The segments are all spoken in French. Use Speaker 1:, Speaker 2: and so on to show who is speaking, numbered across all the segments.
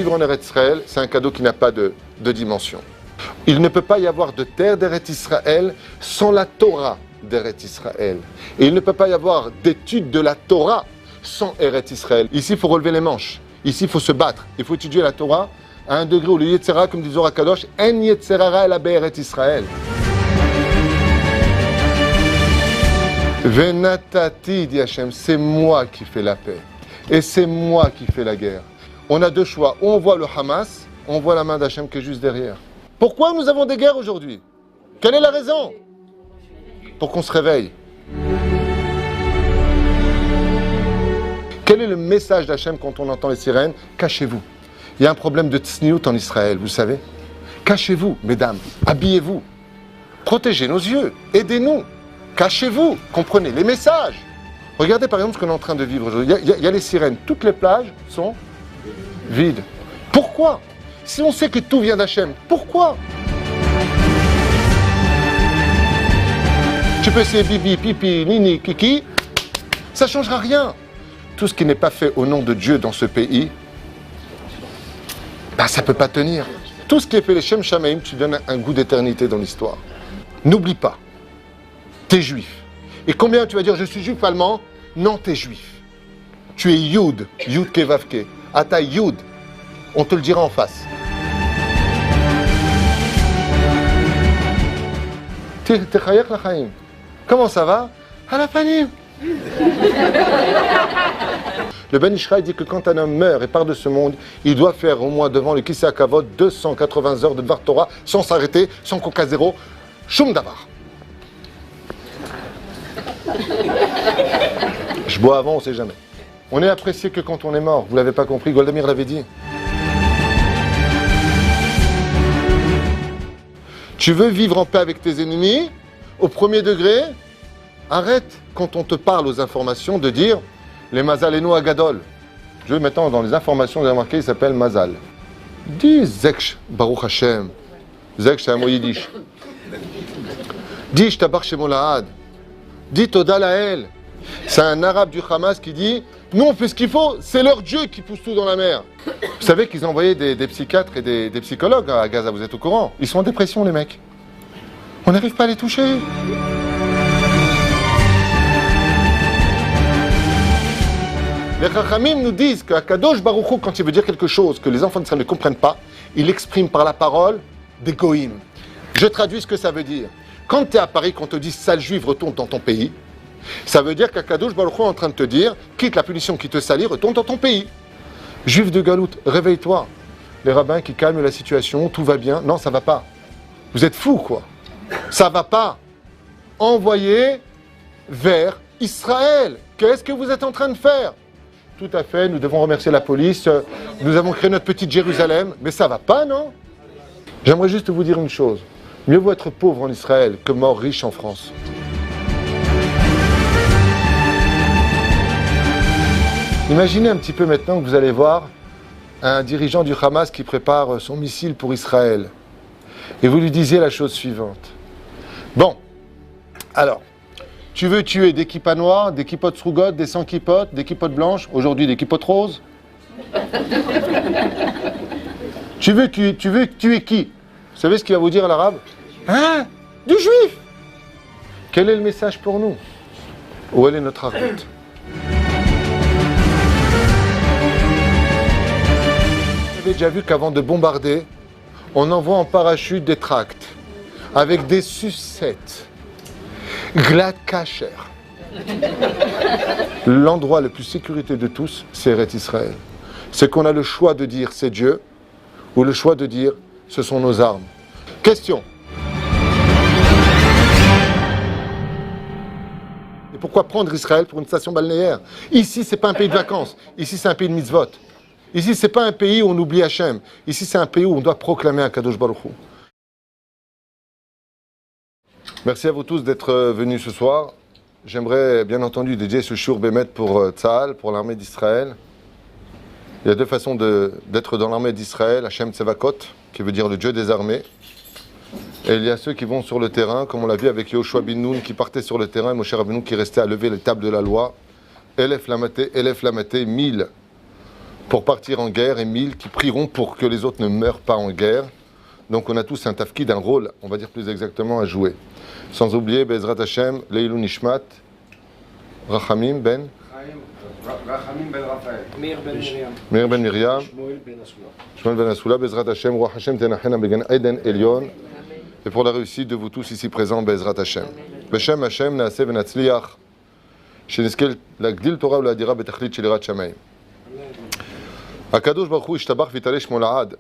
Speaker 1: vivre en Eretz Israël, c'est un cadeau qui n'a pas de dimension. Il ne peut pas y avoir de terre d'Eretz Israël sans la Torah d'Eretz Israël. Et il ne peut pas y avoir d'étude de la Torah sans Eretz Israël. Ici, il faut relever les manches. Ici, il faut se battre. Il faut étudier la Torah à un degré où le Yetzera, comme dit Zohar Kadosh, En Yetzerara el Eretz Israël. Venatati, dit Hachem, c'est moi qui fais la paix. Et c'est moi qui fais la guerre. On a deux choix. Ou on voit le Hamas, ou on voit la main d'Hachem qui est juste derrière. Pourquoi nous avons des guerres aujourd'hui? Quelle est la raison? Pour qu'on se réveille. Quel est le message d'Hachem quand on entend les sirènes? Cachez-vous. Il y a un problème de tsniout en Israël, vous savez. Cachez-vous, mesdames. Habillez-vous. Protégez nos yeux. Aidez-nous. Cachez-vous. Comprenez les messages. Regardez par exemple ce qu'on est en train de vivre aujourd'hui. Il y a les sirènes. Toutes les plages sont vides. Pourquoi? Si on sait que tout vient d'Hachem, pourquoi? Tu peux essayer bibi, pipi, nini, kiki. Ça ne changera rien. Tout ce qui n'est pas fait au nom de Dieu dans ce pays, ça ne peut pas tenir. Tout ce qui est fait les Shem Shamaim, tu donnes un goût d'éternité dans l'histoire. N'oublie pas, tu es juif. Et combien tu vas dire, je suis juif allemand? Non, tu es juif. Tu es Yud, Yud Kevavke. Ata Yud, on te le dira en face. Comment ça va? À la panim. Le Ben Ishraï dit que quand un homme meurt et part de ce monde, il doit faire au moins devant le Kisei HaKavod 280 heures de Dvar Torah sans s'arrêter, sans coca zéro, Shum Davar. Je bois avant, on ne sait jamais. On est apprécié que quand on est mort. Vous ne l'avez pas compris, Goldamir l'avait dit. Tu veux vivre en paix avec tes ennemis, au premier degré, arrête, quand on te parle aux informations, de dire les Mazaleno Agadol. Je veux maintenant, dans les informations, vous avez remarqué, il s'appelle Mazal. Dis Zeksh Baruch Hashem. Zeksh, c'est un mot yiddish. Dis Shtabar Shemolahad. Dis Toda Lael. C'est un arabe du Hamas qui dit nous on fait ce qu'il faut, c'est leur Dieu qui pousse tout dans la mer. Vous savez qu'ils ont envoyé des psychiatres et des psychologues à Gaza, vous êtes au courant? Ils sont en dépression les mecs. On n'arrive pas à les toucher. Les Chachamim nous disent qu'Akadosh Baruch Hu, quand il veut dire quelque chose que les enfants d'Israël ne comprennent pas, il exprime par la parole des goïm. Je traduis ce que ça veut dire. Quand tu es à Paris, qu'on te dit sale juif, retourne dans ton pays, ça veut dire qu'Akadosh Baruch Hu est en train de te dire quitte la punition qui te salit, retourne dans ton pays. Juif de Galout, réveille-toi. Les rabbins qui calment la situation, tout va bien. Non, ça va pas. Vous êtes fous, quoi. Ça va pas. Envoyez vers Israël. Qu'est-ce que vous êtes en train de faire? Tout à fait, nous devons remercier la police. Nous avons créé notre petite Jérusalem. Mais ça va pas, non? J'aimerais juste vous dire une chose. Mieux vaut être pauvre en Israël que mort riche en France. Imaginez un petit peu maintenant que vous allez voir un dirigeant du Hamas qui prépare son missile pour Israël. Et vous lui disiez la chose suivante. Bon, alors, tu veux tuer des kippas noirs, des kippotes srougotes, des sans kippotes, des kippotes blanches, aujourd'hui des kippotes roses. Tu veux tuer qui? Vous savez ce qu'il va vous dire à l'arabe? Hein? Du juif! Quel est le message pour nous? Où est notre route? Vous avez déjà vu qu'avant de bombarder, on envoie en parachute des tracts avec des sucettes. Glad Kacher. L'endroit le plus sécurité de tous, c'est Eretz Israël. C'est qu'on a le choix de dire c'est Dieu ou le choix de dire ce sont nos armes. Question. Et pourquoi prendre Israël pour une station balnéaire? Ici, c'est pas un pays de vacances. Ici, c'est un pays de mitzvot. Ici, c'est pas un pays où on oublie Hachem. Ici, c'est un pays où on doit proclamer un Kadosh Baruch Hu. Merci à vous tous d'être venus ce soir. J'aimerais bien entendu dédier ce Shur Bémet pour Tzahal, pour l'armée d'Israël. Il y a deux façons d'être dans l'armée d'Israël. Hachem Tsevakot, qui veut dire le Dieu des armées. Et il y a ceux qui vont sur le terrain, comme on l'a vu avec Yoshua bin Nun, qui partait sur le terrain, et Moshe Rabbeinu qui restait à lever les tables de la loi. Elef Lamate, 1000 pour partir en guerre et 1000 qui prieront pour que les autres ne meurent pas en guerre. Donc on a tous un tafkid, un rôle, on va dire plus exactement, à jouer. Sans oublier, Bezrat Hashem, Leilou Nishmat, Rachamim Ben
Speaker 2: Raphaël.
Speaker 3: Meir ben Miriam.
Speaker 1: Meir ben Miriam,
Speaker 3: Shmuel ben Asula.
Speaker 1: Shmuel ben Asula, Bezrat Hashem, Roi Hashem, Tenachena Began Eden Elion, et pour la réussite de vous tous ici présents, Bezrat Hashem. Beshem Hashem, Naaseh Venatzliach, Sheniskel, Lagdil Torah, Uladira, Betachlit, Shelirat Shamayim. Akadosh Baruch Hu, Ishtabach Vitale Shmo La'ad,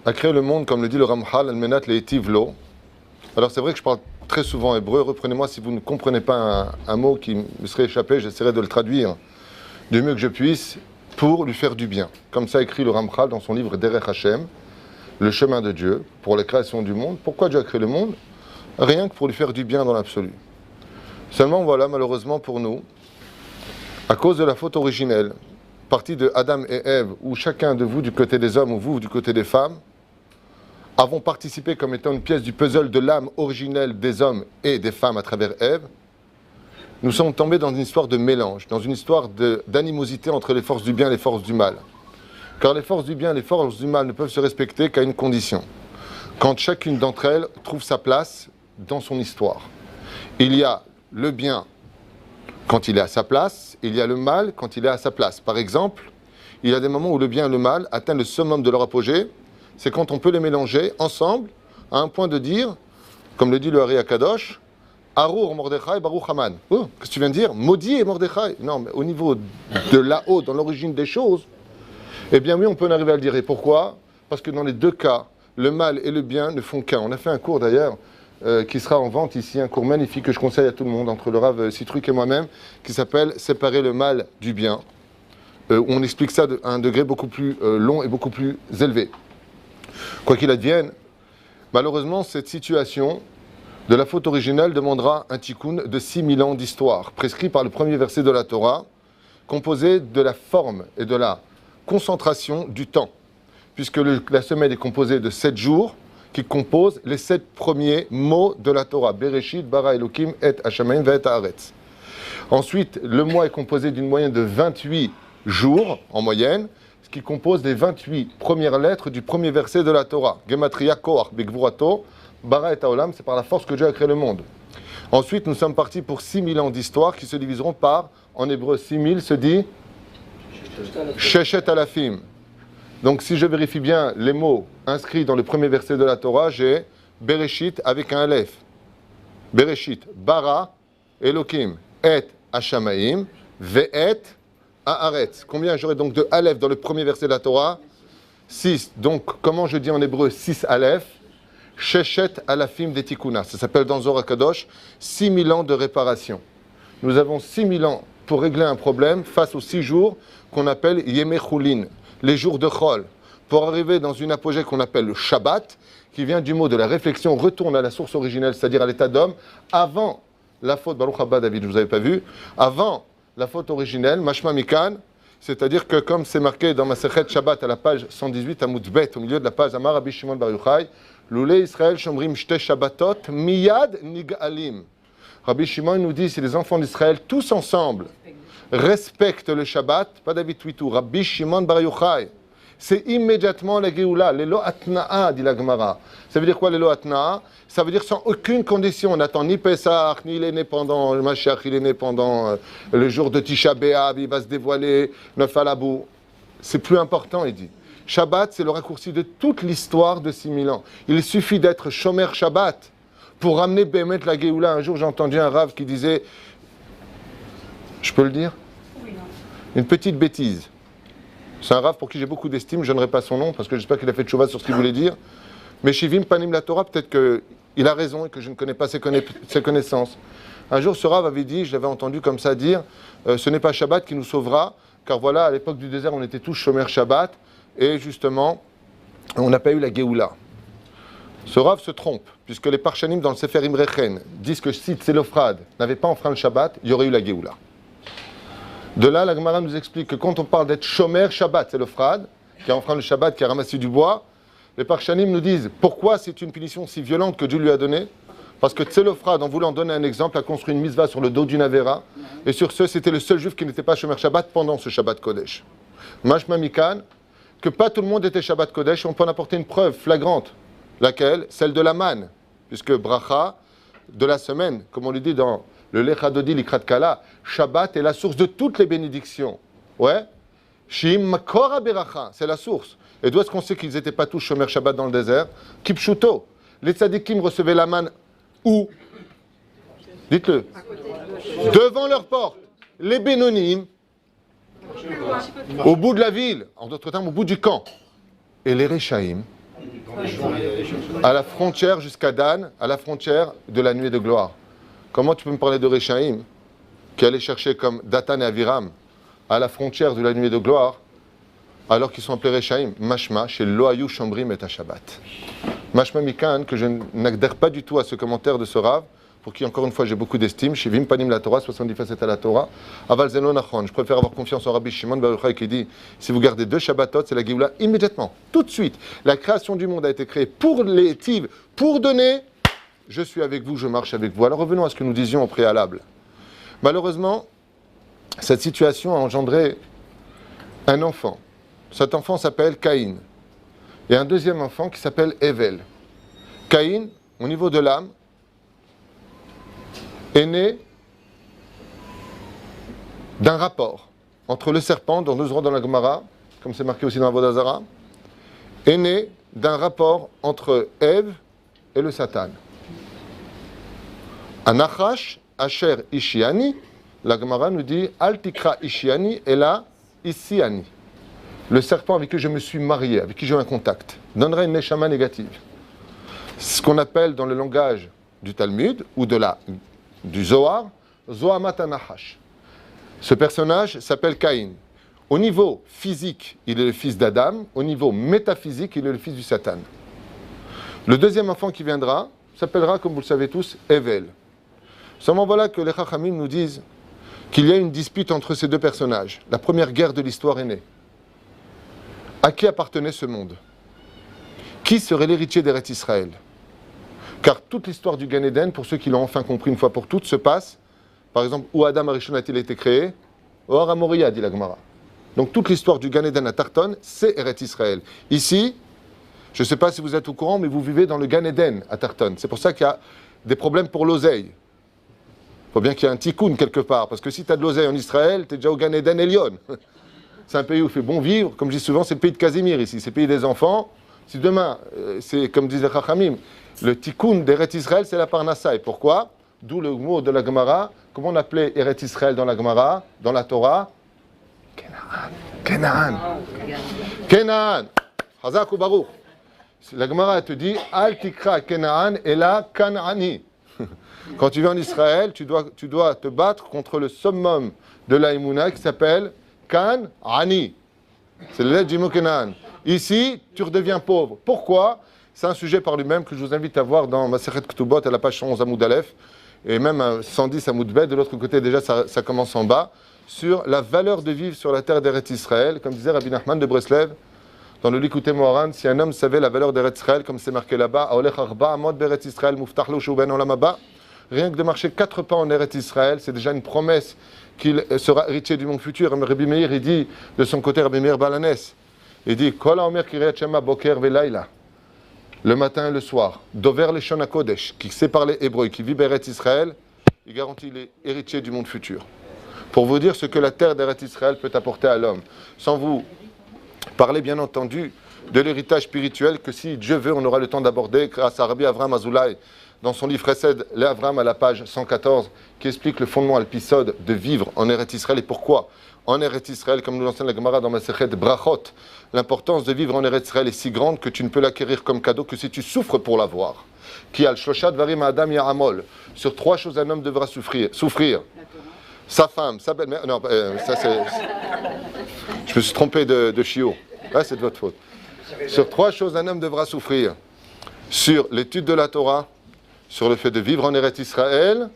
Speaker 1: a créé le monde, comme le dit le Ramchal, Al-Menat Le'etiv Lo. Alors c'est vrai que je parle très souvent hébreu, reprenez-moi si vous ne comprenez pas un mot qui me serait échappé, j'essaierai de le traduire du mieux que je puisse pour lui faire du bien. Comme ça écrit le Ramchal dans son livre Derech Hashem, le chemin de Dieu, pour la création du monde. Pourquoi Dieu a créé le monde? Rien que pour lui faire du bien dans l'absolu. Seulement voilà, malheureusement pour nous, à cause de la faute originelle, partie de Adam et Ève, où chacun de vous du côté des hommes ou vous du côté des femmes, avons participé comme étant une pièce du puzzle de l'âme originelle des hommes et des femmes à travers Ève, nous sommes tombés dans une histoire de mélange, dans une histoire d'animosité entre les forces du bien et les forces du mal. Car les forces du bien et les forces du mal ne peuvent se respecter qu'à une condition, quand chacune d'entre elles trouve sa place dans son histoire. Il y a le bien quand il est à sa place, il y a le mal quand il est à sa place. Par exemple, il y a des moments où le bien et le mal atteignent le summum de leur apogée, c'est quand on peut les mélanger ensemble à un point de dire, comme le dit le Hari Akadosh, Arour Mordechai Baruch Haman. Oh, qu'est-ce que tu viens de dire? Maudit et Mordechai. Non, mais au niveau de là-haut, dans l'origine des choses, eh bien oui, on peut en arriver à le dire. Et pourquoi? Parce que dans les deux cas, le mal et le bien ne font qu'un. On a fait un cours d'ailleurs, qui sera en vente ici, un cours magnifique que je conseille à tout le monde, entre le Rav Citruc et moi-même, qui s'appelle « Séparer le mal du bien ». On explique ça à un degré beaucoup plus long et beaucoup plus élevé. Quoi qu'il advienne, malheureusement, cette situation de la faute originelle demandera un tikkun de 6000 ans d'histoire, prescrit par le premier verset de la Torah, composé de la forme et de la concentration du temps, puisque la semaine est composée de 7 jours, qui composent les 7 premiers mots de la Torah. Bereshit, bara Elokim, et Hashamayim, ve'et haaretz. Ensuite, le mois est composé d'une moyenne de 28 jours, en moyenne, ce qui compose les 28 premières lettres du premier verset de la Torah. Gematria koach begvurato, bara et haolam, c'est par la force que Dieu a créé le monde. Ensuite, nous sommes partis pour 6000 ans d'histoire qui se diviseront par, en hébreu, 6000 se dit Sheshet alafim. Donc si je vérifie bien les mots inscrits dans le premier verset de la Torah, j'ai Bereshit avec un Aleph. Bereshit, bara, Elokim, et Hashamayim, ve'et haaretz. Combien j'aurai donc de Aleph dans le premier verset de la Torah? 6. Donc comment je dis en hébreu 6 Aleph? Sheshet alafim de tikuna. Ça s'appelle dans Zohar Kadosh 6000 ans de réparation. Nous avons 6000 ans pour régler un problème face aux 6 jours qu'on appelle Yemei Chulin, les jours de Chol, pour arriver dans une apogée qu'on appelle le Shabbat, qui vient du mot de la réflexion, retourne à la source originelle, c'est-à-dire à l'état d'homme, avant la faute, Baruch Haba David, je ne vous avais pas vu, avant la faute originelle, Mashma Mikan, c'est-à-dire que comme c'est marqué dans ma Sechet Shabbat à la page 118, à Moudbet, au milieu de la page Amar Rabbi Shimon Bar Yochai, Loulé Israël Shomrim Shte Shabbatot, Miyad Nig'alim. Rabbi Shimon nous dit, si les enfants d'Israël, tous ensemble, respectent le Shabbat, pas David Twitou, Rabbi Shimon Bar Yochai, c'est immédiatement la Géoula, l'élo atna'a, dit la Gemara. Ça veut dire quoi l'élo atna'a? Ça veut dire sans aucune condition. On n'attend ni Pessah, ni il est né pendant le Mashiach, il est né pendant le jour de Tisha B'Av, il va se dévoiler, Neuf Alabou. C'est plus important, il dit. Shabbat, c'est le raccourci de toute l'histoire de 6000 ans. Il suffit d'être Shomer Shabbat pour ramener Bémet la Géoula. Un jour, j'ai entendu un rave qui disait, je peux le dire? Oui, non. Une petite bêtise. C'est un rave pour qui j'ai beaucoup d'estime, je n'aimerais pas son nom parce que j'espère qu'il a fait de tchouva sur ce qu'il voulait dire. Mais Shivim Panim la Torah, peut-être qu'il a raison et que je ne connais pas ses connaissances. Un jour, ce rave avait dit, je l'avais entendu comme ça dire, ce n'est pas Shabbat qui nous sauvera, car voilà, à l'époque du désert, on était tous Shomer Shabbat, et justement, on n'a pas eu la Géoula. Ce rave se trompe, puisque les Parchanim dans le Sefer Imrechen disent que si Tselophrad n'avait pas enfreint le Shabbat, il y aurait eu la Géoula. De là, la Gemara nous explique que quand on parle d'être Shomer Shabbat, c'est le Frad, qui a enfreint le Shabbat, qui a ramassé du bois, les Parchanim nous disent pourquoi c'est une punition si violente que Dieu lui a donnée. Parce que Tselophrad, en voulant donner un exemple, a construit une misva sur le dos d'une Avera, et sur ce, c'était le seul juif qui n'était pas Shomer Shabbat pendant ce Shabbat Kodesh. Mashma Mikan, que pas tout le monde était Shabbat Kodesh, on peut en apporter une preuve flagrante. Laquelle? Celle de la manne. Puisque bracha de la semaine, comme on le dit dans le Lechadodi Likrat Kala, Shabbat est la source de toutes les bénédictions. Ouais? Shim Makora Beracha, c'est la source. Et d'où est-ce qu'on sait qu'ils n'étaient pas tous Shomer Shabbat dans le désert? Kipshuto. Les tzadikim recevaient la manne où? Dites-le. Devant leur porte. Les Bénonim, au bout de la ville, en d'autres termes, au bout du camp. Et les Réchaïm, à la frontière jusqu'à Dan, à la frontière de la nuée de gloire. Comment tu peux me parler de Réchaïm, qui allait chercher comme Datan et Aviram, à la frontière de la nuée de gloire, alors qu'ils sont appelés Réchaïm? Mashma, chez Loayu Shambrim et Shabbat. Mashma Mikan, que je n'adhère pas du tout à ce commentaire de ce Rav, pour qui, encore une fois, j'ai beaucoup d'estime. Chez Vim Panim la Torah, 70 facettes à la Torah. Aval Zeno Nachon. Je préfère avoir confiance en Rabbi Shimon Bar Yochai qui dit si vous gardez 2 Shabbatot, c'est la Géoula immédiatement, tout de suite. La création du monde a été créée pour les tiv, pour donner. Je suis avec vous, je marche avec vous. Alors revenons à ce que nous disions au préalable. Malheureusement, cette situation a engendré un enfant. Cet enfant s'appelle Caïn. Et un deuxième enfant qui s'appelle Evel. Caïn, au niveau de l'âme, est né d'un rapport entre le serpent, dont nous aurons dans la Gemara, comme c'est marqué aussi dans la Vodazara, est né d'un rapport entre Ève et le Satan. Anachash Asher Ishiani, la Gemara nous dit Al Tikra Ishiani et la Isiani. Le serpent avec qui je me suis marié, avec qui j'ai eu un contact, donnera une neshama négative. Ce qu'on appelle dans le langage du Talmud ou du Zohar, Zohamat Anachash. Ce personnage s'appelle Caïn. Au niveau physique, il est le fils d'Adam. Au niveau métaphysique, il est le fils du Satan. Le deuxième enfant qui viendra s'appellera, comme vous le savez tous, Evel. Seulement voilà que les Chachamim nous disent qu'il y a une dispute entre ces deux personnages. La première guerre de l'histoire est née. À qui appartenait ce monde? Qui serait l'héritier d'Eretz Israël? Car toute l'histoire du Gan Eden, pour ceux qui l'ont enfin compris une fois pour toutes, se passe, par exemple, où Adam Arishon a-t-il été créé? Or à Moria, dit la Gemara. Donc toute l'histoire du Gan Eden à Tarton, c'est Eretz Israël. Ici, je ne sais pas si vous êtes au courant, mais vous vivez dans le Gan Eden à Tarton. C'est pour ça qu'il y a des problèmes pour l'oseille. Il faut bien qu'il y ait un tikkun quelque part, parce que si tu as de l'oseille en Israël, tu es déjà au Gan Eden Elion. C'est un pays où il fait bon vivre. Comme je dis souvent, c'est le pays de Casimir ici, c'est le pays des enfants. Si demain, c'est comme disait Chachamim, le tikkun d'Eretz Israël, c'est la Parnassa. Et pourquoi? D'où le mot de la Gemara. Comment on appelait Eretz Israël dans la Gemara, dans la Torah? Kenaan. Kenaan. Chazak ou Baruch. La Gemara te dit Al tikra Kenaan et la Kanaani. Quand tu viens en Israël, tu dois te battre contre le summum de la Emouna qui s'appelle Kanaani. C'est le lettre du mot Kenaan. Ici, tu redeviens pauvre. Pourquoi? C'est un sujet par lui-même que je vous invite à voir dans Masechet Ketubot à la page 11 Amoud Aleph et même 110 Amoud Bet. De l'autre côté, déjà, ça commence en bas, sur la valeur de vivre sur la terre d'Eretz Israël. Comme disait Rabbi Nachman de Breslev, dans le Likutei Moharan, si un homme savait la valeur d'Eretz Israël, comme c'est marqué là-bas, rien que de marcher 4 pas en Eretz Israël, c'est déjà une promesse qu'il sera héritier du monde futur. Rabbi Meir, il dit de son côté, Rabbi Meir Balanes, il dit Kol haomer kiriyat shema boker velayla, le matin et le soir, Dover le Shon HaKodesh, qui sait parler hébreu, qui vit Eretz Israël, il garantit les héritiers du monde futur. Pour vous dire ce que la terre d'Eretz Israël peut apporter à l'homme, sans vous parler bien entendu de l'héritage spirituel que si Dieu veut, on aura le temps d'aborder grâce à Rabbi Avraham Azoulay dans son livre Chesed, l'Avram à la page 114, qui explique le fondement al-pisod de vivre en Eretz Israël et pourquoi en Eretz Israël, comme nous l'enseigne la Gemara dans Masechet Brachot, l'importance de vivre en Eretz Israël est si grande que tu ne peux l'acquérir comme cadeau que si tu souffres pour l'avoir. Qui al Shloshat Varim Adam Ya'amol. Sur 3 choses un homme devra souffrir. Sa femme, sa belle-mère. Non, ça c'est. Je me suis trompé de chiot. Là, c'est de votre faute. Sur 3 choses un homme devra souffrir. Sur l'étude de la Torah, sur le fait de vivre en Eretz Israël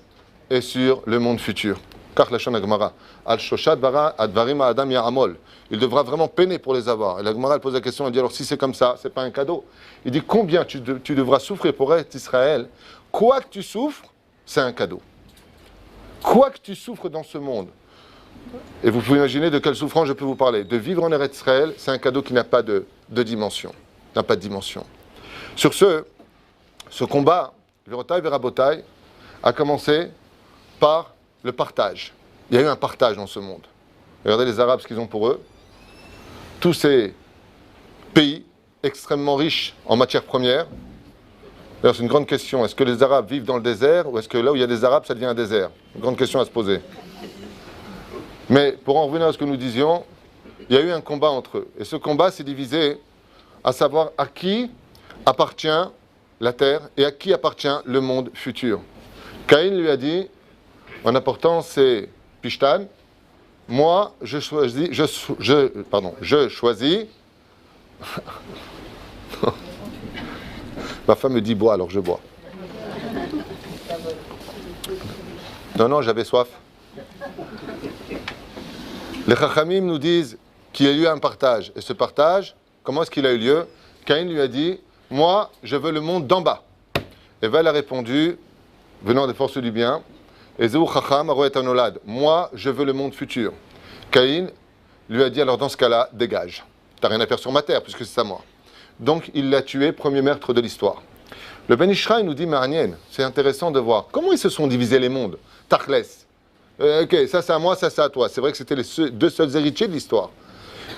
Speaker 1: et sur le monde futur. Car la Shon Gemara, al Shoshat Advarim Adam Ya'amol. Il devra vraiment peiner pour les avoir. Et la Gemara elle pose la question, elle dit alors si c'est comme ça, c'est pas un cadeau. Il dit combien tu devras souffrir pour Eretz Israël. Quoi que tu souffres, c'est un cadeau. Quoi que tu souffres dans ce monde, Et vous pouvez imaginer de quelle souffrance je peux vous parler. De vivre en Eretz Israël, c'est un cadeau qui n'a pas de dimension. N'a pas de dimension. Sur ce combat, Verotai Verabotai, a commencé par le partage. Il y a eu un partage dans ce monde. Regardez les Arabes, ce qu'ils ont pour eux. Tous ces pays extrêmement riches en matières premières. D'ailleurs, c'est une grande question. Est-ce que les Arabes vivent dans le désert ou est-ce que là où il y a des Arabes, ça devient un désert? Une grande question à se poser. Mais pour en revenir à ce que nous disions, il y a eu un combat entre eux. Et ce combat s'est divisé à savoir à qui appartient la terre et à qui appartient le monde futur. Caïn lui a dit, en apportant ses pishtan, moi, je choisis. Ma femme me dit bois, alors je bois. Non, j'avais soif. Les Chachamim nous disent qu'il y a eu un partage. Et ce partage, comment est-ce qu'il a eu lieu? Caïn lui a dit, moi, je veux le monde d'en bas. Eva a répondu, venant des forces du bien, Ezeu Chacham Aroet Anolad, moi, je veux le monde futur. Caïn lui a dit, alors dans ce cas-là, dégage. T'as rien à faire sur ma terre, puisque c'est à moi. Donc, il l'a tué, premier meurtre de l'histoire. Le Ben Ishraï nous dit, Maranienne, c'est intéressant de voir comment ils se sont divisés les mondes. Tachles. Ok, ça c'est à moi, ça c'est à toi. C'est vrai que c'était les deux seuls héritiers de l'histoire.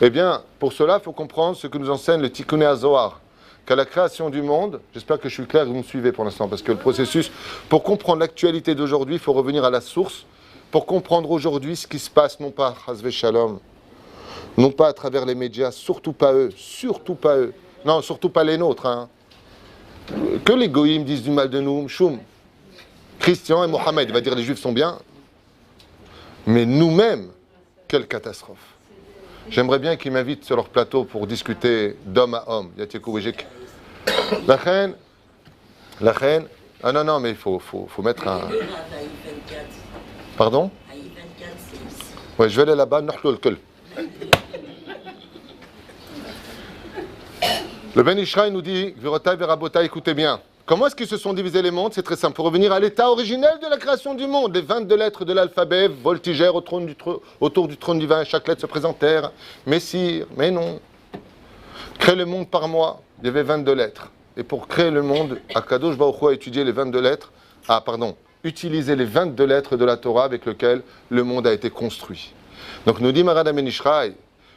Speaker 1: Eh bien, pour cela, il faut comprendre ce que nous enseigne le Tikkun HaZohar. Qu'à la création du monde, j'espère que je suis clair et que vous me suivez pour l'instant, parce que le processus, pour comprendre l'actualité d'aujourd'hui, il faut revenir à la source, pour comprendre aujourd'hui ce qui se passe, non pas Hazve Shalom, non pas à travers les médias, surtout pas eux, non, surtout pas les nôtres. Hein. Que les goïms disent du mal de nous, choum. Christian et Mohamed, il va dire les juifs sont bien, mais nous-mêmes, quelle catastrophe. J'aimerais bien qu'ils m'invitent sur leur plateau pour discuter d'homme à homme. La reine, ah non, mais il faut mettre un... Pardon? Ouais, je vais aller là-bas, le Ben Ishraï nous dit, Verotai Verabota, écoutez bien. Comment est-ce qu'ils se sont divisés les mondes? C'est très simple. Pour revenir à l'état originel de la création du monde, les 22 lettres de l'alphabet voltigèrent autour du trône divin. Chaque lettre se présentèrent. Messire, mais non. Créer le monde par moi, il y avait 22 lettres. Et pour créer le monde, Akadosh Baruch Hu a étudié les 22 lettres. Utiliser les 22 lettres de la Torah avec lesquelles le monde a été construit. Donc nous dit Marad Ben Ishraï,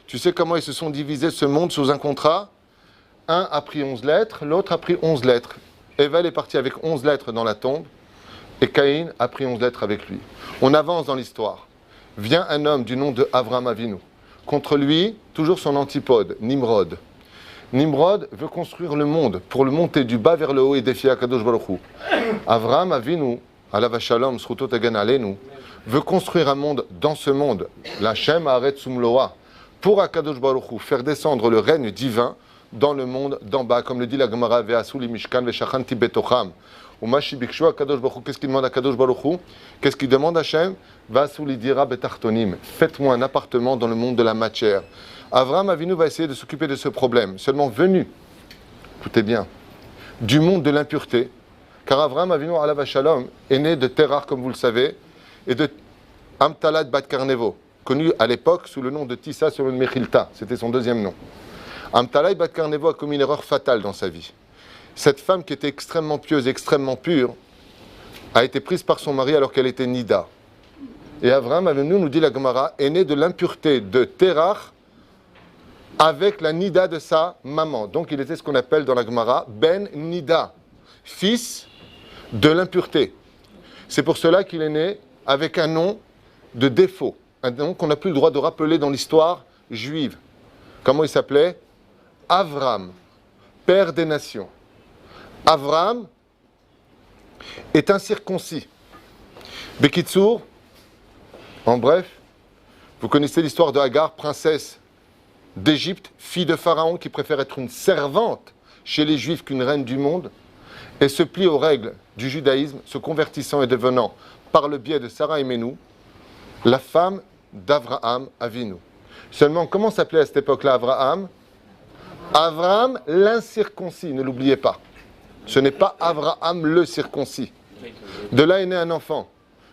Speaker 1: tu sais comment ils se sont divisés ce monde sous un contrat? Un a pris 11 lettres, l'autre a pris 11 lettres. Evel est parti avec 11 lettres dans la tombe, et Caïn a pris 11 lettres avec lui. On avance dans l'histoire. Vient un homme du nom de Avram Avinu. Contre lui, toujours son antipode, Nimrod. Nimrod veut construire le monde, pour le monter du bas vers le haut et défier Akadosh Baruch Hu. Avram Avinu, Alav Shalom, Srutot Hagan Aleinu, veut construire un monde dans ce monde, l'Hashem Haaretz Umloa, pour Akadosh Baruch Hu, faire descendre le règne divin dans le monde d'en bas, comme le dit la Gemara, Ve'asuli Mishkan Ve'shachanti Betocham. Ou Mashi Bikshu Akadosh Baruch Hu, qu'est-ce qu'il demande à Akadosh Baruch Hu? Qu'est-ce qu'il demande à Hachem? Ve'asuli Dira Betartonim. Faites-moi un appartement dans le monde de la matière. Avram Avinu va essayer de s'occuper de ce problème. Seulement venu, écoutez bien, du monde de l'impureté, car Avram Avinu Alav Shalom est né de Terah, comme vous le savez, et de Amtalad Bat Karnevo, connu à l'époque sous le nom de Tissa sur le Mechilta. C'était son deuxième nom. Amtalai Bat Karnevo a commis une erreur fatale dans sa vie. Cette femme qui était extrêmement pieuse, extrêmement pure, a été prise par son mari alors qu'elle était Nida. Et Avram Avinu, nous dit la Gemara, est né de l'impureté de Terah avec la Nida de sa maman. Donc il était ce qu'on appelle dans la Gemara Ben Nida, fils de l'impureté. C'est pour cela qu'il est né avec un nom de défaut, un nom qu'on n'a plus le droit de rappeler dans l'histoire juive. Comment il s'appelait? Avram, père des nations. Avram est incirconcis. Bekitsour, en bref, vous connaissez l'histoire de Hagar, princesse d'Égypte, fille de Pharaon, qui préfère être une servante chez les Juifs qu'une reine du monde, et se plie aux règles du judaïsme, se convertissant et devenant, par le biais de Sarah Imenu, la femme d'Avraham Avinu. Seulement, comment s'appelait à cette époque-là Avraham? Avram l'incirconcis, ne l'oubliez pas. Ce n'est pas Avraham le circoncis. De là est né un enfant,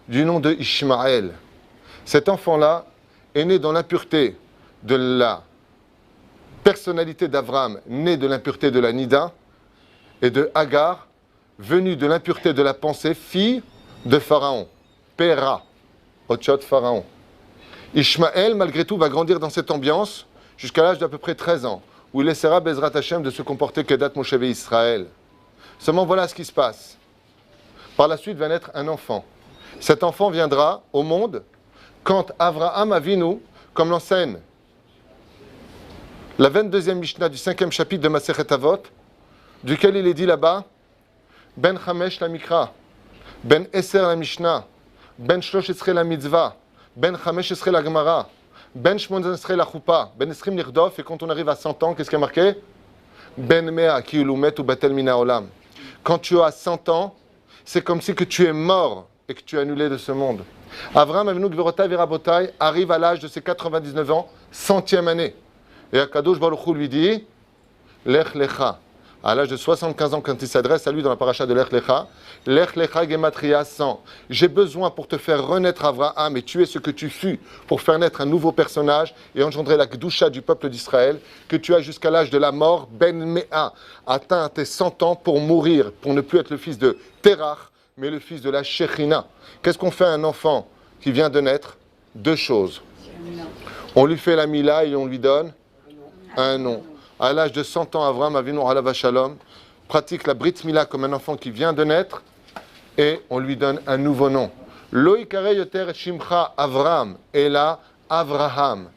Speaker 1: du nom de Ishmaël. Cet enfant-là est né dans l'impureté de la personnalité d'Abraham, né de l'impureté de la Nida, et de Hagar, venue de l'impureté de la pensée, fille de Pharaon. Péra, Otchot Pharaon. Ishmaël, malgré tout, va grandir dans cette ambiance jusqu'à l'âge d'à peu près 13 ans, où il laissera Bezrat Hashem de se comporter qu'Edat Moshe Israël. Seulement voilà ce qui se passe. Par la suite va naître un enfant. Cet enfant viendra au monde quand Avraham Avinu, comme l'enseigne la 22e Mishnah du 5e chapitre de Masechet Avot, duquel il est dit là-bas, Ben Chamesh la Mikra, Ben Eser la Mishnah, Ben Shlosh Esre la Mitzvah, Ben Chamesh Esre la Gemara, Ben Shmon Esre la Choupa, Ben Esrim Nirdof, et quand on arrive à 100 ans, qu'est-ce qui est marqué? Ben Mea ki ulumet ou Batel Mina Olam. Quand tu as 100 ans, c'est comme si que tu es mort et que tu es annulé de ce monde. Avraham Avinu Gverotai Verabotai arrive à l'âge de ses 99 ans, 100e année. Et Akadosh Baruch Hu lui dit, Lech Lecha. À l'âge de 75 ans, quand il s'adresse à lui dans la paracha de Lech Lecha Gematria 100. J'ai besoin pour te faire renaître Avraham et tuer ce que tu fus, pour faire naître un nouveau personnage et engendrer la Kedusha du peuple d'Israël, que tu as jusqu'à l'âge de la mort, Ben Mea, atteint à tes 100 ans pour mourir, pour ne plus être le fils de Terach, mais le fils de la Shekhinah. Qu'est-ce qu'on fait à un enfant qui vient de naître? Deux choses. On lui fait la Mila et on lui donne un nom. À l'âge de 100 ans, Avraham Avinu Alav Shalom pratique la Brit Mila comme un enfant qui vient de naître et on lui donne un nouveau nom. Lo ikare yoter shimcha Avraham, et là Avraham.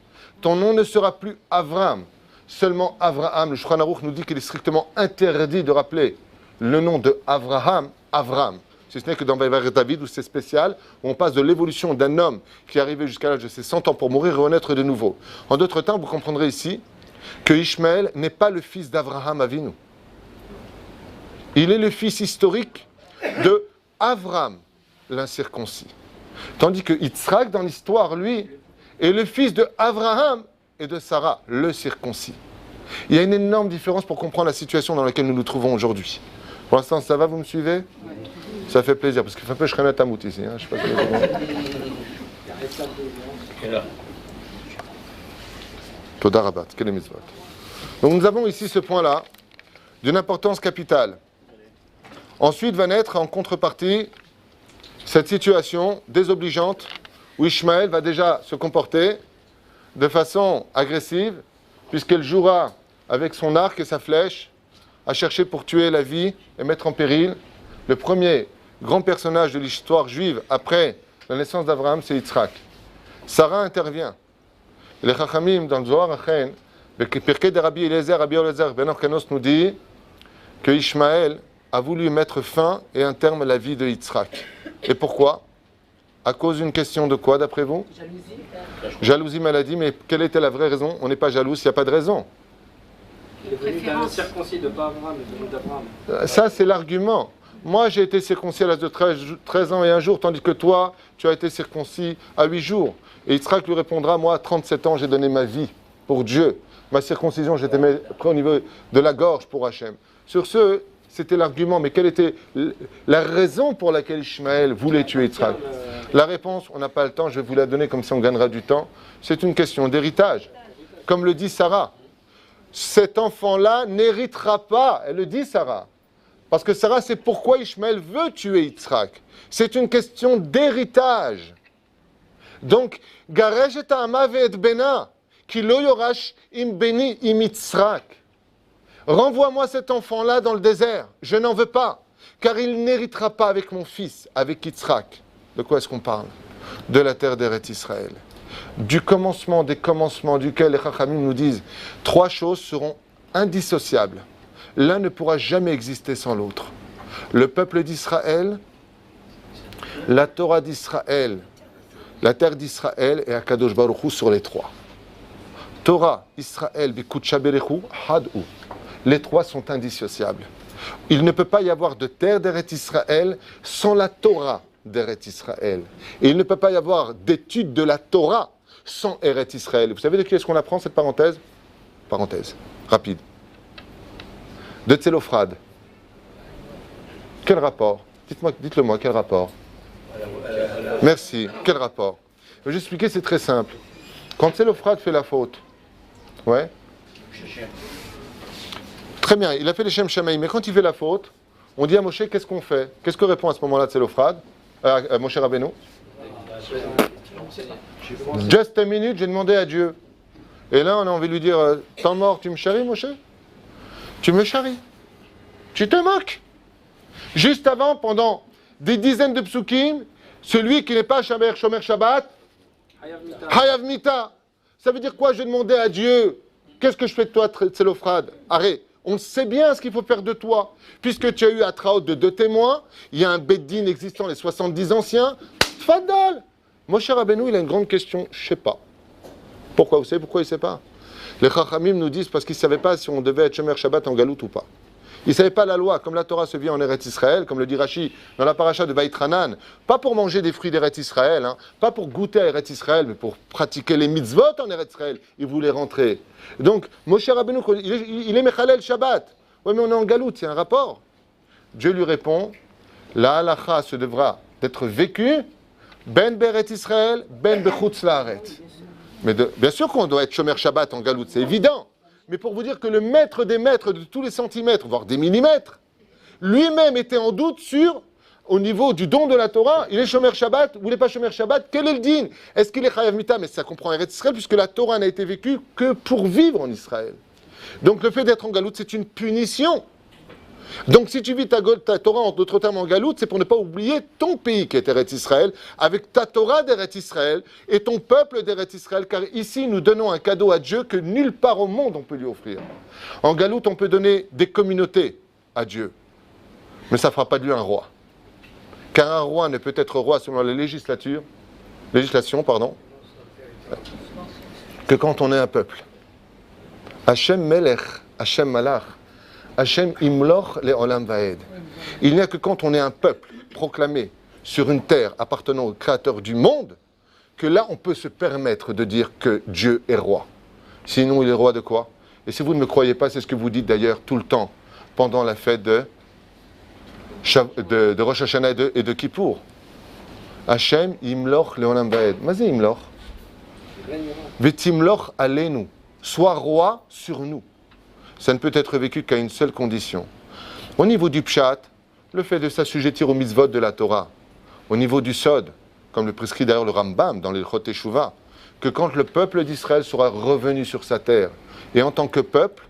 Speaker 1: Ton nom ne sera plus Avraham, seulement Avraham. Le Shulchan Aruch nous dit qu'il est strictement interdit de rappeler le nom de Avraham, Avram. Si ce n'est que dans Vaïvarer David, où c'est spécial, où on passe de l'évolution d'un homme qui est arrivé jusqu'à l'âge de ses 100 ans pour mourir et renaître de nouveau. En d'autres temps, vous comprendrez ici que Ishmaël n'est pas le fils d'Avraham Avinu. Il est le fils historique de Avram, l'incirconcis. Tandis que Yitzhak, dans l'histoire, lui, est le fils de Avraham et de Sarah, le circoncis. Il y a une énorme différence pour comprendre la situation dans laquelle nous nous trouvons aujourd'hui. Pour l'instant, ça va, vous me suivez? Ça fait plaisir, parce qu'il fait un peu Shremet Tamout ici. Je sais pas si Toda Rabat, quel est mitzvot. Donc nous avons ici ce point-là, d'une importance capitale. Ensuite va naître en contrepartie cette situation désobligeante où Ishmaël va déjà se comporter de façon agressive, puisqu'elle jouera avec son arc et sa flèche à chercher pour tuer la vie et mettre en péril. Le premier grand personnage de l'histoire juive après la naissance d'Abraham, c'est Yitzhak. Sarah intervient. Les Chachamim, dans le Zohar Achen, le Pirkei de Rabbi Eliezer Ben Orkanos nous dit que Ishmaël a voulu mettre fin et un terme à la vie de Yitzhak. Et pourquoi? À cause d'une question de quoi, d'après vous? Jalousie. Jalousie, maladie, mais quelle était la vraie raison? On n'est pas jaloux s'il n'y a pas de raison.
Speaker 2: Il est venu d'un circoncis de pas Abraham, mais d'Abraham.
Speaker 1: Ça, c'est l'argument. Moi, j'ai été circoncis à l'âge de 13 ans et un jour, tandis que toi, tu as été circoncis à 8 jours. Et Yitzhak lui répondra, moi, à 37 ans, j'ai donné ma vie pour Dieu. Ma circoncision, j'étais prêt au niveau de la gorge pour Hachem. Sur ce, c'était l'argument. Mais quelle était la raison pour laquelle Ishmaël voulait tuer Yitzhak? La réponse, on n'a pas le temps, je vais vous la donner comme ça on gagnera du temps. C'est une question d'héritage. Comme le dit Sarah. Cet enfant-là n'héritera pas. Elle le dit, Sarah. Parce que Sarah, c'est pourquoi Ishmaël veut tuer Yitzhak. C'est une question d'héritage. Donc, Garesh et Ha'ama ve'et bena, ki lo yorash im beni im Yitzhak. Renvoie-moi cet enfant-là dans le désert. Je n'en veux pas. Car il n'héritera pas avec mon fils, avec Yitzhak. De quoi est-ce qu'on parle? De la terre d'Eretz Israël. Du commencement des commencements duquel les Chachamim nous disent 3 choses seront indissociables. L'un ne pourra jamais exister sans l'autre. Le peuple d'Israël, la Torah d'Israël, la terre d'Israël et Akadosh Baruch Hu sur les 3. Torah, Israël, Bikutsha Berechu, Hadou. Les 3 sont indissociables. Il ne peut pas y avoir de terre d'Eretz Israël sans la Torah d'Eretz Israël. Et il ne peut pas y avoir d'étude de la Torah sans Eretz Israël. Vous savez de qui est-ce qu'on apprend cette parenthèse? Parenthèse, rapide. De Tzélophrade. Quel rapport? Dites-le moi, quel rapport? Merci. Quel rapport? Je vais vous expliquer, c'est très simple. Quand Tzelophrad fait la faute, ouais. Très bien, il a fait les Shem Shamaïm, mais quand il fait la faute, on dit à Moshe, qu'est-ce qu'on fait? Qu'est-ce que répond à ce moment-là Tzelophrad, Moshe Rabbeinu? Just a minute, j'ai demandé à Dieu. Et là, on a envie de lui dire, temps mort, tu me charries, Moshe? Tu me charries? Tu te moques? Juste avant, pendant des dizaines de psukim, celui qui n'est pas Shomer Shabbat, Hayav Mita. Ça veut dire quoi? Je demandais à Dieu, qu'est-ce que je fais de toi, Tzelophrad? Arrête, on sait bien ce qu'il faut faire de toi. Puisque tu as eu Atraot de 2 témoins, il y a un Beddin existant, les 70 anciens. Tfadal! Moshe Rabbeinu, il a une grande question, je ne sais pas. Pourquoi? Vous savez pourquoi il ne sait pas? Les Chachamim nous disent parce qu'ils ne savaient pas si on devait être Shomer Shabbat en galoute ou pas. Ils ne savaient pas la loi, comme la Torah se vit en Eretz Israël, comme le dit Rashi dans la paracha de Vaïtranan, pas pour manger des fruits d'Eretz Israël, hein, pas pour goûter à Eretz Israël, mais pour pratiquer les mitzvot en Eretz Israël. Ils voulaient rentrer. Donc, Moshe Rabbeinu, il est Mechalel Shabbat. Oui, mais on est en galoute, c'est un rapport. Dieu lui répond, la halacha se devra d'être vécue, ben Beret Israël, ben Bechutz Laaretz. Mais bien sûr qu'on doit être Shomer Shabbat en galoute, c'est évident. Mais pour vous dire que le maître des maîtres de tous les centimètres, voire des millimètres, lui-même était en doute sur, au niveau du don de la Torah, il est Shomer Shabbat ou il n'est pas Shomer Shabbat, quel est le din? Est-ce qu'il est Chayav Mita? Mais ça comprend Eretz Israël, puisque la Torah n'a été vécue que pour vivre en Israël. Donc le fait d'être en galoute, c'est une punition. Donc si tu vis ta Torah, en d'autres termes, en galoute, c'est pour ne pas oublier ton pays qui est Eretz Israël, avec ta Torah d'Eretz Israël et ton peuple d'Eretz Israël, car ici nous donnons un cadeau à Dieu que nulle part au monde on peut lui offrir. En galoute, on peut donner des communautés à Dieu, mais ça ne fera pas de lui un roi. Car un roi ne peut être roi selon la législation, que quand on est un peuple. Hashem Melech, Hashem Malach, Hashem Imloch le Olam Vaed. Il n'y a que quand on est un peuple proclamé sur une terre appartenant au Créateur du monde, que là on peut se permettre de dire que Dieu est roi. Sinon il est roi de quoi? Et si vous ne me croyez pas, c'est ce que vous dites d'ailleurs tout le temps, pendant la fête de Rosh Hashanah et de Kippour. Hashem Imloch le Olam Vaed. Mazi Imloch. Vetimloch alenu. Sois roi sur nous. Ça ne peut être vécu qu'à une seule condition. Au niveau du pshat, le fait de s'assujettir aux mitzvot de la Torah. Au niveau du sod, comme le prescrit d'ailleurs le Rambam dans les Chot Teshuvah, que quand le peuple d'Israël sera revenu sur sa terre, et en tant que peuple,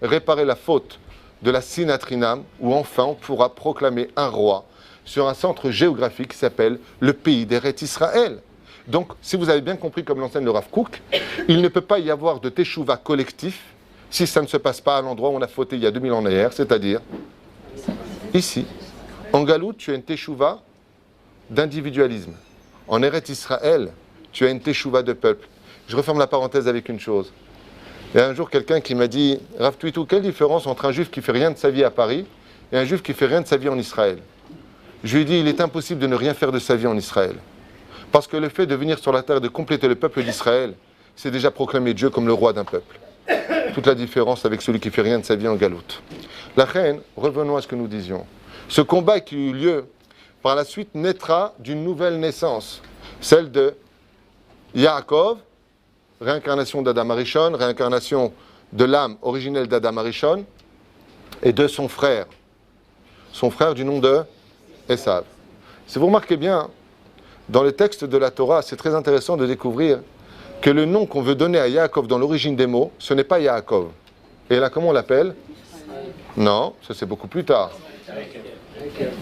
Speaker 1: réparer la faute de la Sinatrinam, où enfin on pourra proclamer un roi sur un centre géographique qui s'appelle le pays d'Eretz Israël. Donc, si vous avez bien compris comme l'enseigne le Rav Kook, il ne peut pas y avoir de Teshuvah collectif si ça ne se passe pas à l'endroit où on a fauté il y a 2000 ans en arrière, c'est-à-dire ici. En Galout, tu as une Teshuvah d'individualisme. En Eretz Israël, tu as une Teshuvah de peuple. Je referme la parenthèse avec une chose. Il y a un jour quelqu'un qui m'a dit « Rav Twitou, quelle différence entre un juif qui fait rien de sa vie à Paris et un juif qui fait rien de sa vie en Israël ?» Je lui ai dit « Il est impossible de ne rien faire de sa vie en Israël. Parce que le fait de venir sur la terre et de compléter le peuple d'Israël, c'est déjà proclamer Dieu comme le roi d'un peuple. » Toute la différence avec celui qui fait rien de sa vie en galoute. La reine, revenons à ce que nous disions. Ce combat qui eut lieu, par la suite, naîtra d'une nouvelle naissance, celle de Yaakov, réincarnation d'Adam Arishon, réincarnation de l'âme originelle d'Adam Arishon, et de son frère du nom de Esav. Si vous remarquez bien, dans le texte de la Torah, c'est très intéressant de découvrir que le nom qu'on veut donner à Yaakov dans l'origine des mots, ce n'est pas Yaakov. Et là, comment on l'appelle? Non, ça c'est beaucoup plus tard.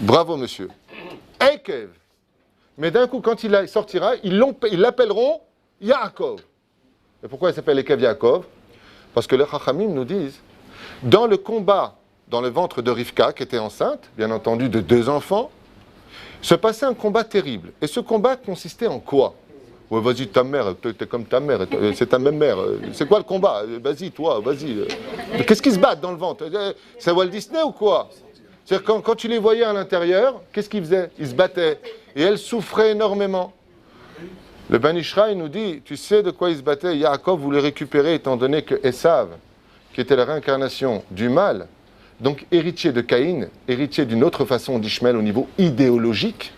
Speaker 1: Bravo, monsieur. Ekev. Mais d'un coup, quand il sortira, ils l'appelleront Yaakov. Et pourquoi il s'appelle Ekev Yaakov? Parce que les Chachamim nous disent, dans le combat, dans le ventre de Rivka, qui était enceinte, bien entendu de 2 enfants, se passait un combat terrible. Et ce combat consistait en quoi? Ouais, vas-y, ta mère, t'es comme ta mère, c'est ta même mère. C'est quoi le combat? Vas-y, toi, vas-y. Qu'est-ce qui se bat dans le ventre? C'est Walt Disney ou quoi? C'est-à-dire quand tu les voyais à l'intérieur, qu'est-ce qu'ils faisaient? Ils se battaient. Et elle souffrait énormément. Le Ben Ishraï nous dit, tu sais de quoi ils se battaient? Yaakov voulait récupérer, étant donné que Esav, qui était la réincarnation du mal, donc héritier de Caïn, héritier d'une autre façon d'Ishmael au niveau idéologique,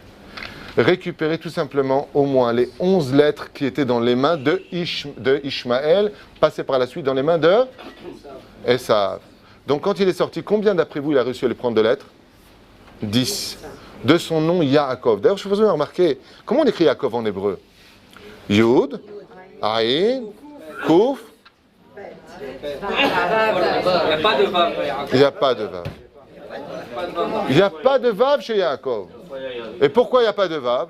Speaker 1: récupérer tout simplement au moins les 11 lettres qui étaient dans les mains de Ishmaël, passées par la suite dans les mains de Esav. Donc quand il est sorti, combien d'après vous il a réussi à les prendre de lettres? 10. De son nom Yaakov. D'ailleurs, je vous ai remarqué, comment on écrit Yaakov en hébreu? Yud, Aïn, Kouf.
Speaker 2: Il n'y a pas de vav.
Speaker 1: Il n'y a pas de vav. Il n'y a pas de vav chez Yaakov. Et pourquoi il n'y a pas de vav?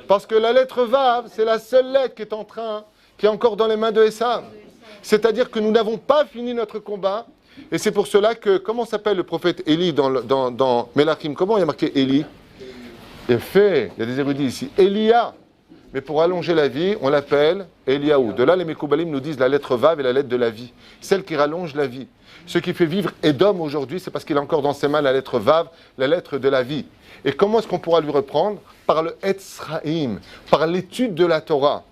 Speaker 1: Parce que la lettre vav, c'est la seule lettre qui est encore dans les mains de Esav. C'est-à-dire que nous n'avons pas fini notre combat. Et c'est pour cela que, comment s'appelle le prophète Élie dans Melachim? Comment il y a marqué Élie? Il y a des érudits ici. Elia. Mais pour allonger la vie, on l'appelle Eliaou. De là, les Mekoubalim nous disent la lettre Vav est la lettre de la vie. Celle qui rallonge la vie. Ce qui fait vivre Édom aujourd'hui, c'est parce qu'il a encore dans ses mains la lettre Vav, la lettre de la vie. Et comment est-ce qu'on pourra lui reprendre? Par le Etzraïm, par l'étude de la Torah,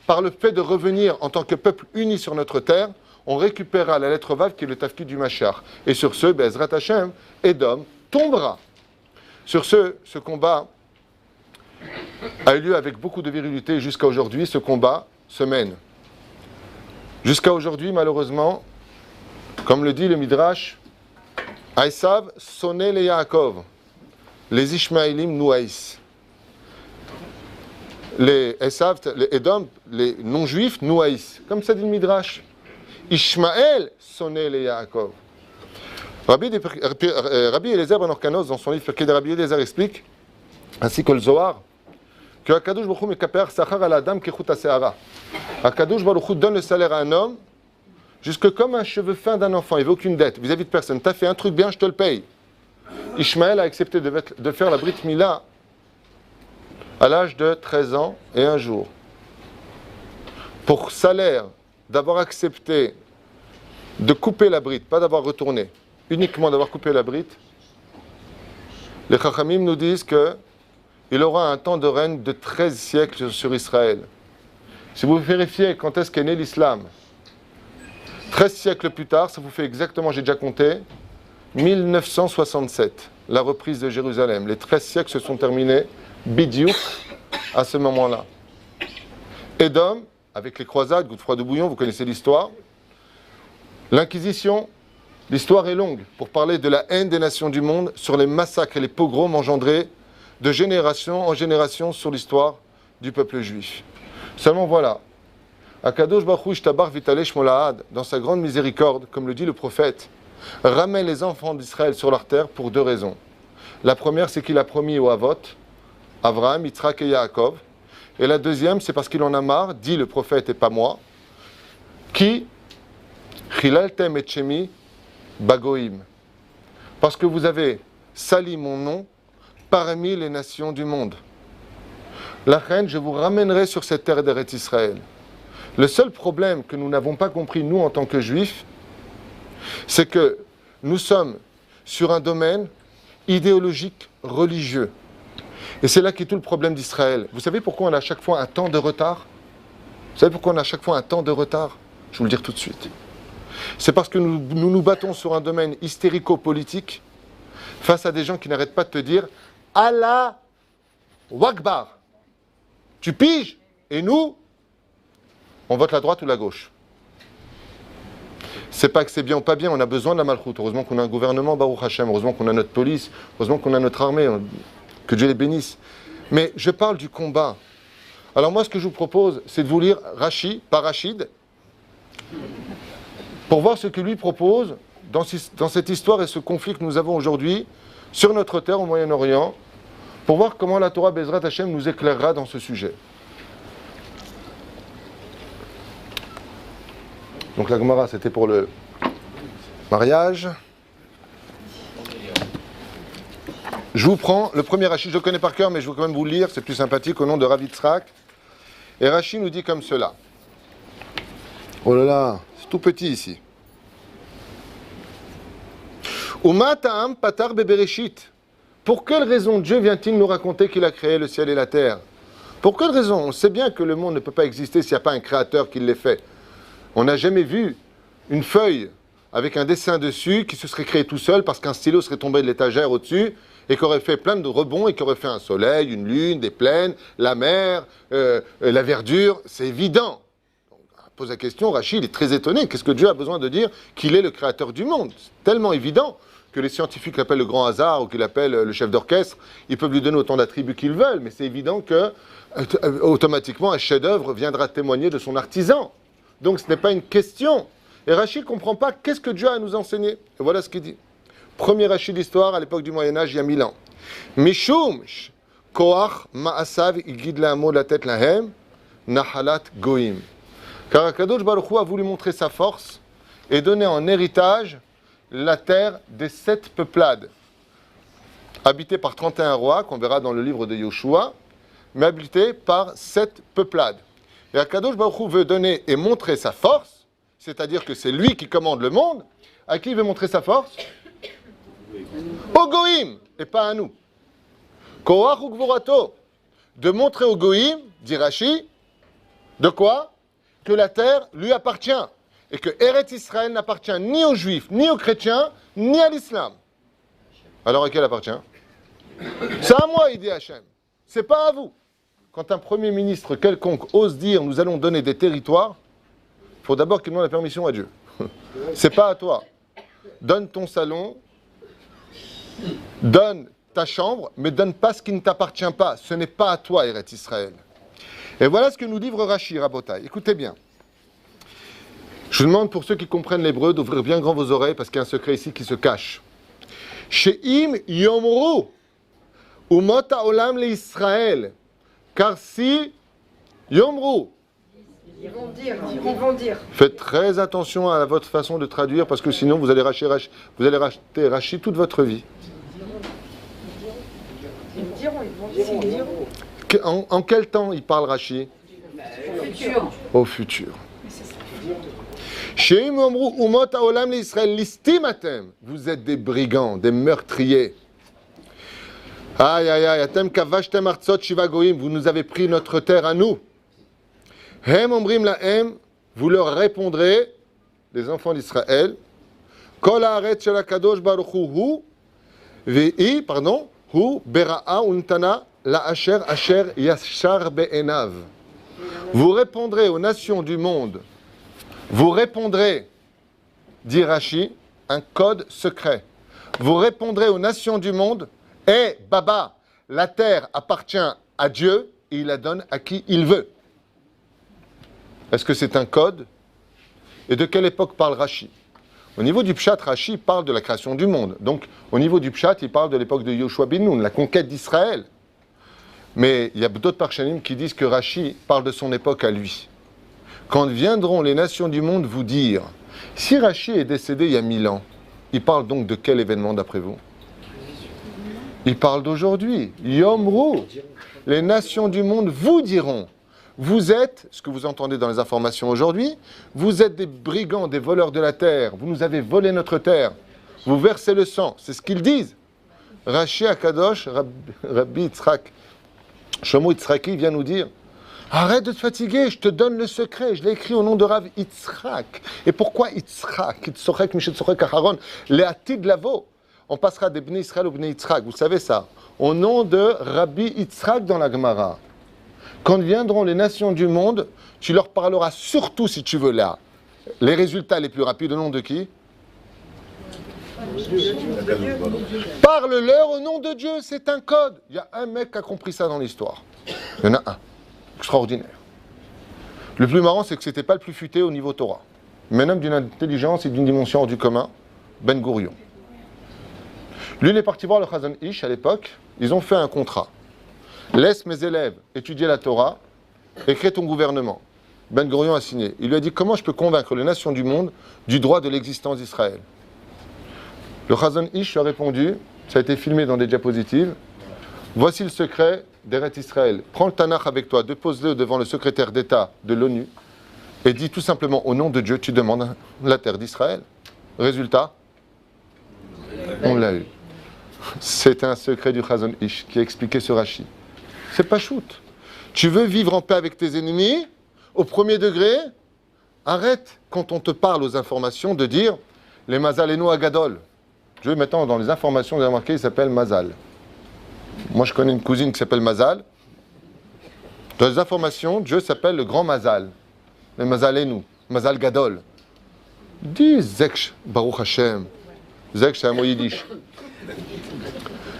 Speaker 1: par le fait de revenir en tant que peuple uni sur notre terre, on récupérera la lettre Vav qui est le tafki du Machar. Et sur ce, Bezrat Hashem, Édom tombera. Sur ce combat a eu lieu avec beaucoup de virilité. Jusqu'à aujourd'hui, ce combat se mène. Jusqu'à aujourd'hui, malheureusement, comme le dit le Midrash, Esav sonnait les Yaakov, les Ishmaélim nouaïs. Les Esav, les Édom, les non-juifs nouaïs. Comme ça dit le Midrash. Ishmaël sonnait les Yaakov. Rabbi Eliezer ben Orkanos, dans son livre Pirkei de Rabbi Eliezer, explique, ainsi que le Zohar, que Akadosh Baruch Hu mekaper sachar al adam kechut haseara. Akadosh Baruch Hu donne le salaire à un homme jusque comme un cheveu fin d'un enfant. Il veut aucune dette vis-à-vis de personne. Tu as fait un truc bien, je te le paye. Ishmaël a accepté de faire la Brit Mila à l'âge de 13 ans et un jour. Pour salaire d'avoir accepté de couper la Brit, pas d'avoir retourné, uniquement d'avoir coupé la Brit, les Chachamim nous disent que il aura un temps de règne de 13 siècles sur Israël. Si vous vérifiez quand est-ce qu'est né l'islam, 13 siècles plus tard, ça vous fait exactement, j'ai déjà compté, 1967, la reprise de Jérusalem. Les 13 siècles se sont terminés, bidiouk, à ce moment-là. Édom, avec les croisades, Godefroy de Bouillon, vous connaissez l'histoire. L'Inquisition, l'histoire est longue, pour parler de la haine des nations du monde sur les massacres et les pogroms engendrés de génération en génération sur l'histoire du peuple juif. Seulement voilà, Akadosh Baruch Hu Ishtabar Vitalesh Molahad, dans sa grande miséricorde, comme le dit le prophète, ramène les enfants d'Israël sur leur terre pour deux raisons. La première, c'est qu'il a promis aux Avot, Avraham, Yitzhak et Yaakov. Et la deuxième, c'est parce qu'il en a marre, dit le prophète et pas moi, qui Chilaltem et Shemi Bagoim. Parce que vous avez sali mon nom parmi les nations du monde. La reine, je vous ramènerai sur cette terre d'Eretz Israël. Le seul problème que nous n'avons pas compris, nous, en tant que juifs, c'est que nous sommes sur un domaine idéologique, religieux. Et c'est là qu'est tout le problème d'Israël. Vous savez pourquoi on a à chaque fois un temps de retard? Vous savez pourquoi on a à chaque fois un temps de retard? Je vais vous le dire tout de suite. C'est parce que nous nous battons sur un domaine hystérico-politique face à des gens qui n'arrêtent pas de te dire « Allah Wakbar ». Tu piges? Et nous, on vote la droite ou la gauche. C'est pas que c'est bien ou pas bien, on a besoin de la malchoute. Heureusement qu'on a un gouvernement, Baruch Hashem. Heureusement qu'on a notre police. Heureusement qu'on a notre armée. Que Dieu les bénisse. Mais je parle du combat. Alors moi, ce que je vous propose, c'est de vous lire Rashi, pas Rachid, pour voir ce que lui propose dans cette histoire et ce conflit que nous avons aujourd'hui sur notre terre au Moyen-Orient, pour voir comment la Torah Bezrat Hashem nous éclairera dans ce sujet. Donc la Gemara, c'était pour le mariage. Je vous prends le premier Rashi, je le connais par cœur, mais je veux quand même vous le lire, c'est plus sympathique, au nom de Rav Yitzhak. Et Rashi nous dit comme cela. Oh là là, c'est tout petit ici. Uma ta'am patar bebereshit. Pour quelle raison Dieu vient-il nous raconter qu'il a créé le ciel et la terre? Pour quelle raison? On sait bien que le monde ne peut pas exister s'il n'y a pas un créateur qui l'ait fait. On n'a jamais vu une feuille avec un dessin dessus qui se serait créé tout seul parce qu'un stylo serait tombé de l'étagère au-dessus et qui aurait fait plein de rebonds et qui aurait fait un soleil, une lune, des plaines, la mer, la verdure. C'est évident. Donc, on pose la question, Rachid, il est très étonné. Qu'est-ce que Dieu a besoin de dire qu'il est le créateur du monde? C'est tellement évident que les scientifiques l'appellent le grand hasard ou qu'ils l'appellent le chef d'orchestre. Ils peuvent lui donner autant d'attributs qu'ils veulent, mais c'est évident que automatiquement un chef-d'œuvre viendra témoigner de son artisan. Donc ce n'est pas une question. Et Rachid ne comprend pas qu'est-ce que Dieu a à nous enseigner. Et voilà ce qu'il dit. Premier Rachid d'histoire à l'époque du Moyen-Âge, il y a 1000 ans. Mishum koach ma'asav igid la'amo la tête lahem nahalat goim. Car Akadosh Baruch Hu a voulu montrer sa force et donner en héritage la terre des 7 peuplades, habitée par 31 rois, qu'on verra dans le livre de Yoshua, mais habitée par 7 peuplades. Et Akadosh Baruch Hu veut donner et montrer sa force, c'est-à-dire que c'est lui qui commande le monde. À qui il veut montrer sa force? Au Goïm, et pas à nous. Koach ou Gvorato, de montrer au Goïm, dit Rashi, de quoi? Que la terre lui appartient. Et que Eretz Israël n'appartient ni aux Juifs, ni aux chrétiens, ni à l'islam. Alors à qui elle appartient? C'est à moi, il dit Hachem. C'est pas à vous. Quand un premier ministre quelconque ose dire nous allons donner des territoires, il faut d'abord qu'il demande la permission à Dieu. C'est pas à toi. Donne ton salon, donne ta chambre, mais donne pas ce qui ne t'appartient pas. Ce n'est pas à toi, Eretz Israël. Et voilà ce que nous livre Rashi, Rabotai. Écoutez bien. Je vous demande pour ceux qui comprennent l'hébreu d'ouvrir bien grand vos oreilles parce qu'il y a un secret ici qui se cache. She'im yomru umot ha'olam le Israël. Car si yomru.
Speaker 3: Ils vont dire.
Speaker 1: Faites très attention à votre façon de traduire parce que sinon vous allez racheter Rashi toute votre vie.
Speaker 3: Ils vont dire.
Speaker 1: En quel temps il parle Rashi? Au futur. She'im yomru umot ha'olam le Israël listimatem. Vous êtes des brigands, des meurtriers. Aïe, aïe, aïe, atem kavashtem artzot shiva goyim, vous nous avez pris notre terre à nous. Hem omrim lahem, vous leur répondrez, les enfants d'Israël, kol haaretz shel hakadosh baruch hu, ve'i, pardon, hu bera'a untana la asher asher yashar be'enav. Vous répondrez aux nations du monde, vous répondrez, dit Rashi, un code secret. Vous répondrez aux nations du monde, Baba, la terre appartient à Dieu et il la donne à qui il veut. Est-ce que c'est un code? Et de quelle époque parle Rashi? Au niveau du Pshat, Rashi parle de la création du monde. Donc, au niveau du Pshat, il parle de l'époque de Yoshua ben Nun, la conquête d'Israël. Mais il y a d'autres parshanim qui disent que Rashi parle de son époque à lui. Quand viendront les nations du monde vous dire, si Rashi est décédé il y a 1000 ans, il parle donc de quel événement d'après vous? Il parle d'aujourd'hui. Yomru. Les nations du monde vous diront, vous êtes, ce que vous entendez dans les informations aujourd'hui, vous êtes des brigands, des voleurs de la terre, vous nous avez volé notre terre, vous versez le sang, c'est ce qu'ils disent. Rashi Akadosh, Rabbi Yitzhak, Shlomo Yitzhaki vient nous dire, arrête de te fatiguer, je te donne le secret, je l'ai écrit au nom de Rav Yitzhak. Et pourquoi Yitzhak? Yitzhak, Mishet Tzorek Aharon, Léatid Lavo. On passera des Bnei Israël au Bnei Yitzhak, vous savez ça, au nom de Rabbi Yitzhak dans la Gemara. Quand viendront les nations du monde, tu leur parleras surtout, si tu veux là, les résultats les plus rapides au nom de qui? Parle-leur au nom de Dieu, c'est un code. Il y a un mec qui a compris ça dans l'histoire. Il y en a un, extraordinaire. Le plus marrant, c'est que ce n'était pas le plus futé au niveau Torah. Mais un homme d'une intelligence et d'une dimension hors du commun, Ben Gurion. Lui, il est parti voir le Chazon Ish à l'époque. Ils ont fait un contrat. Laisse mes élèves étudier la Torah et crée ton gouvernement. Ben Gurion a signé. Il lui a dit, comment je peux convaincre les nations du monde du droit de l'existence d'Israël? Le Chazon Ish lui a répondu, ça a été filmé dans des diapositives, voici le secret d'Eretz Israël. Prends le Tanakh avec toi, dépose-le devant le secrétaire d'État de l'ONU et dis tout simplement, au nom de Dieu, tu demandes la terre d'Israël. Résultat, on l'a eu. C'est un secret du Chazon Ish qui a expliqué ce Rashi. C'est pas shoot. Tu veux vivre en paix avec tes ennemis, au premier degré, arrête, quand on te parle aux informations, de dire les Mazal Eno Agadol. Dieu, maintenant, dans les informations, vous avez remarqué, il s'appelle Mazal. Moi, je connais une cousine qui s'appelle Mazal. Dans les informations, Dieu s'appelle le grand Mazal. Le Mazal est nous. Mazal Gadol. Dis Zeksh Baruch Hashem. Zeksh, c'est un mot yiddish.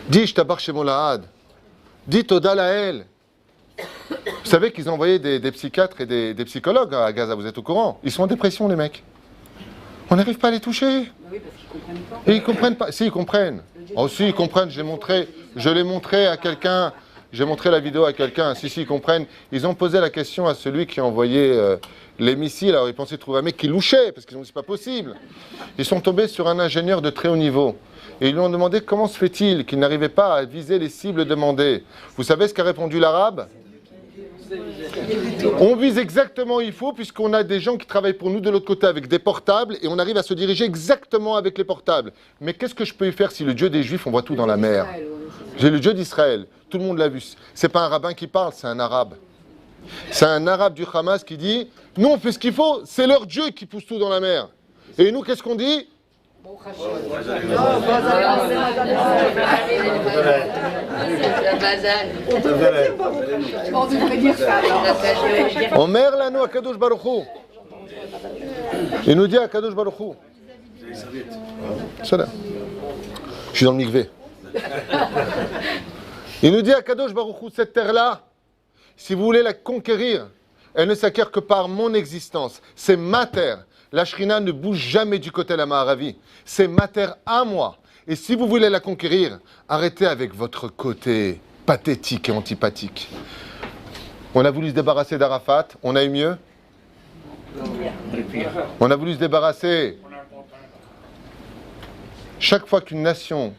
Speaker 1: Dis Shtabach Shemolahad. Dis Toda Lael. Vous savez qu'ils ont envoyé des psychiatres et des psychologues à Gaza, vous êtes au courant? Ils sont en dépression, les mecs. On n'arrive pas à les toucher.
Speaker 3: Oui, parce qu'ils comprennent pas.
Speaker 1: Et ils comprennent pas. Si, ils comprennent. Oh, si, ils comprennent. Je l'ai montré à quelqu'un. J'ai montré la vidéo à quelqu'un. Si, ils comprennent. Ils ont posé la question à celui qui a envoyé les missiles. Alors, ils pensaient trouver un mec qui louchait, parce qu'ils ont dit, c'est pas possible. Ils sont tombés sur un ingénieur de très haut niveau. Et ils lui ont demandé comment se fait-il qu'il n'arrivait pas à viser les cibles demandées. Vous savez ce qu'a répondu l'arabe? On vise exactement où il faut, puisqu'on a des gens qui travaillent pour nous de l'autre côté avec des portables, et on arrive à se diriger exactement avec les portables. Mais qu'est-ce que je peux y faire si le Dieu des Juifs, on voit tout dans la mer? J'ai le Dieu d'Israël, tout le monde l'a vu. C'est pas un rabbin qui parle, c'est un arabe. C'est un arabe du Hamas qui dit, nous on fait ce qu'il faut, c'est leur Dieu qui pousse tout dans la mer. Et nous, qu'est-ce qu'on dit? Omer lanu Akadosh Baruch Hu. Il nous dit Akadosh Baruch Hu. Je suis dans le mikvé. Il nous dit Akadosh Baruch Hu, cette terre-là, si vous voulez la conquérir, elle ne s'acquiert que par mon existence. C'est ma terre. La Shrina ne bouge jamais du côté de la Maharavi. C'est ma terre à moi. Et si vous voulez la conquérir, arrêtez avec votre côté pathétique et antipathique. On a voulu se débarrasser d'Arafat, on a eu mieux. On a voulu se débarrasser. Chaque fois qu'une nation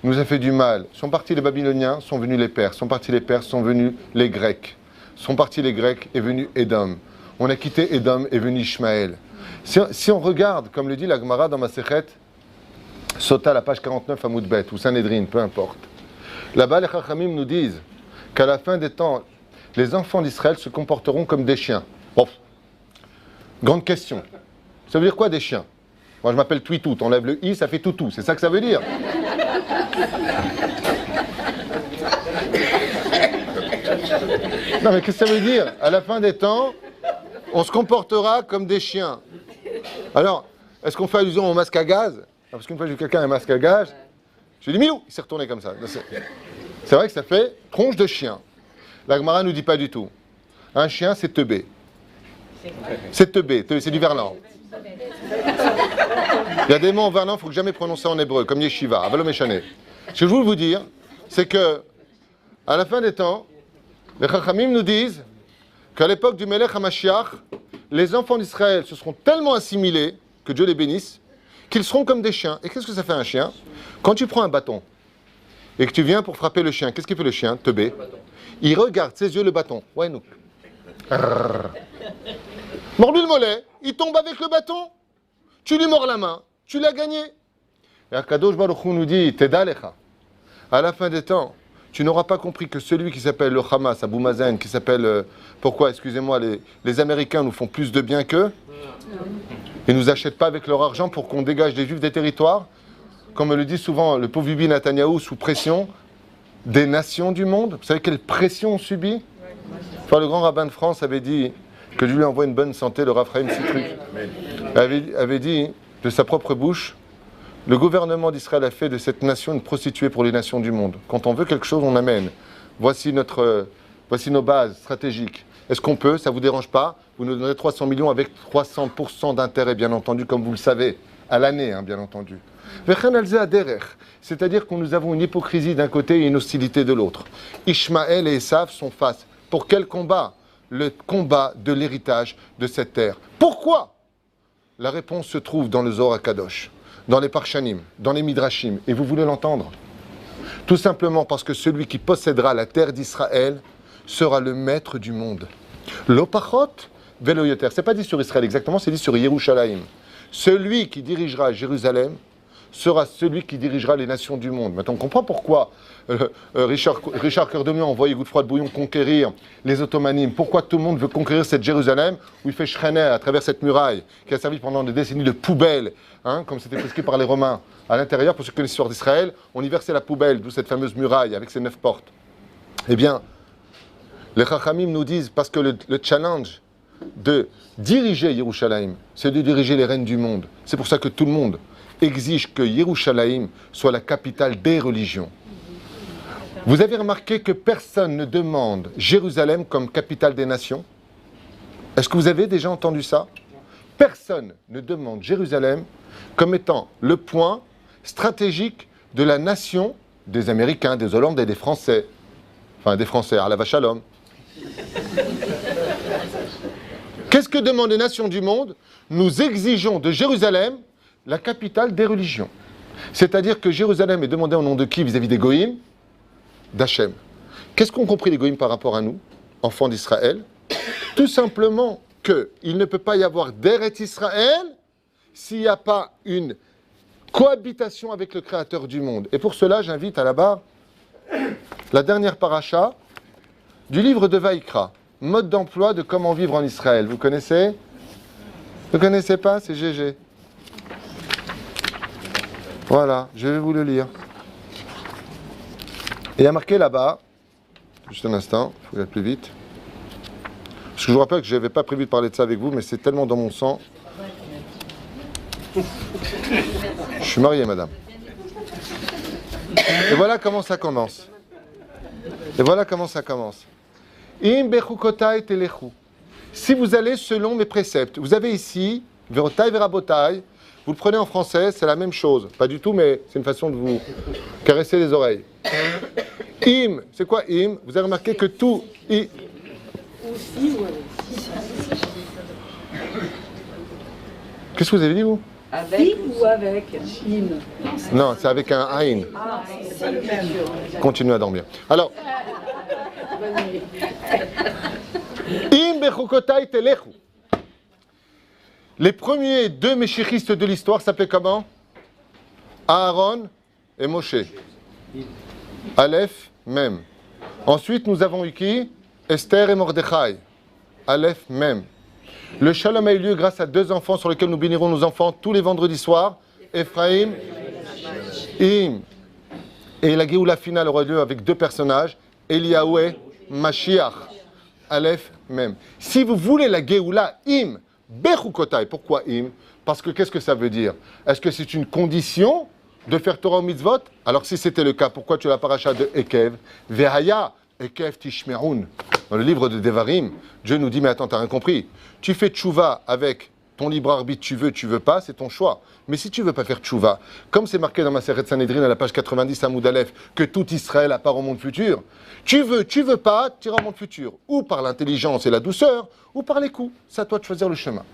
Speaker 1: nous a fait du mal, sont partis les Babyloniens, sont venus les Perses. Sont partis les Perses, sont venus les Grecs. Sont partis les Grecs, est venu Édom. On a quitté Édom, est venu Ishmaël. Si on regarde, comme le dit la Gemara dans Masechet, Sota, la page 49 à Moudbet, ou Sanhedrin, peu importe. Là-bas, les Chachamim nous disent qu'à la fin des temps, les enfants d'Israël se comporteront comme des chiens. Bon. Grande question. Ça veut dire quoi des chiens? Moi, je m'appelle Twitout. On lève le i, ça fait toutou. C'est ça que ça veut dire. Non, mais qu'est-ce que ça veut dire? À la fin des temps, on se comportera comme des chiens. Alors, est-ce qu'on fait allusion au masque à gaz? Parce qu'une fois, j'ai vu quelqu'un un masque à gaz, je lui ai dit, Milou, il s'est retourné comme ça. C'est vrai que ça fait tronche de chien. La Gemara ne nous dit pas du tout. Un chien, c'est teubé. C'est teubé, c'est du verlan. Il y a des mots en verlan, il ne faut jamais prononcer en hébreu, comme yeshiva, avalom eshane. Ce que je voulais vous dire, c'est que, à la fin des temps, les Chachamim nous disent qu'à l'époque du Melech HaMashiach, les enfants d'Israël se seront tellement assimilés, que Dieu les bénisse, qu'ils seront comme des chiens. Et qu'est-ce que ça fait un chien? Quand tu prends un bâton et que tu viens pour frapper le chien, qu'est-ce qu'il fait le chien? Teubé. Il regarde ses yeux le bâton. Ouais, nous. Mords-lui le mollet, il tombe avec le bâton. Tu lui mords la main, tu l'as gagné. Et Akadosh Baruch Hu nous dit, Teda lecha. À la fin des temps, tu n'auras pas compris que celui qui s'appelle le Hamas, Abou Mazen, qui s'appelle... pourquoi, excusez-moi, les Américains nous font plus de bien qu'eux. Ils ne nous achètent pas avec leur argent pour qu'on dégage des Juifs des territoires. Comme le dit souvent le pauvre Bibi Netanyahou, sous pression des nations du monde. Vous savez quelle pression on subit? Enfin, le grand rabbin de France avait dit que Dieu lui envoie une bonne santé, le Raphaël Citruc. Avait dit de sa propre bouche, le gouvernement d'Israël a fait de cette nation une prostituée pour les nations du monde. Quand on veut quelque chose, on amène. Voici nos bases stratégiques. Est-ce qu'on peut? Ça ne vous dérange pas? Vous nous donnerez 300 millions avec 300% d'intérêt, bien entendu, comme vous le savez, à l'année, hein, bien entendu. C'est-à-dire que nous avons une hypocrisie d'un côté et une hostilité de l'autre. Ishmaël et Esav sont face. Pour quel combat? Le combat de l'héritage de cette terre. Pourquoi? La réponse se trouve dans le Zohar Kadosh, dans les Parshanim, dans les Midrashim. Et vous voulez l'entendre? Tout simplement parce que celui qui possédera la terre d'Israël sera le maître du monde. L'opachot velo yoter. C'est pas dit sur Israël exactement, c'est dit sur Yerushalayim. Celui qui dirigera Jérusalem sera celui qui dirigera les nations du monde. Maintenant, on comprend pourquoi Richard Cœur de Lion a envoyé Godefroy de Bouillon conquérir les Ottomanimes. Pourquoi tout le monde veut conquérir cette Jérusalem où il fait Shrener à travers cette muraille qui a servi pendant des décennies de poubelle, comme c'était prescrit par les Romains. À l'intérieur, pour ceux qui connaissent l'histoire d'Israël, on y versait la poubelle, d'où cette fameuse muraille avec ses 9 portes. Eh bien, les Chachamim nous disent, parce que le challenge de diriger Yerushalayim, c'est de diriger les reines du monde. C'est pour ça que tout le monde exige que Yerushalayim soit la capitale des religions. Vous avez remarqué que personne ne demande Jérusalem comme capitale des nations? Est-ce que vous avez déjà entendu ça? Personne ne demande Jérusalem comme étant le point stratégique de la nation des Américains, des Hollandais, des Français. Enfin, des Français, à la vache à l'homme. Qu'est-ce que demandent les nations du monde? Nous exigeons de Jérusalem la capitale des religions. C'est-à-dire que Jérusalem est demandée au nom de qui vis-à-vis des Goïms? D'Hachem. Qu'est-ce qu'ont compris les Goïms par rapport à nous, enfants d'Israël? Tout simplement qu'il ne peut pas y avoir d'Eretz Israël s'il n'y a pas une cohabitation avec le Créateur du monde. Et pour cela, j'invite à la barre la dernière paracha du livre de Vaïkra, mode d'emploi de comment vivre en Israël. Vous connaissez? Vous ne connaissez pas? C'est GG. Voilà, je vais vous le lire. Il y a marqué là-bas, juste un instant, il faut aller plus vite. Parce que je vous rappelle que je n'avais pas prévu de parler de ça avec vous, mais c'est tellement dans mon sang. Je suis marié, madame. Et voilà comment ça commence. Et voilà comment ça commence. Im bechukotai telechu. Si vous allez selon mes préceptes, vous avez ici, verotai verabotai, vous le prenez en français, c'est la même chose. Pas du tout, mais c'est une façon de vous caresser les oreilles. Im, c'est quoi im? Vous avez remarqué que tout... Qu'est-ce que vous avez dit, vous?
Speaker 3: Avec ou avec im?
Speaker 1: Non, c'est avec un aïn. Continuez à dormir. Alors, im bechukotai telechu. Les premiers deux méchichistes de l'histoire s'appelaient comment? Aaron et Moshe. Aleph, Mem. Ensuite, nous avons eu qui? Esther et Mordechai. Aleph, Mem. Le shalom a eu lieu grâce à deux enfants sur lesquels nous bénirons nos enfants tous les vendredis soirs. Ephraim, Im. Et la Géoula finale aura lieu avec deux personnages, Eliyahu et Mashiach. Aleph, Mem. Si vous voulez la Géoula, Im, Bechukotai. Pourquoi Im? Parce que qu'est-ce que ça veut dire? Est-ce que c'est une condition de faire Torah ou mitzvot? Alors si c'était le cas, pourquoi tu as la paracha de Ekev? Vehaya, Ekev Tishmerun. Dans le livre de Devarim, Dieu nous dit, mais attends, t'as rien compris. Tu fais tchouva avec ton libre arbitre, tu veux pas, c'est ton choix. Mais si tu veux pas faire tchouva, comme c'est marqué dans ma Maseret Sanhedrin à la page 90 à Moud Aleph, que tout Israël a part au monde futur, tu veux pas, tu iras au monde futur. Ou par l'intelligence et la douceur, ou par les coups. C'est à toi de choisir le chemin.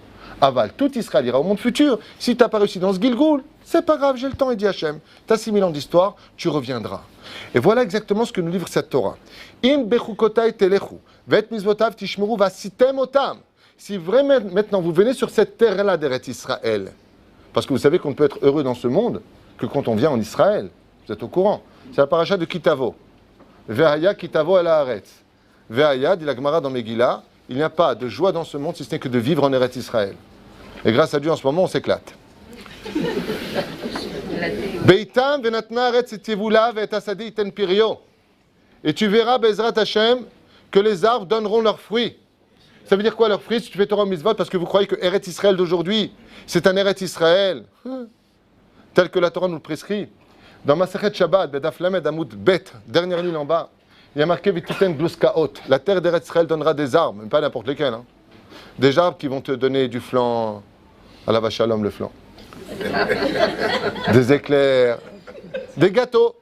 Speaker 1: Aval, tout Israël ira au monde futur. Si tu n'as pas réussi dans ce Gilgoul, c'est pas grave, j'ai le temps, et dit Hachem. Tu as 6000 ans d'histoire, tu reviendras. Et voilà exactement ce que nous livre cette Torah. Im bechukotai telechu, vet mizvotav tishmeru vasitem otam. Si vraiment maintenant vous venez sur cette terre-là d'Eretz Israël, parce que vous savez qu'on ne peut être heureux dans ce monde que quand on vient en Israël. Vous êtes au courant. C'est la paracha de Kitavo. Ve'aya Kitavo el haaretz. Ve'aya, dit la Gemara dans Megillah, il n'y a pas de joie dans ce monde si ce n'est que de vivre en Eretz Israël. Et grâce à Dieu, en ce moment, on s'éclate. Beitam venatna aretz et tivula ve'et asadi iten pirio. Et tu verras, Bezrat Hashem, que les arbres donneront leurs fruits. Ça veut dire quoi leurs fruits? Si tu fais Torah mitzvot, parce que vous croyez que Eretz Israël d'aujourd'hui, c'est un Eretz Israël, tel que la Torah nous le prescrit. Dans Masechet Shabbat, Bedaf Lamed Amoud Bet, dernière ligne en bas, il y a marqué Vititen Gluskaot. La terre d'Eretz Israël donnera des arbres, mais pas n'importe lesquels. Hein. Des arbres qui vont te donner du flan, à la vache à l'homme le flan. Des éclairs, des gâteaux,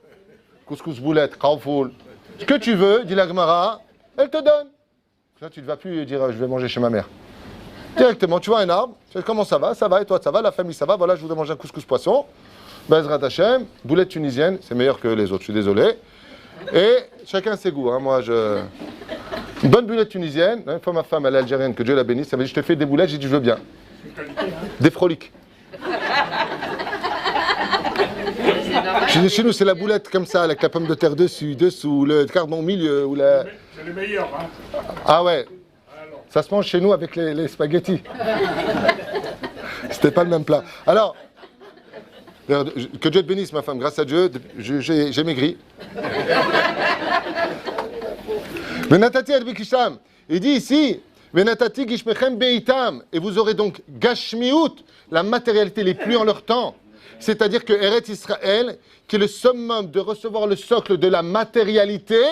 Speaker 1: couscous boulette, kawfoul. Ce que tu veux, dit la Gemara, elle te donne. Là, tu ne vas plus dire je vais manger chez ma mère. Directement, tu vois un arbre, tu sais comment ça va, et toi ça va, la famille ça va, voilà, je voudrais manger un couscous poisson. Bezrat Hashem, boulette tunisienne, c'est meilleur que les autres, je suis désolé. Et chacun ses goûts, hein. Moi une bonne boulette tunisienne, une fois ma femme, elle est algérienne, que Dieu la bénisse, ça m'a dit je te fais des boulettes, j'ai dit je veux bien. Des froliques. Chez nous, c'est la boulette comme ça, avec la pomme de terre dessus, dessous, le cardon au milieu. Ou la...
Speaker 4: C'est le meilleur, hein.
Speaker 1: Ah ouais. Ça se mange chez nous avec les spaghettis. C'était pas le même plat. Alors, que Dieu te bénisse, ma femme. Grâce à Dieu, j'ai maigri. Venatati al-Bikisham. Il dit ici, Venatati gishmechem beitam. Et vous aurez donc gashmiut, la matérialité, les pluies en leur temps. C'est-à-dire que Eretz Israël, qui est le summum de recevoir le socle de la matérialité,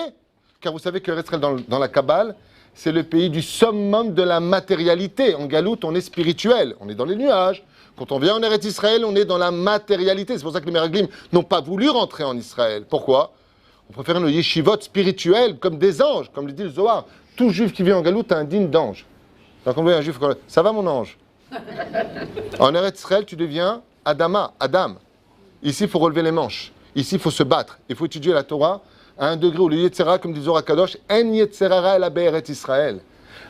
Speaker 1: car vous savez que Eretz Israël dans la Kabbale, c'est le pays du summum de la matérialité. En Galoute, on est spirituel, on est dans les nuages. Quand on vient en Eretz Israël, on est dans la matérialité. C'est pour ça que les Meraglim n'ont pas voulu rentrer en Israël. Pourquoi? On préfère nos yeshivot spirituels comme des anges, comme le dit le Zohar. Tout juif qui vit en Galoute a un digne d'ange. Donc on voit un juif, ça va mon ange? En Eretz Israël, tu deviens Adama, Adam. Ici, il faut relever les manches. Ici, il faut se battre. Il faut étudier la Torah à un degré où le Yetzera, comme dit Zohar Kadosh, En Yetzerara el Eretz Israël.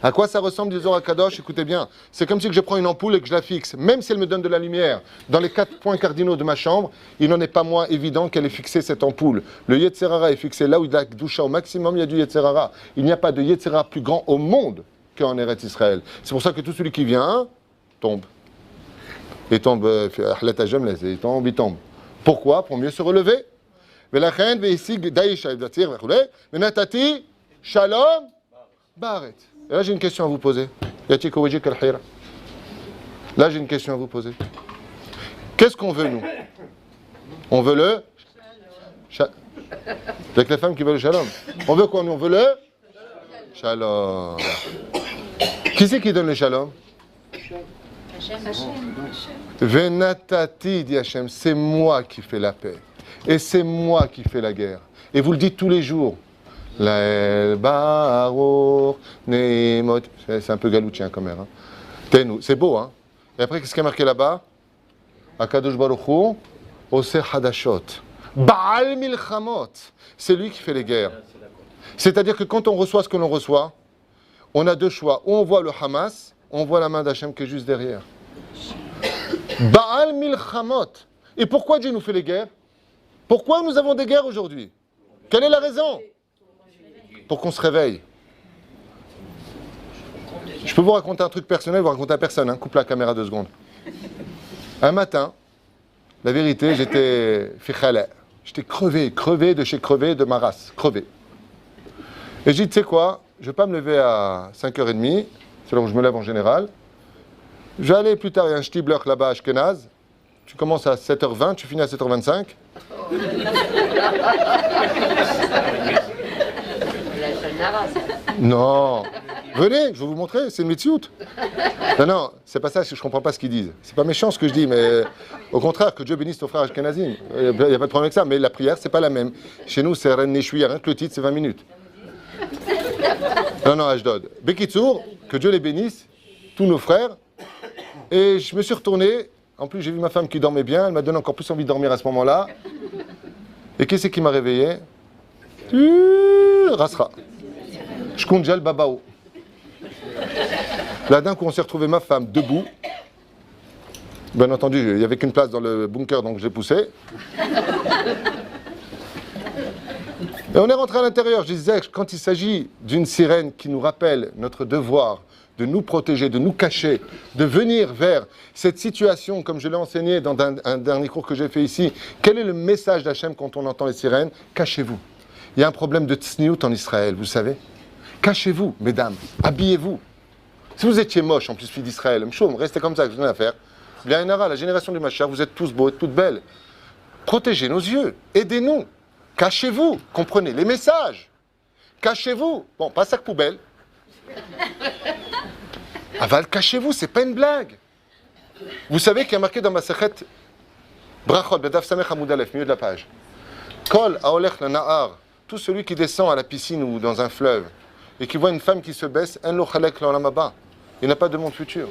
Speaker 1: À quoi ça ressemble, dit Zohar Kadosh? Écoutez bien. C'est comme si je prends une ampoule et que je la fixe. Même si elle me donne de la lumière, dans les 4 points cardinaux de ma chambre, il n'en est pas moins évident qu'elle est fixée, cette ampoule. Le Yetzerara est fixé là où il y a Kedusha au maximum, il y a du Yetzerara. Il n'y a pas de Yetzerara plus grand au monde qu'en Eretz Israël. C'est pour ça que tout celui qui vient tombe. Il tombe, il tombe. Pourquoi? Pour mieux se relever. Shalom Baret. Et là, j'ai une question à vous poser. Là, j'ai une question à vous poser. Qu'est-ce qu'on veut, nous? On veut le... Avec les femmes qui veulent le shalom. On veut quoi, nous? On veut le... Shalom. Qui c'est qui donne le shalom? Venatati, dit Hachem, c'est moi qui fais la paix. Et c'est moi qui fais la guerre. Et vous le dites tous les jours. Lael Baruch Neimot. C'est un peu galoutien quand même. Hein. C'est beau, hein. Et après, qu'est-ce qui est marqué là-bas? Akadosh Baruch Hu, Oseh Hadashot. Baal Milchamot. C'est lui qui fait les guerres. C'est-à-dire que quand on reçoit ce que l'on reçoit, on a deux choix. Ou on voit le Hamas, on voit la main d'Hachem qui est juste derrière. Baal Milchamot. Et pourquoi Dieu nous fait les guerres? Pourquoi nous avons des guerres aujourd'hui? Quelle est la raison? Pour qu'on se réveille. Je peux vous raconter un truc personnel, vous raconter à personne, hein. Coupe la caméra 2 secondes. Un matin, la vérité, j'étais crevé de chez crevé de ma race, crevé. Et j'ai dit, tu sais quoi, je ne vais pas me lever à 5h30, c'est là où je me lève en général. Je vais aller plus tard, il y a un Stibler là-bas à Ashkenaz. Tu commences à 7h20, tu finis à 7h25. Non. Venez, je vais vous montrer, c'est une mitzvot. Non, c'est pas ça, je comprends pas ce qu'ils disent. C'est pas méchant ce que je dis, mais au contraire, que Dieu bénisse ton frère Ashkenazim. Il n'y a pas de problème avec ça, mais la prière, c'est pas la même. Chez nous, c'est Ren Neshui, rien que le titre, c'est 20 minutes. Non, Ashdod. Bekitsour, que Dieu les bénisse, tous nos frères. Et je me suis retourné. En plus, j'ai vu ma femme qui dormait bien. Elle m'a donné encore plus envie de dormir à ce moment-là. Et qu'est-ce qui m'a réveillé? Rasra. Je compte Jal Babao. Là, d'un coup, on s'est retrouvé ma femme debout. Bien entendu, il n'y avait qu'une place dans le bunker, donc j'ai poussé. Et on est rentré à l'intérieur. Je disais, quand il s'agit d'une sirène qui nous rappelle notre devoir de nous protéger, de nous cacher, de venir vers cette situation, comme je l'ai enseigné dans un dernier cours que j'ai fait ici. Quel est le message d'Hachem quand on entend les sirènes? Cachez-vous. Il y a un problème de tsniout en Israël, vous savez. Cachez-vous, mesdames, habillez-vous. Si vous étiez moche, en plus fille d'Israël, restez comme ça, que vous n'avez à faire. Bien, la génération du Mashiach, vous êtes tous beaux et toutes belles. Protégez nos yeux, aidez-nous. Cachez-vous, comprenez les messages. Cachez-vous. Bon, pas sac poubelle. Aval, cachez-vous, c'est pas une blague. Vous savez qu'il y a marqué dans ma sechet Brachot, Bedaf Samech Hamoud Aleph, milieu de la page. Kol Aolech la Nahar, tout celui qui descend à la piscine ou dans un fleuve et qui voit une femme qui se baisse, En lo chalek l'olam haba. Il n'a pas de monde futur.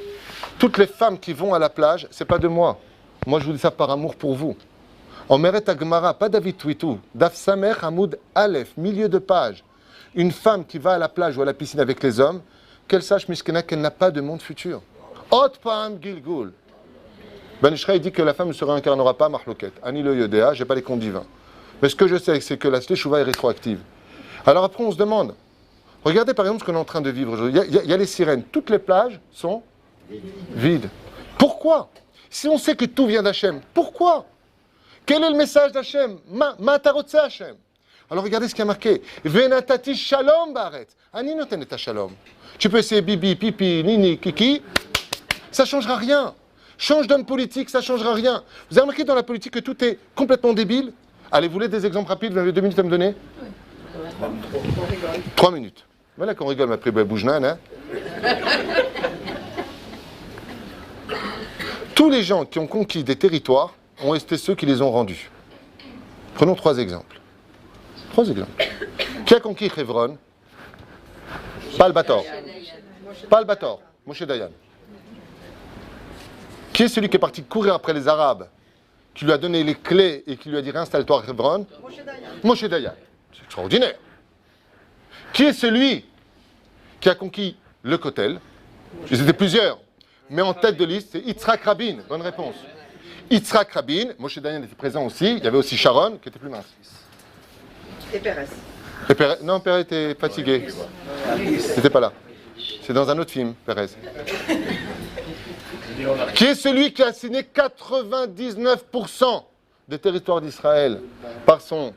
Speaker 1: Toutes les femmes qui vont à la plage, c'est pas de moi. Moi, je vous dis ça par amour pour vous. En Meret Agmara, pas David Twitou, Daf Samech Hamoud Aleph, milieu de page. Une femme qui va à la plage ou à la piscine avec les hommes, qu'elle sache, Mishkena, qu'elle n'a pas de monde futur. Ot Pa'am Gilgul. Ben Ishraï dit que la femme ne se réincarnera pas, Mahloket. Ani le Yodéa, je n'ai pas les comptes divins. Mais ce que je sais, c'est que la Teshuvah est rétroactive. Alors après, on se demande, regardez par exemple ce qu'on est en train de vivre aujourd'hui. Il y a les sirènes, toutes les plages sont vides. Pourquoi? Si on sait que tout vient d'Hachem, pourquoi? Quel est le message d'Hachem? Ma tarotse Hachem. Alors regardez ce qui a marqué. Venatati shalom ba'aretz. Ani noten et shalom. Tu peux essayer bibi, pipi, nini, kiki. Ça ne changera rien. Change d'homme politique, ça ne changera rien. Vous avez remarqué dans la politique que tout est complètement débile? Allez, vous voulez des exemples rapides? Vous avez 2 minutes à me donner? 3 minutes. Voilà qu'on rigole, ma prébée Boujnan. Hein. Tous les gens qui ont conquis des territoires ont été ceux qui les ont rendus. Prenons 3 exemples. 3 exemples. Qui a conquis Hebron? Pas le Bator. Pas le Bator. Moshe Dayan. Qui est celui qui est parti courir après les Arabes, qui lui a donné les clés et qui lui a dit réinstalle-toi à Hebron? Moshe Dayan. C'est extraordinaire. Qui est celui qui a conquis le Kotel? Ils étaient plusieurs. Mais en tête de liste, c'est Yitzhak Rabin. Bonne réponse. Yitzhak Rabin, Moshe Dayan était présent aussi. Il y avait aussi Sharon, qui était plus mince.
Speaker 4: Et Pérez.
Speaker 1: Non, Pérez était fatigué. Il n'était pas là. C'est dans un autre film, Pérez. Qui est celui qui a signé 99% des territoires d'Israël par son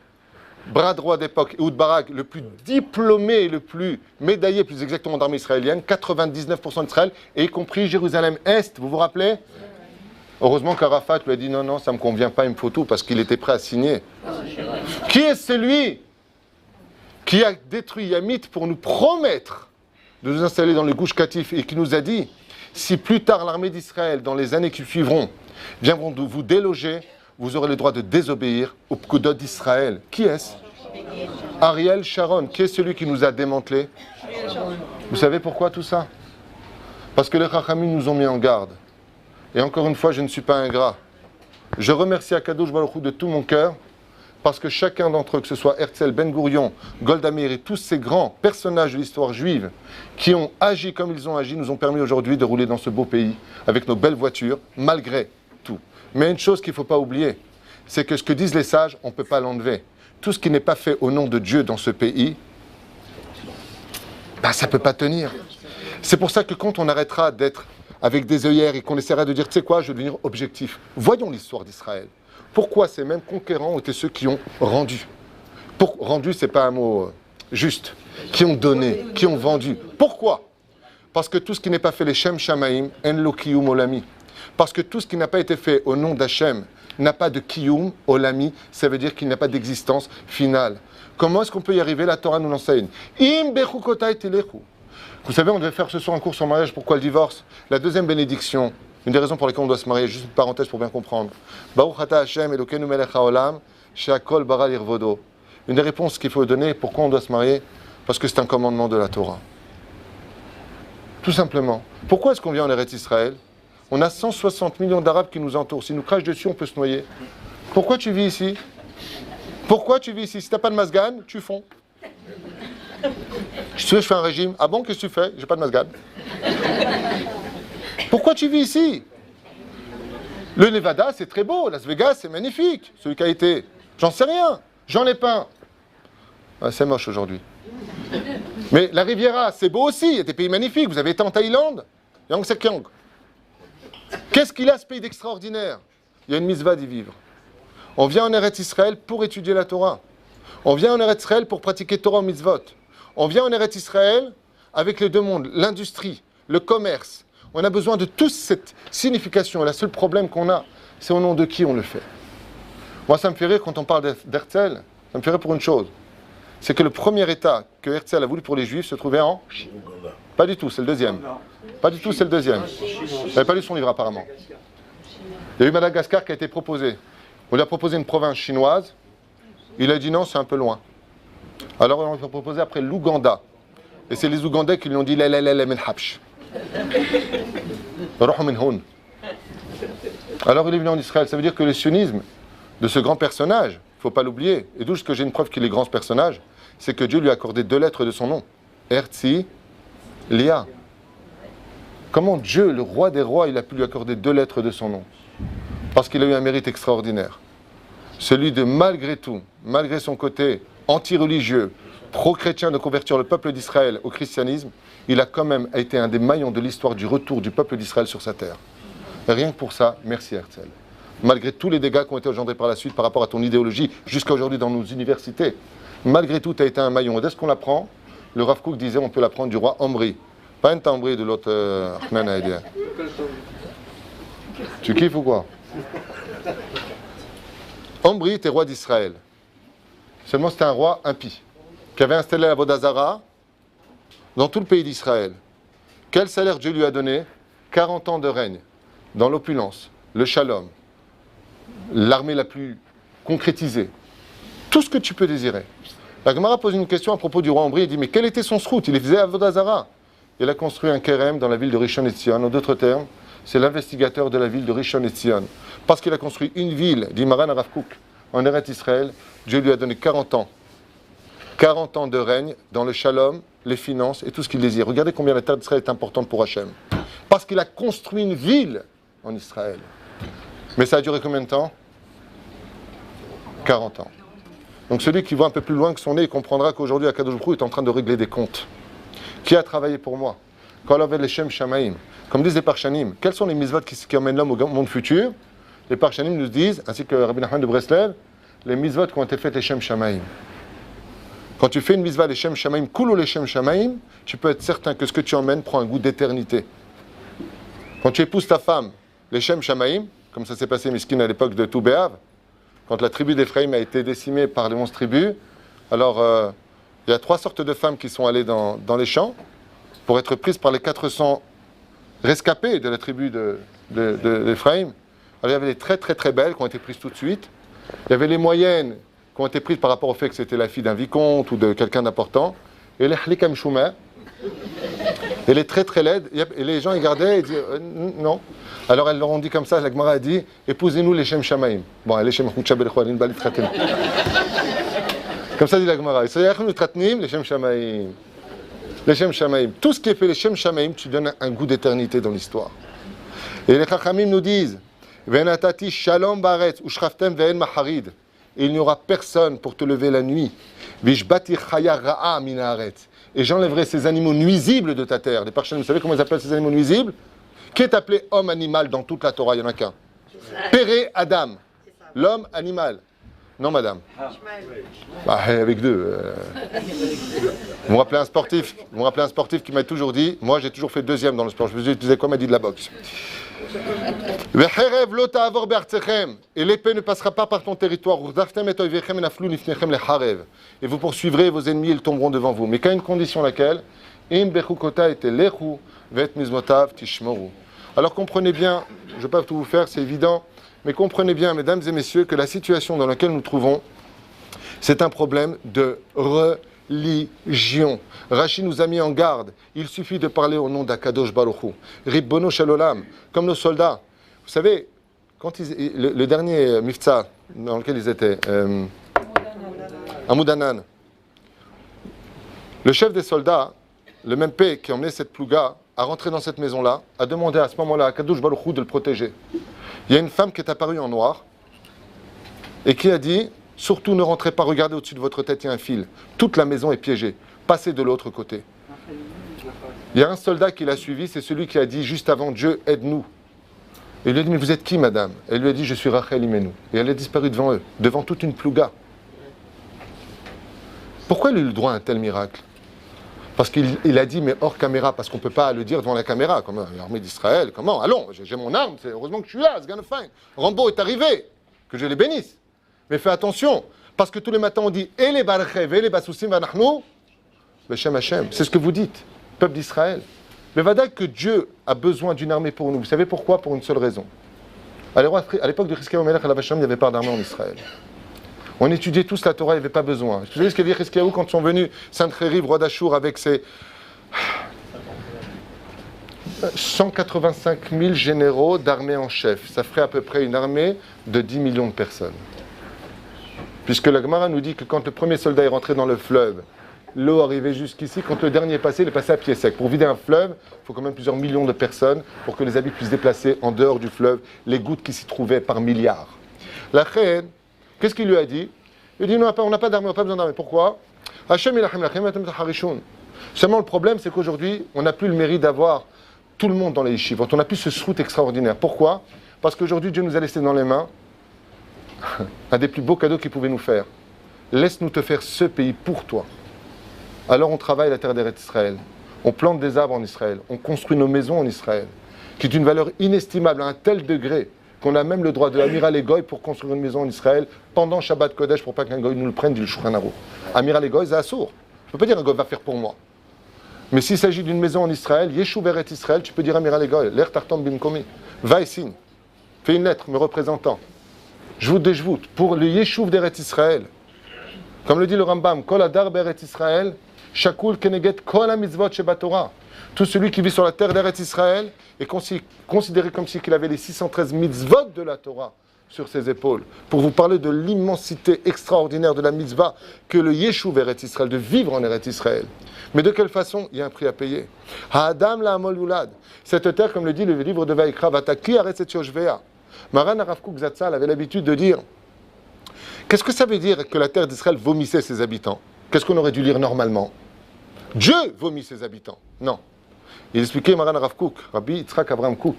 Speaker 1: bras droit d'époque, Ehud Barak, le plus diplômé, le plus médaillé, plus exactement d'armée israélienne, 99% d'Israël, et y compris Jérusalem-Est, vous vous rappelez? Heureusement qu'Arafat lui a dit non, ça ne me convient pas, il me faut tout, parce qu'il était prêt à signer. Qui est celui qui a détruit Yamit pour nous promettre de nous installer dans le Gouche Katif et qui nous a dit, si plus tard l'armée d'Israël, dans les années qui suivront, viendront vous déloger, vous aurez le droit de désobéir au Pkudot d'Israël. Qui est-ce? Ariel Sharon. Qui est celui qui nous a démantelés? Vous savez pourquoi tout ça? Parce que les Chachamim nous ont mis en garde. Et encore une fois, je ne suis pas ingrat. Je remercie Akadosh Baruch Hu de tout mon cœur, parce que chacun d'entre eux, que ce soit Herzl, Ben Gurion, Golda Meir et tous ces grands personnages de l'histoire juive qui ont agi comme ils ont agi, nous ont permis aujourd'hui de rouler dans ce beau pays avec nos belles voitures, malgré tout. Mais une chose qu'il ne faut pas oublier, c'est que ce que disent les sages, on ne peut pas l'enlever. Tout ce qui n'est pas fait au nom de Dieu dans ce pays, ça ne peut pas tenir. C'est pour ça que quand on arrêtera d'être avec des œillères et qu'on essaiera de dire, tu sais quoi, je vais devenir objectif. Voyons l'histoire d'Israël. Pourquoi ces mêmes conquérants étaient ceux qui ont rendu? Rendu, ce n'est pas un mot juste. Qui ont donné, qui ont vendu. Pourquoi? Parce que tout ce qui n'est pas fait les Shem Shamaim, En Lo Kiyum Olami. Parce que tout ce qui n'a pas été fait au nom d'Hachem n'a pas de Kiyum Olami, ça veut dire qu'il n'y a pas d'existence finale. Comment est-ce qu'on peut y arriver? La Torah nous l'enseigne. Im Bechukotai Telechu. Vous savez, on devait faire ce soir un cours sur le mariage. Pourquoi le divorce? La deuxième bénédiction, une des raisons pour lesquelles on doit se marier, juste une parenthèse pour bien comprendre. Baruch ata Hashem Elokeinu melech haolam, she'akol bara lirvodo. Une des réponses qu'il faut donner, pourquoi on doit se marier? Parce que c'est un commandement de la Torah. Tout simplement. Pourquoi est-ce qu'on vient en Eretz Israël? On a 160 millions d'Arabes qui nous entourent. S'ils nous crachent dessus, on peut se noyer. Pourquoi tu vis ici? Pourquoi tu vis ici? Si tu n'as pas de masgan, tu fonds. Je fais un régime. Ah bon, qu'est-ce que tu fais? J'ai pas de masgan. Pourquoi tu vis ici? Le Nevada, c'est très beau. Las Vegas, c'est magnifique. Celui qui a été. J'en sais rien. J'en ai peint. C'est moche aujourd'hui. Mais la Riviera, c'est beau aussi. Il y a des pays magnifiques. Vous avez été en Thaïlande? Yangtze-Kiang. Qu'est-ce qu'il a, ce pays d'extraordinaire? Il y a une mitzvah d'y vivre. On vient en Eretz Israël pour étudier la Torah. On vient en Eretz Israël pour pratiquer Torah au mitzvot. On vient en Eretz Israël avec les deux mondes, l'industrie, le commerce. On a besoin de toute cette signification. Le seul problème qu'on a, c'est au nom de qui on le fait. Moi, ça me fait rire quand on parle d'Herzl. Ça me fait rire pour une chose. C'est que le premier État que Herzl a voulu pour les Juifs se trouvait en... Pas du tout, c'est le deuxième. Pas du tout, c'est le deuxième. Vous n'avez pas lu son livre apparemment. Il y a eu Madagascar qui a été proposé. On lui a proposé une province chinoise. Il a dit non, c'est un peu loin. Alors on lui a proposé après l'Ouganda. Et c'est les Ougandais qui lui ont dit la min habsh. Alors il est venu en Israël. Ça veut dire que le sionisme de ce grand personnage, il ne faut pas l'oublier, et d'où que j'ai une preuve qu'il est grand ce personnage, c'est que Dieu lui a accordé 2 lettres de son nom. Herzli Lia. Comment Dieu, le roi des rois, il a pu lui accorder 2 lettres de son nom? Parce qu'il a eu un mérite extraordinaire. Celui de, malgré tout, malgré son côté anti-religieux, pro-chrétien de convertir le peuple d'Israël au christianisme, il a quand même été un des maillons de l'histoire du retour du peuple d'Israël sur sa terre. Et rien que pour ça, merci Herzl. Malgré tous les dégâts qui ont été engendrés par la suite par rapport à ton idéologie, jusqu'à aujourd'hui dans nos universités, malgré tout, tu as été un maillon. Et dès qu'on l'apprend, le Rav Kook disait on peut l'apprendre du roi Omri. Pas un Omri de l'autre Ahmed Haïdia. Tu kiffes ou quoi? Omri était roi d'Israël. Seulement c'était un roi impie, qui avait installé la Vodazara dans tout le pays d'Israël. Quel salaire Dieu lui a donné? 40 ans de règne, dans l'opulence, le shalom, l'armée la plus concrétisée, tout ce que tu peux désirer. La Gemara pose une question à propos du roi Omri, il dit mais quel était son srout? Il faisait Vodazara. Il a construit un kérem dans la ville de Rishon LeZion. En d'autres termes, c'est l'investigateur de la ville de Rishon LeZion. Parce qu'il a construit une ville, dit Maran Rav Kook, en Eretz Israël, Dieu lui a donné 40 ans. 40 ans de règne dans le shalom, les finances et tout ce qu'il désire. Regardez combien la terre d'Israël est importante pour Hachem. Parce qu'il a construit une ville en Israël. Mais ça a duré combien de temps? 40 ans. Donc celui qui voit un peu plus loin que son nez, il comprendra qu'aujourd'hui, Akadosh Baruch Hu est en train de régler des comptes. Qui a travaillé pour moi? Comme disent les Parshanim, quels sont les mitzvot qui emmènent l'homme au monde futur? Les Parshanim nous disent, ainsi que Rabbi Nachman de Breslev, les mitzvot qui ont été faites les Shem Shamaim. Quand tu fais une mitzvah les Shem Shamaim, koulou les Shem Shamaim, tu peux être certain que ce que tu emmènes prend un goût d'éternité. Quand tu épouses ta femme, les Shem Shamaim, comme ça s'est passé Miskin à l'époque de Toubéav, quand la tribu d'Ephraïm a été décimée par les 11 tribus, alors il y a 3 sortes de femmes qui sont allées dans les champs pour être prises par les 400 rescapés de la tribu d'Ephraïm. Alors il y avait les très très très belles qui ont été prises tout de suite. Il y avait les moyennes qui ont été prises par rapport au fait que c'était la fille d'un vicomte ou de quelqu'un d'important. Et les hlikam chouma. Et les très très laides. Et les gens ils gardaient et disaient non. Alors elles leur ont dit comme ça, la Gemara a dit épousez-nous les Shem Shamaim. Bon, les Shem Shamaim, comme ça dit la Gemara. Les Shem Shamaim. Les Shem Shamaim. Tout ce qui est fait les Shem Shamaim, tu donnes un goût d'éternité dans l'histoire. Et les Chachamim nous disent Venatati shalom baretz ushraftem ve'en maharid. Et il n'y aura personne pour te lever la nuit. Vishbati chaya ra'a min haaretz. Et j'enlèverai ces animaux nuisibles de ta terre. Les Parshanim, vous savez comment ils appellent ces animaux nuisibles? Qui est appelé homme animal dans toute la Torah? Il n'y en a qu'un. Péré Adam. L'homme animal. Non, madame. Bah, avec deux. Vous me rappelez un sportif qui m'a toujours dit, moi j'ai toujours fait deuxième dans le sport. Je me disais quoi? M'a dit de la boxe. Et l'épée ne passera pas par ton territoire. Et vous poursuivrez vos ennemis, ils tomberont devant vous. Mais qu'à une condition laquelle? Alors comprenez bien, je ne vais pas tout vous faire, c'est évident, mais comprenez bien, mesdames et messieurs, que la situation dans laquelle nous nous trouvons, c'est un problème de religion. Rachid nous a mis en garde. Il suffit de parler au nom d'Akadosh Baruch Hu. Ribbono Shalolam, comme nos soldats. Vous savez, quand le dernier Mifta dans lequel ils étaient, à Moudanan, le chef des soldats, le même paix qui emmenait cette plouga, a rentré dans cette maison-là, a demandé à ce moment-là à Akadosh Baruch Hu de le protéger. Il y a une femme qui est apparue en noir et qui a dit « Surtout ne rentrez pas, regardez au-dessus de votre tête, il y a un fil. Toute la maison est piégée. Passez de l'autre côté. » Il y a un soldat qui l'a suivi, c'est celui qui a dit juste avant « Dieu, aide-nous ». Et il lui a dit « Mais vous êtes qui, madame ?» Elle lui a dit « Je suis Rachel Imenu ». Et elle est disparue devant eux, devant toute une plouga. Pourquoi il a eu le droit à un tel miracle? Parce qu'il a dit, mais hors caméra, parce qu'on ne peut pas le dire devant la caméra, comme l'armée d'Israël, comment? Allons, j'ai mon arme, c'est heureusement que je suis là, c'est gonna fine. Rambo est arrivé, que je les bénisse. Mais fais attention, parce que tous les matins on dit, et les barchev, et les basoussim vanachnu, Beshem Hashem, c'est ce que vous dites, peuple d'Israël. Mais vadaï que Dieu a besoin d'une armée pour nous. Vous savez pourquoi? Pour une seule raison. À l'époque de Chizkiyahu Melech Alav Hashem, il n'y avait pas d'armée en Israël. On étudiait tous la Torah, il n'y avait pas besoin. Vous savez ce qu'a dit Chizkiyahu quand sont venus Sancheriv, roi d'Achour, avec ses 185 000 généraux d'armée en chef. Ça ferait à peu près une armée de 10 millions de personnes. Puisque la Gemara nous dit que quand le premier soldat est rentré dans le fleuve, l'eau arrivait jusqu'ici. Quand le dernier est passé, il est passé à pied sec. Pour vider un fleuve, il faut quand même plusieurs millions de personnes pour que les habits puissent déplacer en dehors du fleuve les gouttes qui s'y trouvaient par milliards. La reine, qu'est-ce qu'il lui a dit? Il dit, non, on n'a pas d'armée, on n'a pas besoin d'armée. Pourquoi? Seulement le problème, c'est qu'aujourd'hui, on n'a plus le mérite d'avoir tout le monde dans les yeshivot. On n'a plus ce srout extraordinaire. Pourquoi? Parce qu'aujourd'hui, Dieu nous a laissé dans les mains un des plus beaux cadeaux qu'il pouvait nous faire. Laisse-nous te faire ce pays pour toi. Alors on travaille la terre d'Eretz Israël. On plante des arbres en Israël. On construit nos maisons en Israël, qui est d'une valeur inestimable à un tel degré qu'on a même le droit de Amiral et Goy pour construire une maison en Israël pendant Shabbat Kodesh pour pas qu'un Goy nous le prenne du Shulchan Aruch. Amiral et Goy, c'est assourd. Je ne peux pas dire un Goy va faire pour moi. Mais s'il s'agit d'une maison en Israël, Yeshuv Eretz Israël, tu peux dire Amiral et Goy, l'air tartam bimkomi. Va et signe. Fais une lettre me représentant. J'voute pour le Yeshuv d'Eretz Israël. Comme le dit le Rambam, Kol Adar Be'Eretz Israël, Shakul Keneget Kol HaMitzvot Sheba Torah. Tout celui qui vit sur la terre d'Eretz Israël est considéré comme si qu'il avait les 613 mitzvot de la Torah sur ses épaules. Pour vous parler de l'immensité extraordinaire de la mitzvah que le Yeshuv Eretz Israël, de vivre en Eretz Israël. Mais de quelle façon? Il y a un prix à payer. Ha'adam la'amol yulad. Cette terre, comme le dit le livre de Vaïkra, Vataki Aretz et Yoshvea. Maran Arav Kook Zatzal avait l'habitude de dire, qu'est-ce que ça veut dire que la terre d'Israël vomissait ses habitants? Qu'est-ce qu'on aurait dû lire normalement? Dieu vomit ses habitants. Non. Il expliquait, Maran Arav Kook, Rabbi Yitzhak Abraham Kook,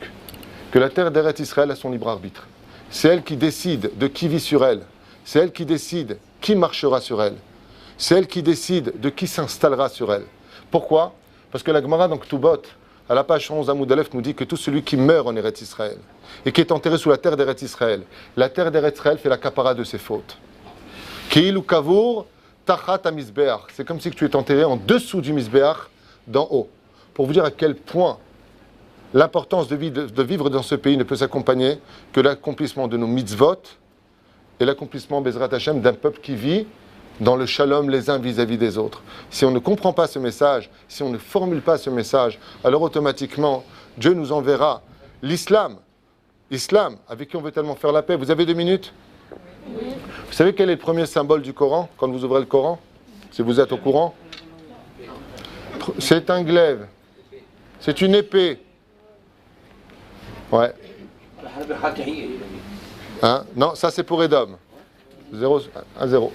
Speaker 1: que la terre d'Eretz Israël a son libre arbitre. C'est elle qui décide de qui vit sur elle. C'est elle qui décide qui marchera sur elle. C'est elle qui décide de qui s'installera sur elle. Pourquoi? Parce que la Gemara dans Ktubot, à la page 11 Amoud Aleph, nous dit que tout celui qui meurt en Eretz Israël et qui est enterré sous la terre d'Eretz Israël, la terre d'Eretz Israël fait la capara de ses fautes. Keilu kavour tachat ha-mizbeach. C'est comme si tu es enterré en dessous du mizbeach, d'en haut. Pour vous dire à quel point l'importance de vivre dans ce pays ne peut s'accompagner que l'accomplissement de nos mitzvot et l'accomplissement, Bezrat Hashem, d'un peuple qui vit dans le shalom les uns vis-à-vis des autres. Si on ne comprend pas ce message, si on ne formule pas ce message, alors automatiquement, Dieu nous enverra l'islam, avec qui on veut tellement faire la paix. Vous avez 2 minutes? Oui. Vous savez quel est le premier symbole du Coran, quand vous ouvrez le Coran? Si vous êtes au courant? C'est un glaive. C'est une épée. Ouais. Hein? Non, ça c'est pour Edom. 1-0.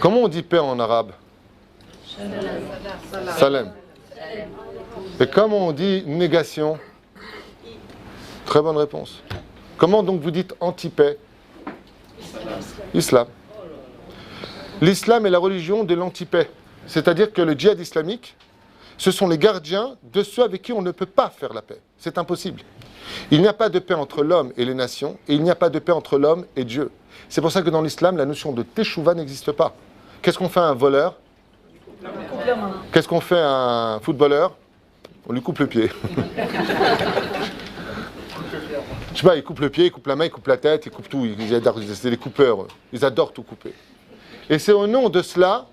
Speaker 1: Comment on dit paix en arabe? Salem. Et comment on dit négation? Très bonne réponse. Comment donc vous dites anti-paix? Islam. L'islam est la religion de l'anti-paix. C'est-à-dire que le djihad islamique, ce sont les gardiens de ceux avec qui on ne peut pas faire la paix. C'est impossible. Il n'y a pas de paix entre l'homme et les nations, et il n'y a pas de paix entre l'homme et Dieu. C'est pour ça que dans l'islam, la notion de teshuva n'existe pas. Qu'est-ce qu'on fait à un voleur? Qu'est-ce qu'on fait à un footballeur? On lui coupe le pied. Je sais pas, il coupe le pied, il coupe la main, il coupe la tête, il coupe tout. C'est des coupeurs. Ils adorent tout couper. Et c'est au nom de cela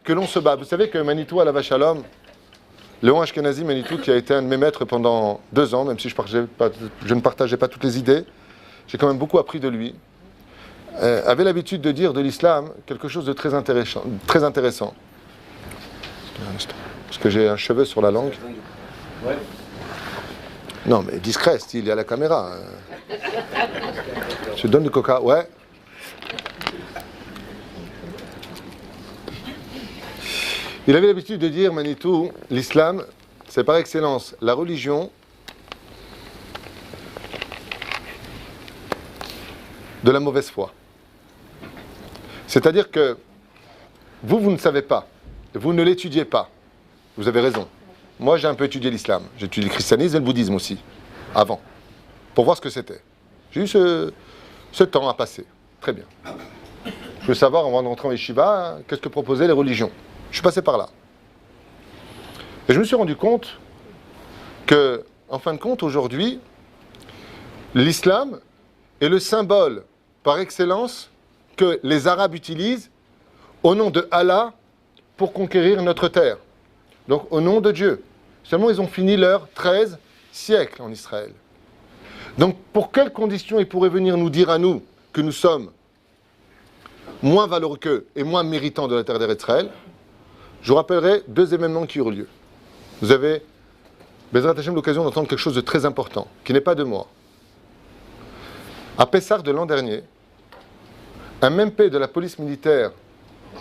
Speaker 1: que l'on se bat. Vous savez que Manitou à la Vache à l'homme, Léon Ashkenazi Manitou, qui a été un de mes maîtres pendant 2 ans, même si je ne partageais pas toutes les idées, j'ai quand même beaucoup appris de lui, avait l'habitude de dire de l'islam quelque chose de très intéressant. Parce que j'ai un cheveu sur la langue. Non, mais discret, style, il y a la caméra. Je donne du coca, ouais. Il avait l'habitude de dire, Manitou, l'islam, c'est par excellence la religion de la mauvaise foi. C'est-à-dire que vous ne savez pas, vous ne l'étudiez pas. Vous avez raison. Moi, j'ai un peu étudié l'islam. J'ai étudié le christianisme et le bouddhisme aussi, avant, pour voir ce que c'était. J'ai eu ce temps à passer. Très bien. Je veux savoir, avant de rentrer en yeshiva, qu'est-ce que proposaient les religions. Je suis passé par là. Et je me suis rendu compte que, en fin de compte, aujourd'hui, l'islam est le symbole par excellence que les Arabes utilisent au nom de Allah pour conquérir notre terre. Donc au nom de Dieu. Seulement ils ont fini leurs 13 siècles en Israël. Donc pour quelles conditions ils pourraient venir nous dire à nous que nous sommes moins valeureux qu'eux et moins méritants de la terre d'Israël, je vous rappellerai 2 événements qui eurent lieu. Vous avez, Bezrat Hashem, l'occasion d'entendre quelque chose de très important, qui n'est pas de moi. À Pessah de l'an dernier, un MP de la police militaire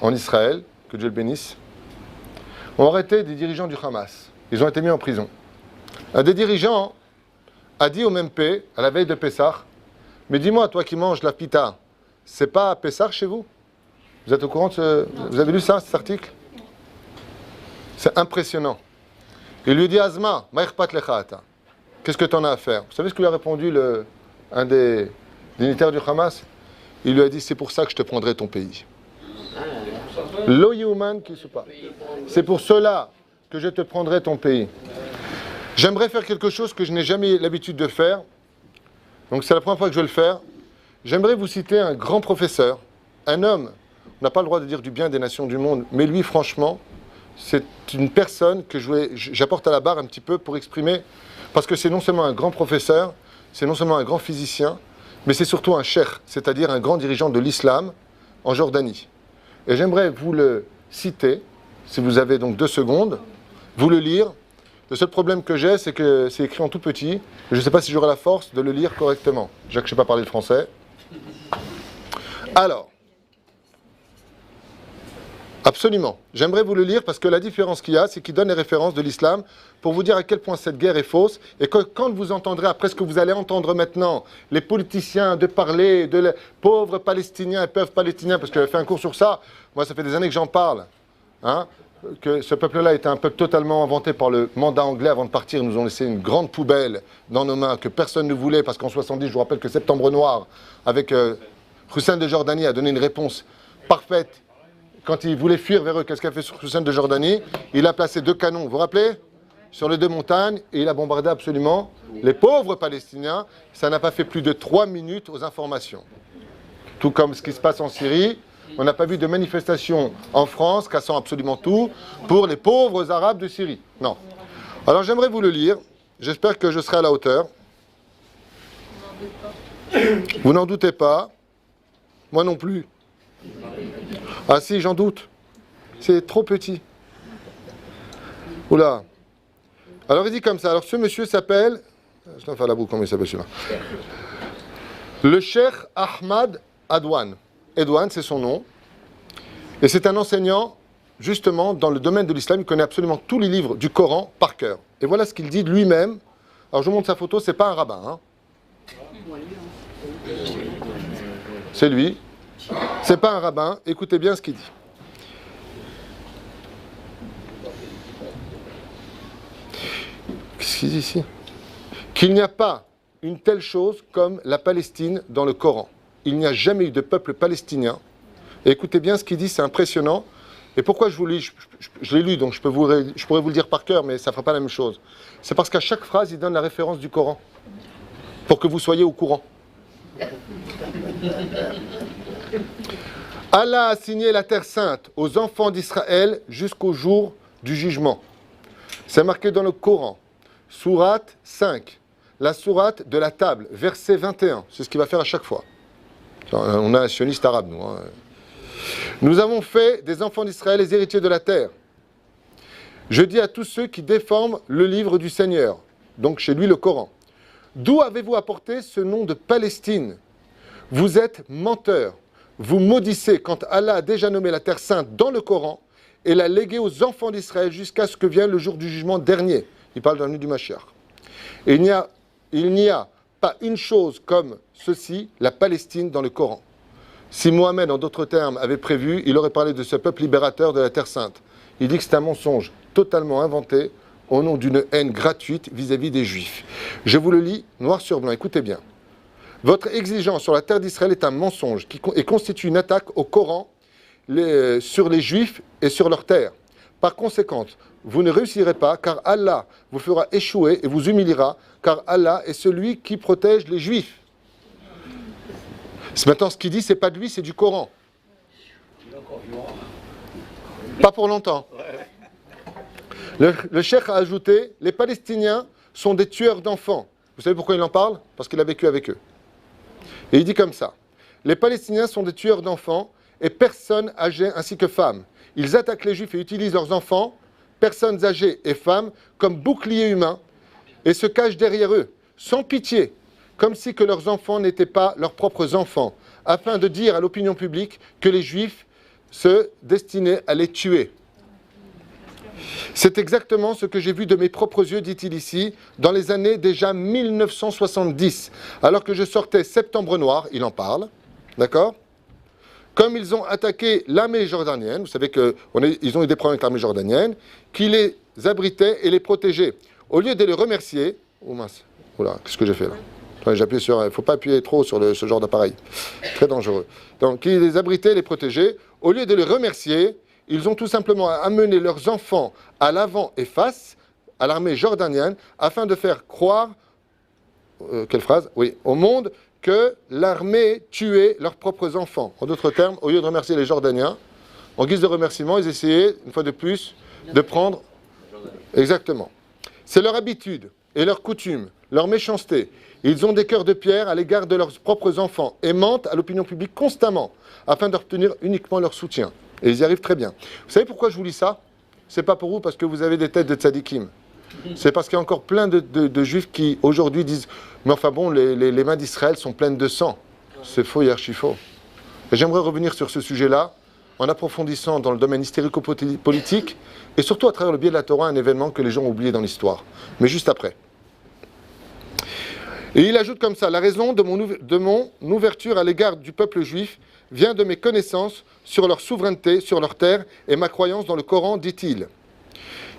Speaker 1: en Israël, que Dieu le bénisse, ont arrêté des dirigeants du Hamas. Ils ont été mis en prison. Un des dirigeants a dit au MP, à la veille de Pessah, « Mais dis-moi, toi qui manges la pita, c'est pas Pessah chez vous? Vous êtes au courant de ce... Vous avez lu ça, cet article? C'est impressionnant. Il lui dit, Azma, ma'irpat lecha. Qu'est-ce que tu en as à faire? Vous savez ce que lui a répondu un des dignitaires du Hamas? Il lui a dit, c'est pour ça que je te prendrai ton pays. Lo Yehuman qui se passe. C'est pour cela que je te prendrai ton pays. J'aimerais faire quelque chose que je n'ai jamais l'habitude de faire. Donc c'est la première fois que je vais le faire. J'aimerais vous citer un grand professeur, un homme. On n'a pas le droit de dire du bien des nations du monde, mais lui, franchement, c'est une personne que j'apporte à la barre un petit peu pour exprimer, parce que c'est non seulement un grand professeur, c'est non seulement un grand physicien, mais c'est surtout un cheikh, c'est-à-dire un grand dirigeant de l'islam en Jordanie. Et j'aimerais vous le citer, si vous avez donc 2 secondes, vous le lire. Le seul problème que j'ai, c'est que c'est écrit en tout petit. Je ne sais pas si j'aurai la force de le lire correctement. Déjà que je ne sais pas parler le français. Alors, absolument. J'aimerais vous le lire parce que la différence qu'il y a, c'est qu'il donne les références de l'islam pour vous dire à quel point cette guerre est fausse. Et que quand vous entendrez, après ce que vous allez entendre maintenant, les politiciens de parler de les pauvres Palestiniens et peuples palestiniens, parce que j'avais fait un cours sur ça, moi ça fait des années que j'en parle, hein, que ce peuple-là était un peuple totalement inventé par le mandat anglais. Avant de partir, ils nous ont laissé une grande poubelle dans nos mains que personne ne voulait, parce qu'en 70, je vous rappelle que Septembre Noir, avec Hussein de Jordanie, a donné une réponse parfaite. Quand il voulait fuir vers eux, qu'est-ce qu'a fait sur Hussein de Jordanie? Il a placé 2 canons, vous vous rappelez? Sur les 2 montagnes, et il a bombardé absolument les pauvres Palestiniens. Ça n'a pas fait plus de 3 minutes aux informations. Tout comme ce qui se passe en Syrie. On n'a pas vu de manifestation en France cassant absolument tout pour les pauvres Arabes de Syrie. Non. Alors j'aimerais vous le lire. J'espère que je serai à la hauteur. Vous n'en doutez pas. Moi non plus. Ah si, j'en doute. C'est trop petit. Oula. Alors il dit comme ça. Alors ce monsieur s'appelle... Je vais faire la boucle, comment il s'appelle celui-là? Le Cheikh Ahmad Adwan. Edouane, c'est son nom. Et c'est un enseignant, justement, dans le domaine de l'islam. Il connaît absolument tous les livres du Coran par cœur. Et voilà ce qu'il dit de lui-même. Alors je vous montre sa photo, c'est pas un rabbin. Hein. C'est lui. C'est pas un rabbin. Écoutez bien ce qu'il dit. Qu'est-ce qu'il dit ici? Qu'il n'y a pas une telle chose comme la Palestine dans le Coran. Il n'y a jamais eu de peuple palestinien. Et écoutez bien ce qu'il dit, c'est impressionnant. Et pourquoi je vous lis? Je l'ai lu, donc je pourrais vous le dire par cœur, mais ça ne fera pas la même chose. C'est parce qu'à chaque phrase, il donne la référence du Coran, pour que vous soyez au courant. Allah a assigné la terre sainte aux enfants d'Israël jusqu'au jour du jugement. C'est marqué dans le Coran. Sourate 5. La sourate de la table, verset 21. C'est ce qu'il va faire à chaque fois. On a un sioniste arabe, nous. Hein. Nous avons fait des enfants d'Israël les héritiers de la terre. Je dis à tous ceux qui déforment le livre du Seigneur, donc chez lui le Coran. D'où avez-vous apporté ce nom de Palestine? Vous êtes menteurs. Vous maudissez quand Allah a déjà nommé la terre sainte dans le Coran et l'a léguée aux enfants d'Israël jusqu'à ce que vienne le jour du jugement dernier. Il parle de la nuit du Mashiach. Et il n'y a pas une chose comme ceci, la Palestine dans le Coran. Si Mohammed, en d'autres termes, avait prévu, il aurait parlé de ce peuple libérateur de la Terre Sainte. Il dit que c'est un mensonge totalement inventé au nom d'une haine gratuite vis-à-vis des Juifs. Je vous le lis noir sur blanc, écoutez bien. Votre exigence sur la terre d'Israël est un mensonge et constitue une attaque au Coran sur les Juifs et sur leur terre. Par conséquent, vous ne réussirez pas, car Allah vous fera échouer et vous humiliera, car Allah est celui qui protège les Juifs. Maintenant, ce qu'il dit, c'est pas de lui, c'est du Coran. Pas pour longtemps. Le cheikh a ajouté, les Palestiniens sont des tueurs d'enfants. Vous savez pourquoi il en parle? Parce qu'il a vécu avec eux. Et il dit comme ça, les Palestiniens sont des tueurs d'enfants et personnes âgées ainsi que femmes. Ils attaquent les Juifs et utilisent leurs enfants, personnes âgées et femmes, comme boucliers humains et se cachent derrière eux, sans pitié, comme si que leurs enfants n'étaient pas leurs propres enfants, afin de dire à l'opinion publique que les Juifs se destinaient à les tuer. C'est exactement ce que j'ai vu de mes propres yeux, dit-il ici, dans les années déjà 1970, alors que je sortais Septembre Noir, il en parle, d'accord ? Comme ils ont attaqué l'armée jordanienne, vous savez qu'ils ont eu des problèmes avec l'armée jordanienne, qui les abritait et les protégeait. Au lieu de les remercier, oh mince, oula, qu'est-ce que j'ai fait là ? J'appuie sur, il ne faut pas appuyer trop sur ce genre d'appareil, très dangereux. Donc, qui les abritait et les protégeait, au lieu de les remercier, ils ont tout simplement amené leurs enfants à l'avant et face à l'armée jordanienne afin de faire croire, quelle phrase ? Oui, au monde que l'armée tuait leurs propres enfants. En d'autres termes, au lieu de remercier les Jordaniens, en guise de remerciement, ils essayaient, une fois de plus, de prendre... Exactement. C'est leur habitude et leur coutume, leur méchanceté. Ils ont des cœurs de pierre à l'égard de leurs propres enfants et mentent à l'opinion publique constamment afin d'obtenir uniquement leur soutien. Et ils y arrivent très bien. Vous savez pourquoi je vous lis ça ? C'est pas pour vous parce que vous avez des têtes de tzadikim. C'est parce qu'il y a encore plein de juifs qui aujourd'hui disent « Mais enfin bon, les mains d'Israël sont pleines de sang ». C'est faux et archi faux. Et j'aimerais revenir sur ce sujet-là en approfondissant dans le domaine hystérico-politique et surtout à travers le biais de la Torah, un événement que les gens ont oublié dans l'histoire. Mais juste après. Et il ajoute comme ça, la raison de mon ouverture à l'égard du peuple juif vient de mes connaissances sur leur souveraineté, sur leur terre et ma croyance dans le Coran, dit-il,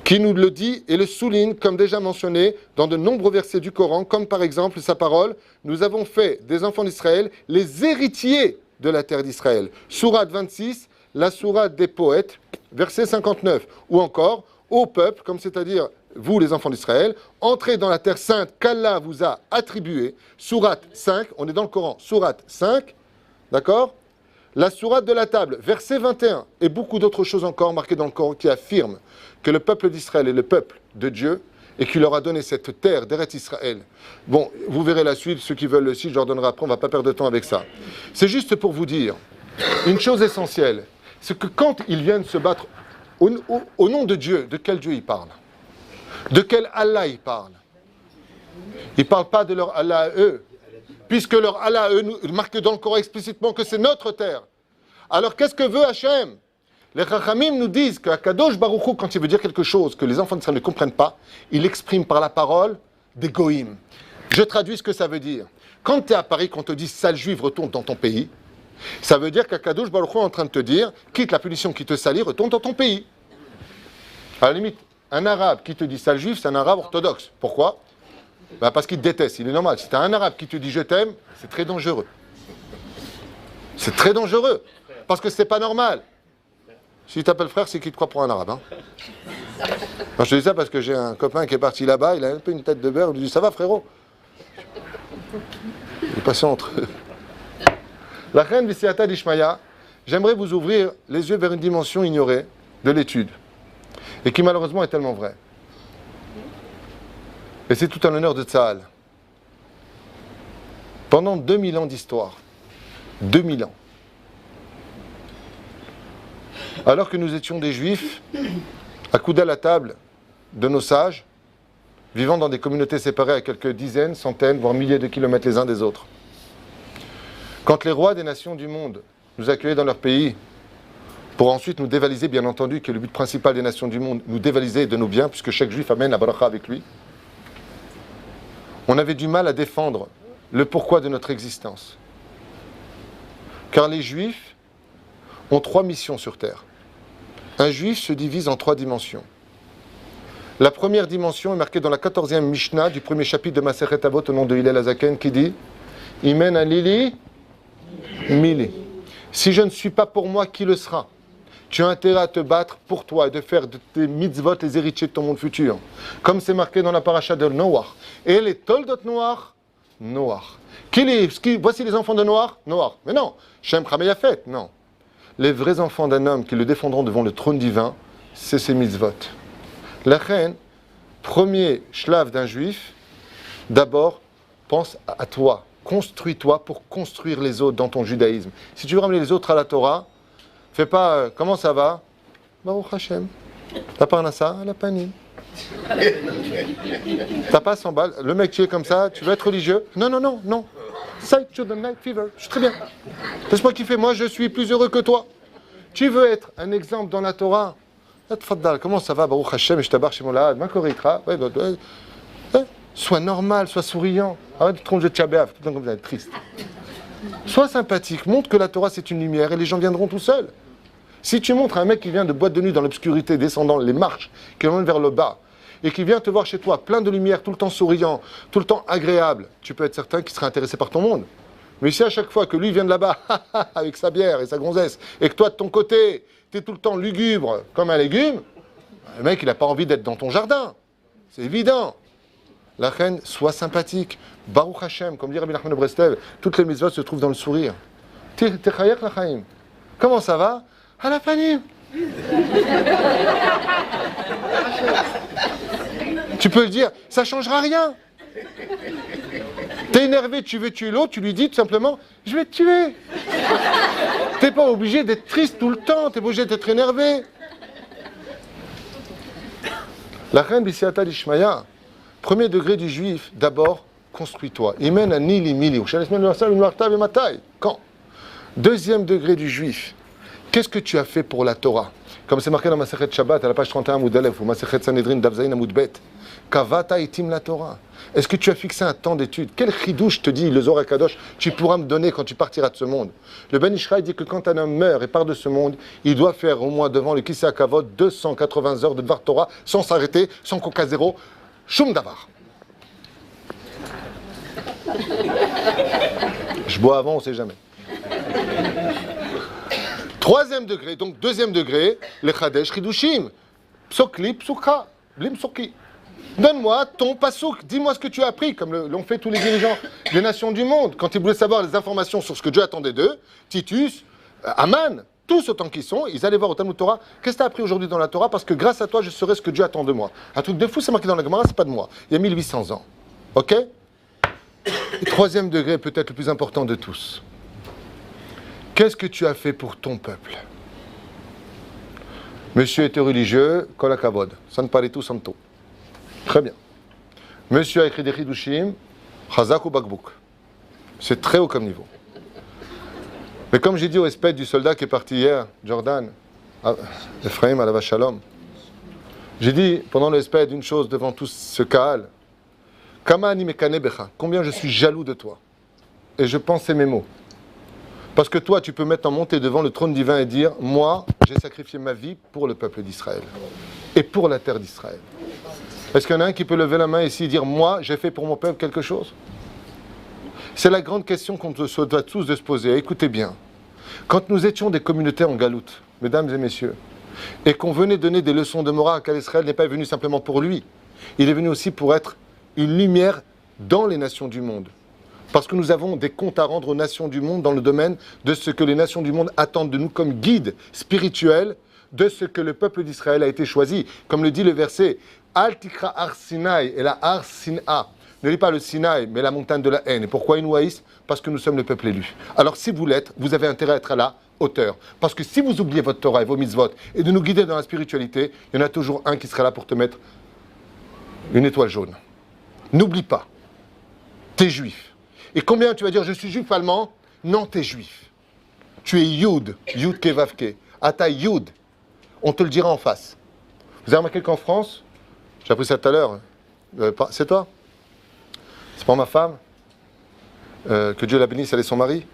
Speaker 1: qui nous le dit et le souligne comme déjà mentionné dans de nombreux versets du Coran, comme par exemple sa parole, nous avons fait des enfants d'Israël les héritiers de la terre d'Israël. Sourate 26, la sourate des poètes, verset 59, ou encore, ô peuple, comme c'est-à-dire vous les enfants d'Israël, entrez dans la terre sainte qu'Allah vous a attribuée, sourate 5, on est dans le Coran, sourate 5, d'accord ? La sourate de la table, verset 21, et beaucoup d'autres choses encore marquées dans le Coran qui affirment que le peuple d'Israël est le peuple de Dieu et qu'il leur a donné cette terre d'Eretz Israël. Bon, vous verrez la suite, ceux qui veulent le site, je leur donnerai après, on ne va pas perdre de temps avec ça. C'est juste pour vous dire une chose essentielle, c'est que quand ils viennent se battre au nom de Dieu, de quel Dieu ils parlent ? De quel Allah ils parlent ? Ils ne parlent pas de leur Allah à eux, puisque leur Allah à eux marque dans le Coran explicitement que c'est notre terre. Alors qu'est-ce que veut Hachem ? Les Chachamim nous disent qu'Akadosh Baruch Hu, quand il veut dire quelque chose que les enfants d'Israël ne comprennent pas, il exprime par la parole des goïms. Je traduis ce que ça veut dire. Quand tu es à Paris, qu'on te dit « sale juif, retourne dans ton pays », ça veut dire qu'Akadosh Baruch Hu est en train de te dire « quitte la punition qui te salit, retourne dans ton pays ». À la limite, un arabe qui te dit « sale juif », c'est un arabe orthodoxe. Pourquoi ? Parce qu'il te déteste, il est normal. Si tu as un arabe qui te dit « je t'aime », c'est très dangereux. C'est très dangereux, parce que c'est pas normal. S'il t'appelle frère, c'est qu'il te croit pour un arabe. Hein. Alors, je te dis ça parce que j'ai un copain qui est parti là-bas, il a un peu une tête de beurre, il lui dit « ça va frérot ?» Il est passé entre eux. La reine Vissiata d'Ishmaïa, j'aimerais vous ouvrir les yeux vers une dimension ignorée de l'étude, et qui malheureusement est tellement vraie. Et c'est tout un honneur de Tzahal. Pendant 2000 ans d'histoire, 2000 ans, alors que nous étions des juifs, accoudés à la table de nos sages, vivant dans des communautés séparées à quelques dizaines, centaines, voire milliers de kilomètres les uns des autres. Quand les rois des nations du monde nous accueillaient dans leur pays, pour ensuite nous dévaliser, bien entendu, qui est le but principal des nations du monde, nous dévaliser de nos biens, puisque chaque juif amène la bracha avec lui, on avait du mal à défendre le pourquoi de notre existence. Car les juifs ont 3 missions sur terre. Un juif se divise en 3 dimensions. La première dimension est marquée dans la 14e Mishnah du premier chapitre de Masechet Avot au nom de Hillel Hazaken qui dit « Imen alili mili » Si je ne suis pas pour moi, qui le sera ? Tu as intérêt à te battre pour toi et de faire de tes mitzvot les héritiers de ton monde futur. Comme c'est marqué dans la paracha de Noach. Et les toldot Noach, Noach. Voici les enfants de Noach, Noach. Mais non, Shem, Cham et Yafet, non. Les vrais enfants d'un homme qui le défendront devant le trône divin, c'est ses mitzvot. La reine, premier shlav d'un juif, d'abord, pense à toi. Construis-toi pour construire les autres dans ton judaïsme. Si tu veux ramener les autres à la Torah, Fais pas, comment ça va? Baruch Hashem. T'as pas un assa? La panim. T'as pas 100 balles? Le mec, tu es comme ça, tu veux être religieux? Non, non, non, non. Sight to the night fever. Je suis très bien. Laisse-moi kiffer, moi je suis plus heureux que toi. Tu veux être un exemple dans la Torah? Comment ça va, Baruch Hashem, je t'abarre chez mon laad, ma koritra. Sois normal, sois souriant. Arrête de te tromper de tchabéaf, tout le temps comme vous êtes triste. Sois sympathique, montre que la Torah c'est une lumière et les gens viendront tout seuls. Si tu montres à un mec qui vient de boîte de nuit dans l'obscurité, descendant les marches, qui emmène vers le bas, et qui vient te voir chez toi, plein de lumière, tout le temps souriant, tout le temps agréable, tu peux être certain qu'il sera intéressé par ton monde. Mais si à chaque fois que lui vient de là-bas, avec sa bière et sa gonzesse, et que toi de ton côté, tu es tout le temps lugubre comme un légume, le mec il n'a pas envie d'être dans ton jardin. C'est évident. La reine, sois sympathique. Baruch Hashem, comme dit Rabbi Nachman de Breslev, toutes les mitzvot se trouvent dans le sourire. Techayak lachaim. Comment ça va? À la panim. Tu peux le dire, ça ne changera rien. T'es énervé, tu veux tuer l'autre, tu lui dis tout simplement, je vais te tuer. T'es pas obligé d'être triste tout le temps, t'es pas obligé d'être énervé. La reine Bisiata d'Ishmaïa, premier degré du juif, d'abord, construis-toi. Imen anili mili. Quand? Deuxième degré du juif, qu'est-ce que tu as fait pour la Torah? Comme c'est marqué dans Masechet Shabbat, à la page 31, Amoud Aleph, ou Masechet Sanhedrin, Davzaïn, Amoud Bet. Kavata itim la Torah. Est-ce que tu as fixé un temps d'étude? Quel chidouche te dit le Zohar Kadosh tu pourras me donner quand tu partiras de ce monde? Le Ben Ishraï dit que quand un homme meurt et part de ce monde, il doit faire au moins devant le Kisei HaKavod 280 heures de Dvar Torah sans s'arrêter, sans coca zéro, Shum Davar. Je bois avant, on ne sait jamais. Troisième degré, donc deuxième degré, le Chadesh Chidushim. Psokli, Psukha, Blim Psuki. Donne-moi ton pasouk, dis-moi ce que tu as appris, comme l'ont fait tous les dirigeants des nations du monde. Quand ils voulaient savoir les informations sur ce que Dieu attendait d'eux, Titus, Aman, tous autant qu'ils sont, ils allaient voir au Talmud Torah, qu'est-ce que tu as appris aujourd'hui dans la Torah? Parce que grâce à toi, je saurai ce que Dieu attend de moi. Un truc de fou, c'est marqué dans la Gemara, c'est pas de moi. Il y a 1800 ans. Ok? Et troisième degré, peut-être le plus important de tous. Qu'est-ce que tu as fait pour ton peuple? Monsieur était religieux, kol hakavod, san paritu santo. Très bien. Monsieur a écrit des chidushim, chazak ou bakbouk. C'est très haut comme niveau. Mais comme j'ai dit au respect du soldat qui est parti hier, Jordan, Ephraim alava shalom, j'ai dit pendant le respect d'une chose devant tout ce Kaal, Kama ani mekane becha, combien je suis jaloux de toi. Et je pensais mes mots. Parce que toi, tu peux mettre en montée devant le trône divin et dire, moi, j'ai sacrifié ma vie pour le peuple d'Israël et pour la terre d'Israël. Est-ce qu'il y en a un qui peut lever la main ici et dire, moi, j'ai fait pour mon peuple quelque chose? C'est la grande question qu'on se doit tous de se poser. Écoutez bien, quand nous étions des communautés en galoute, mesdames et messieurs, et qu'on venait donner des leçons de morale, car Israël n'est pas venu simplement pour lui, il est venu aussi pour être une lumière dans les nations du monde. Parce que nous avons des comptes à rendre aux nations du monde dans le domaine de ce que les nations du monde attendent de nous comme guides spirituels de ce que le peuple d'Israël a été choisi. Comme le dit le verset, Al tikra ar Sinai et la ar Sin'a. Ne lis pas le Sinaï, mais la montagne de la haine. Et pourquoi ils nous haïssent? Parce que nous sommes le peuple élu. Alors si vous l'êtes, vous avez intérêt à être à la hauteur. Parce que si vous oubliez votre Torah et vos mitzvot et de nous guider dans la spiritualité, il y en a toujours un qui sera là pour te mettre une étoile jaune. N'oublie pas, t'es juif. Et combien tu vas dire, je suis juif allemand? Non, t'es juif. Tu es Yud, Yud Kevavke. Ata Yud. On te le dira en face. Vous avez remarqué qu'en France, j'ai appris ça tout à l'heure, c'est toi? C'est pas ma femme? Que Dieu la bénisse, elle est son mari?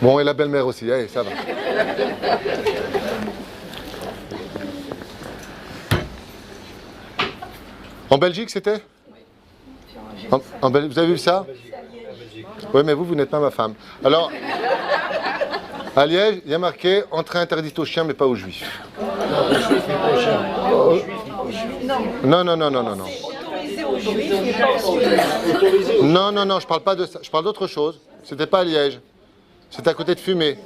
Speaker 1: Bon, et la belle-mère aussi, allez, ça va. En Belgique, c'était? En Belgique, vous avez vu ça? Oui, mais vous n'êtes pas ma femme. Alors, à Liège, il y a marqué entrée interdite aux chiens, mais pas aux juifs. Non, non, non, non, non, non. Non, non, non, je parle pas de ça. Je parle d'autre chose. C'était pas à Liège. C'était à côté de Fumé.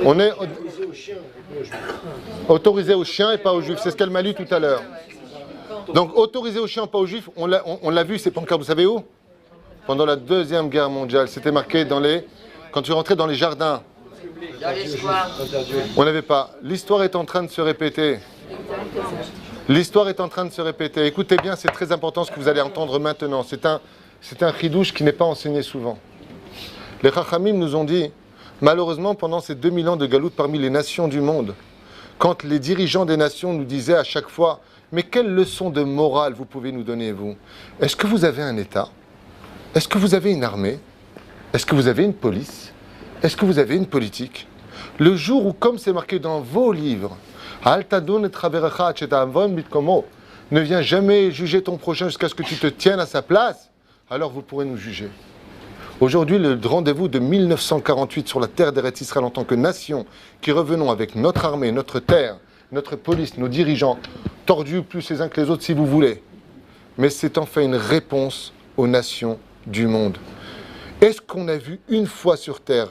Speaker 1: On est autorisé aux chiens et pas aux juifs. C'est ce qu'elle m'a lu tout à l'heure. Donc, autorisé aux chiens, pas aux juifs, on l'a vu, c'est pas encore, vous savez où? pendant la Deuxième Guerre mondiale. C'était marqué quand tu rentrais dans les jardins.
Speaker 4: Dans l'histoire.
Speaker 1: On n'avait pas. L'histoire est en train de se répéter. L'histoire est en train de se répéter. Écoutez bien, c'est très important ce que vous allez entendre maintenant. C'est un chidouche qui n'est pas enseigné souvent. Les Chachamim nous ont dit, malheureusement, pendant ces 2000 ans de galoute parmi les nations du monde, quand les dirigeants des nations nous disaient à chaque fois, mais quelle leçon de morale vous pouvez nous donner, vous? Est-ce que vous avez un État? Est-ce que vous avez une armée? Est-ce que vous avez une police? Est-ce que vous avez une politique? Le jour où, comme c'est marqué dans vos livres, ne viens jamais juger ton prochain jusqu'à ce que tu te tiennes à sa place, alors vous pourrez nous juger. Aujourd'hui, le rendez-vous de 1948 sur la terre d'Eretz Israël en tant que nation, qui revenons avec notre armée, notre terre, notre police, nos dirigeants, tordus plus les uns que les autres si vous voulez. Mais c'est enfin une réponse aux nations du monde. Est-ce qu'on a vu une fois sur terre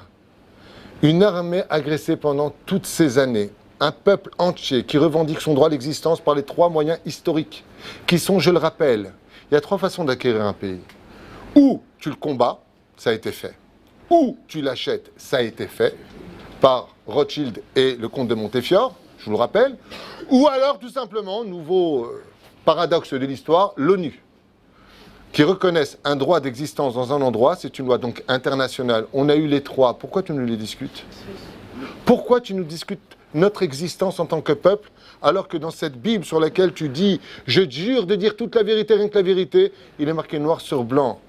Speaker 1: une armée agressée pendant toutes ces années, un peuple entier qui revendique son droit à l'existence par les 3 moyens historiques, qui sont, je le rappelle, il y a 3 façons d'acquérir un pays. Ou tu le combats, ça a été fait. Ou tu l'achètes, ça a été fait par Rothschild et le comte de Montefiore, je vous le rappelle. Ou alors, tout simplement, nouveau paradoxe de l'histoire, l'ONU, qui reconnaissent un droit d'existence dans un endroit, c'est une loi donc internationale. On a eu les 3, pourquoi tu nous les discutes? Pourquoi tu nous discutes notre existence en tant que peuple, alors que dans cette Bible sur laquelle tu dis « Je jure de dire toute la vérité, rien que la vérité », il est marqué noir sur blanc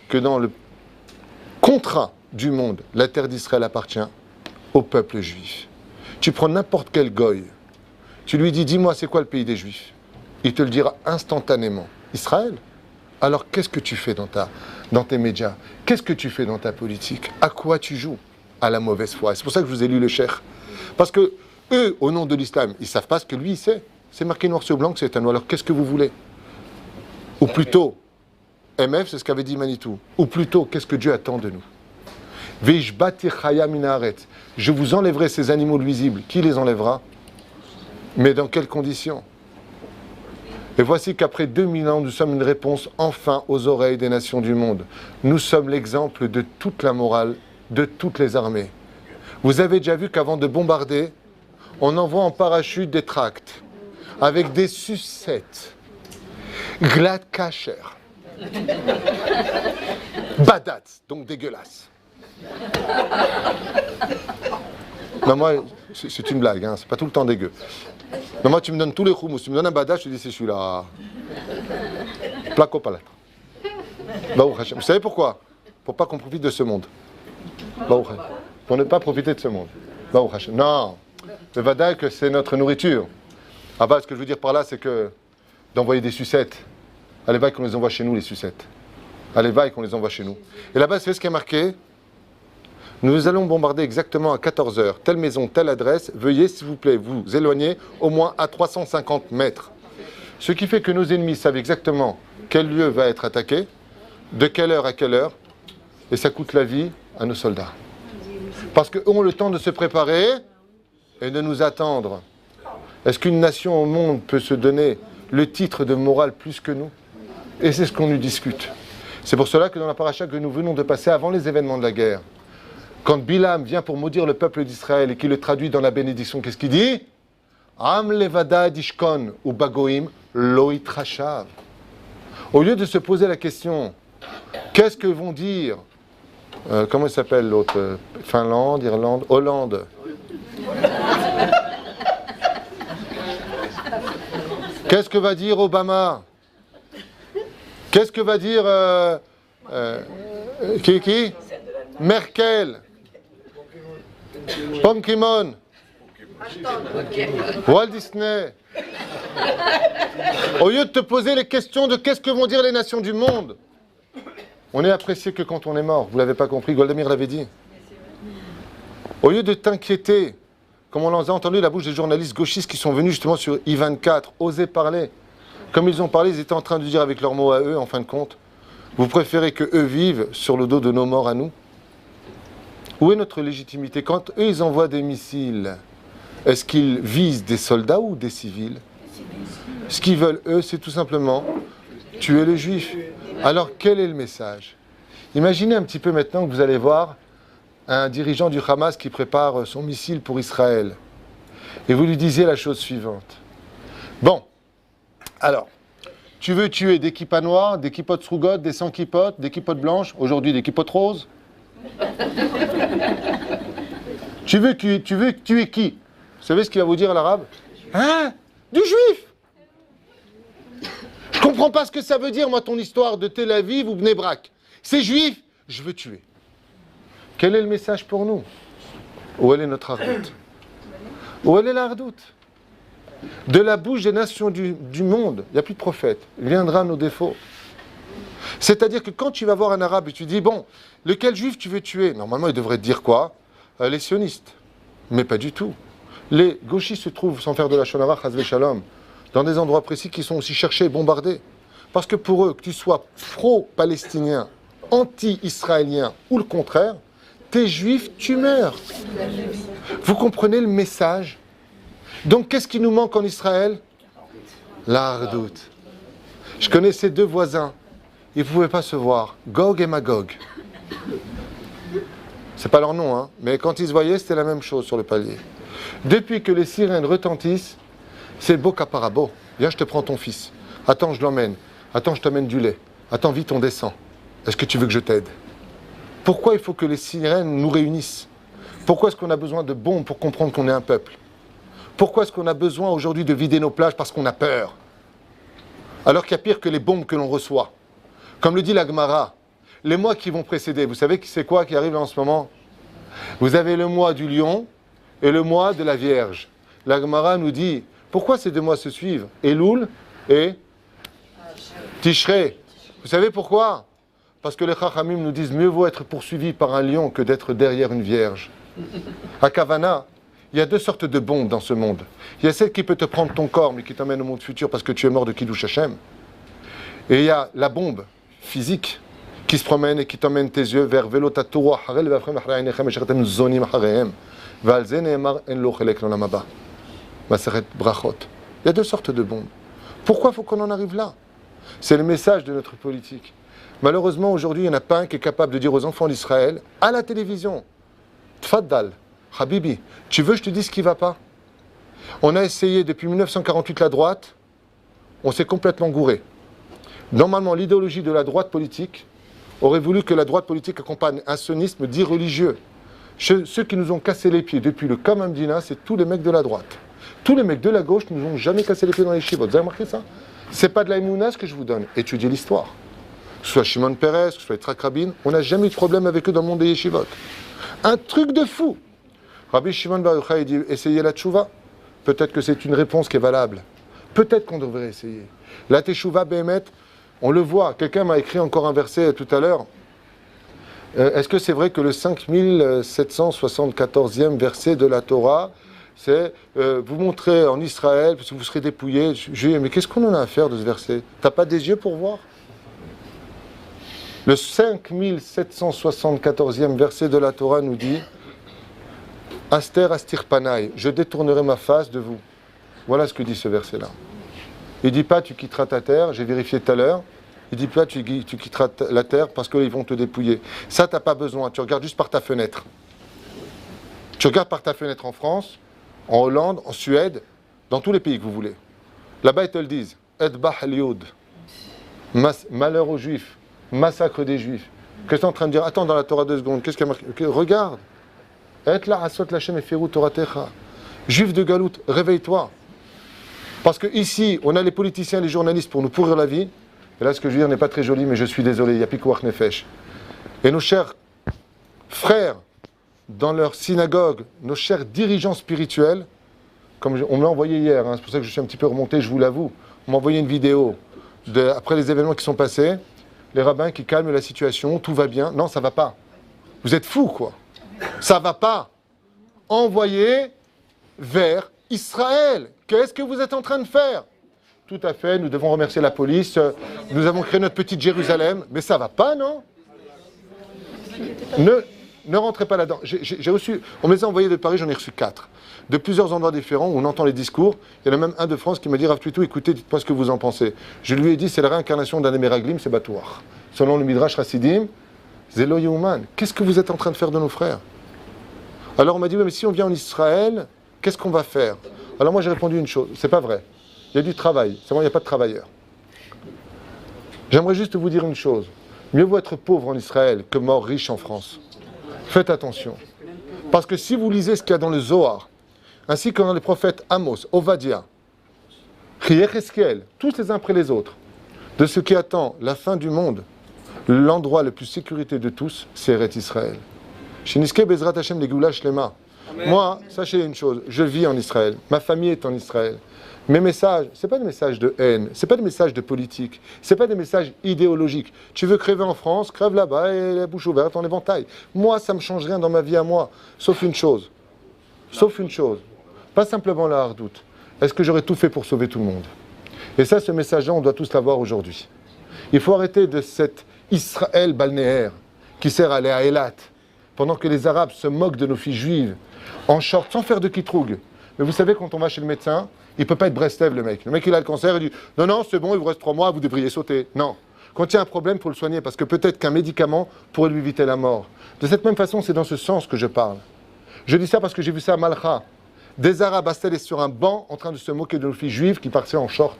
Speaker 1: que dans le contrat du monde, la terre d'Israël appartient au peuple juif. Tu prends n'importe quel goy, tu lui dis « Dis-moi, c'est quoi le pays des Juifs ?» Il te le dira instantanément. Israël? Alors qu'est-ce que tu fais dans tes médias? Qu'est-ce que tu fais dans ta politique? À quoi tu joues? À la mauvaise foi. C'est pour ça que je vous ai lu le cheikh. Parce que eux, au nom de l'islam, ils ne savent pas ce que lui, il sait. C'est marqué noir sur blanc que c'est à nous. Alors qu'est-ce que vous voulez? Ou plutôt, MF, c'est ce qu'avait dit Manitou. Ou plutôt, qu'est-ce que Dieu attend de nous? Je vous enlèverai ces animaux nuisibles. Qui les enlèvera? Mais dans quelles conditions? Et voici qu'après 2000 ans, nous sommes une réponse enfin aux oreilles des nations du monde. Nous sommes l'exemple de toute la morale, de toutes les armées. Vous avez déjà vu qu'avant de bombarder, on envoie en parachute des tracts avec des sucettes, glad kasher, badat, donc dégueulasse. Non, moi, c'est une blague, hein, c'est pas tout le temps dégueu. Non, moi, tu me donnes tous les houmous, tu me donnes un badat, je te dis c'est celui-là. Placo palate. Vous savez pourquoi? Pour pas qu'on profite de ce monde. Pour ne pas profiter de ce monde. Non, le vadaï que c'est notre nourriture. Ah bah, ce que je veux dire par là, c'est que d'envoyer des sucettes. Allez, va qu'on les envoie chez nous, les sucettes. Allez, va qu'on les envoie chez nous. Et là-bas, c'est ce qui est marqué. Nous allons bombarder exactement à 14h. Telle maison, telle adresse. Veuillez, s'il vous plaît, vous éloigner au moins à 350 mètres. Ce qui fait que nos ennemis savent exactement quel lieu va être attaqué, de quelle heure à quelle heure, et ça coûte la vie à nos soldats. Parce qu'eux ont le temps de se préparer et de nous attendre. Est-ce qu'une nation au monde peut se donner le titre de morale plus que nous? Et c'est ce qu'on nous discute. C'est pour cela que dans la paracha que nous venons de passer avant les événements de la guerre, quand Bilam vient pour maudire le peuple d'Israël et qu'il le traduit dans la bénédiction, qu'est-ce qu'il dit? Am levada dishkon ou bagoim lo itrashav. Au lieu de se poser la question, qu'est-ce que vont dire, comment il s'appelle l'autre? Finlande, Irlande, Hollande. Qu'est-ce que va dire Obama? Qu'est-ce que va dire qui? Merkel, Pokémon, Walt Disney. Au lieu de te poser les questions de qu'est-ce que vont dire les nations du monde, on est apprécié que quand on est mort. Vous l'avez pas compris, Goldemir l'avait dit. Au lieu de t'inquiéter, comme on l'a entendu de la bouche des journalistes gauchistes qui sont venus justement sur I24, oser parler. Comme ils ont parlé, ils étaient en train de dire avec leurs mots à eux, en fin de compte, vous préférez que eux vivent sur le dos de nos morts à nous? Où est notre légitimité? Quand eux, ils envoient des missiles, est-ce qu'ils visent des soldats ou des civils? Ce qu'ils veulent, eux, c'est tout simplement tuer les juifs. Alors, quel est le message? Imaginez un petit peu maintenant que vous allez voir un dirigeant du Hamas qui prépare son missile pour Israël. Et vous lui disiez la chose suivante. Bon, alors, tu veux tuer des kippas noirs, des kippotes rougottes, des sans kippotes, des kippotes blanches, aujourd'hui des kippotes roses. Tu veux tuer qui? Vous savez ce qu'il va vous dire l'arabe? Hein? Du juif! Je comprends pas ce que ça veut dire, moi, ton histoire de Tel Aviv ou Bnei Brak. C'est juif, je veux tuer. Quel est le message pour nous? Où elle est notre ardoute? Où elle est la ardoute? De la bouche des nations du monde, il n'y a plus de prophète, viendra nos défauts. C'est-à-dire que quand tu vas voir un arabe et tu dis, bon, lequel juif tu veux tuer? Normalement, il devrait te dire quoi? Les sionistes. Mais pas du tout. Les gauchistes se trouvent, sans faire de la shonara, chazve shalom, dans des endroits précis qui sont aussi cherchés et bombardés. Parce que pour eux, que tu sois pro-palestinien, anti-israélien ou le contraire, t'es juif, tu meurs. Vous comprenez le message? Donc qu'est-ce qui nous manque en Israël? La hardout. Je connaissais deux voisins. Ils ne pouvaient pas se voir. Gog et Magog. C'est pas leur nom, hein. Mais quand ils se voyaient, c'était la même chose sur le palier. Depuis que les sirènes retentissent, c'est beau caparabo. Viens, je te prends ton fils. Attends, je l'emmène. Attends, je t'amène du lait. Attends, vite, on descend. Est-ce que tu veux que je t'aide? Pourquoi il faut que les sirènes nous réunissent? Pourquoi est-ce qu'on a besoin de bombes pour comprendre qu'on est un peuple? Pourquoi est-ce qu'on a besoin aujourd'hui de vider nos plages parce qu'on a peur? Alors qu'il y a pire que les bombes que l'on reçoit. Comme le dit la Gemara, les mois qui vont précéder, vous savez c'est quoi qui arrive là en ce moment? Vous avez le mois du lion et le mois de la Vierge. La Gemara nous dit, pourquoi ces deux mois se suivent? Elul et Tishrei. Vous savez pourquoi? Parce que les Chachamim nous disent, mieux vaut être poursuivi par un lion que d'être derrière une Vierge. À Kavana, il y a deux sortes de bombes dans ce monde. Il y a celle qui peut te prendre ton corps, mais qui t'emmène au monde futur parce que tu es mort de Kiddush Hashem. Et il y a la bombe physique qui se promène et qui t'emmène tes yeux vers Velotatoua, Harel Vafrem Achrainechem et Sheratem Zonim Acharehem. Valze Nehemar En Lo Chelek Lolamaba. Maseret Brachot. Il y a deux sortes de bombes. Pourquoi faut qu'on en arrive là? C'est le message de notre politique. Malheureusement, aujourd'hui, il n'y en a pas un qui est capable de dire aux enfants d'Israël, à la télévision, Tfaddal, Habibi, tu veux que je te dise ce qui ne va pas? On a essayé depuis 1948 la droite, on s'est complètement gouré. Normalement, l'idéologie de la droite politique aurait voulu que la droite politique accompagne un sionisme dit religieux. Ceux qui nous ont cassé les pieds depuis le Kamam Dina, c'est tous les mecs de la droite. Tous les mecs de la gauche ne nous ont jamais cassé les pieds dans les chivot. Vous avez remarqué ça? C'est pas de la Emouna ce que je vous donne. Étudiez l'histoire. Que ce soit Shimon Peres, que ce soit Yitzhak Rabin, on n'a jamais eu de problème avec eux dans le monde des yeshivot. Un truc de fou. Rabbi Shimon Bar Yochai dit, essayez la tchouva. Peut-être que c'est une réponse qui est valable. Peut-être qu'on devrait essayer. La teshuva Behemet, on le voit. Quelqu'un m'a écrit encore un verset tout à l'heure. Est-ce que c'est vrai que le 5774e verset de la Torah, c'est vous montrez en Israël, parce que vous serez dépouillés. Je dis, mais qu'est-ce qu'on en a à faire de ce verset? T'as pas des yeux pour voir? Le 5774e verset de la Torah nous dit Aster astir panai, je détournerai ma face de vous. Voilà ce que dit ce verset-là. Il ne dit pas tu quitteras ta terre, j'ai vérifié tout à l'heure. Il ne dit pas tu quitteras la terre parce qu'ils vont te dépouiller. Ça, tu n'as pas besoin, tu regardes juste par ta fenêtre. Tu regardes par ta fenêtre en France, en Hollande, en Suède, dans tous les pays que vous voulez. Là-bas, ils te le disent. Edbah al-Yud. Malheur aux Juifs. Massacre des Juifs. Qu'est-ce que tu es en train de dire? Attends, dans la Torah 2 secondes. Qu'est-ce qu'il y a marqué? Regarde. Et là, asot lachem et ferou toratecha. Juif de Galout, réveille-toi. Parce que ici, on a les politiciens, les journalistes pour nous pourrir la vie. Et là, ce que je veux dire n'est pas très joli, mais je suis désolé. Il y a pikuach nefesh. Et nos chers frères, dans leur synagogue, nos chers dirigeants spirituels, comme on me l'a envoyé hier, hein, c'est pour ça que je suis un petit peu remonté, je vous l'avoue. On m'a envoyé une vidéo après les événements qui sont passés. Les rabbins qui calment la situation, tout va bien. Non, ça va pas. Vous êtes fous, quoi. Ça va pas. Envoyez vers Israël. Qu'est-ce que vous êtes en train de faire? Tout à fait, nous devons remercier la police. Nous avons créé notre petite Jérusalem. Mais ça va pas, non? Ne rentrez pas là-dedans. J'ai reçu, on me les a envoyés de Paris, j'en ai reçu 4. De plusieurs endroits différents où on entend les discours. Il y en a même un de France qui m'a dit, Rav Tuitou, écoutez, dites-moi ce que vous en pensez. Je lui ai dit, c'est la réincarnation d'un des Meraglim, c'est Batouar. Selon le Midrash Chassidim, Zelo Yehuman, qu'est-ce que vous êtes en train de faire de nos frères? Alors on m'a dit, oui, mais si on vient en Israël, qu'est-ce qu'on va faire? Alors moi j'ai répondu une chose, c'est pas vrai. Il y a du travail, c'est vrai, il n'y a pas de travailleurs. J'aimerais juste vous dire une chose. Mieux vaut être pauvre en Israël que mort riche en France. Faites attention. Parce que si vous lisez ce qu'il y a dans le Zohar, ainsi que dans les prophètes Amos, Ovadia, Chiecheskiel, tous les uns après les autres, de ce qui attend la fin du monde, l'endroit le plus sécurité de tous, c'est Eretz Israël. Shiniske Bezrat Hashem le Geoula Shlema. Moi, sachez une chose, je vis en Israël, ma famille est en Israël. Mes messages, ce n'est pas des messages de haine, ce n'est pas des messages de politique, ce n'est pas des messages idéologiques. Tu veux crever en France, crève là-bas et la bouche ouverte en éventail. Moi, ça ne me change rien dans ma vie à moi, sauf une chose. Sauf une chose. Pas simplement la hardoute. Est-ce que j'aurais tout fait pour sauver tout le monde? Et ça, ce message-là, on doit tous l'avoir aujourd'hui. Il faut arrêter de cet Israël balnéaire qui sert à aller à Eilat, pendant que les Arabes se moquent de nos filles juives, en short, sans faire de kitroug. Mais vous savez, quand on va chez le médecin, il ne peut pas être Breslev, le mec. Le mec, il a le cancer, il dit « Non, non, c'est bon, il vous reste 3 mois, vous devriez sauter. » Non. Quand il y a un problème, il faut le soigner, parce que peut-être qu'un médicament pourrait lui éviter la mort. De cette même façon, c'est dans ce sens que je parle. Je dis ça parce que j'ai vu ça à Malcha. Des Arabes installés sur un banc, en train de se moquer de nos filles juives qui partaient en short.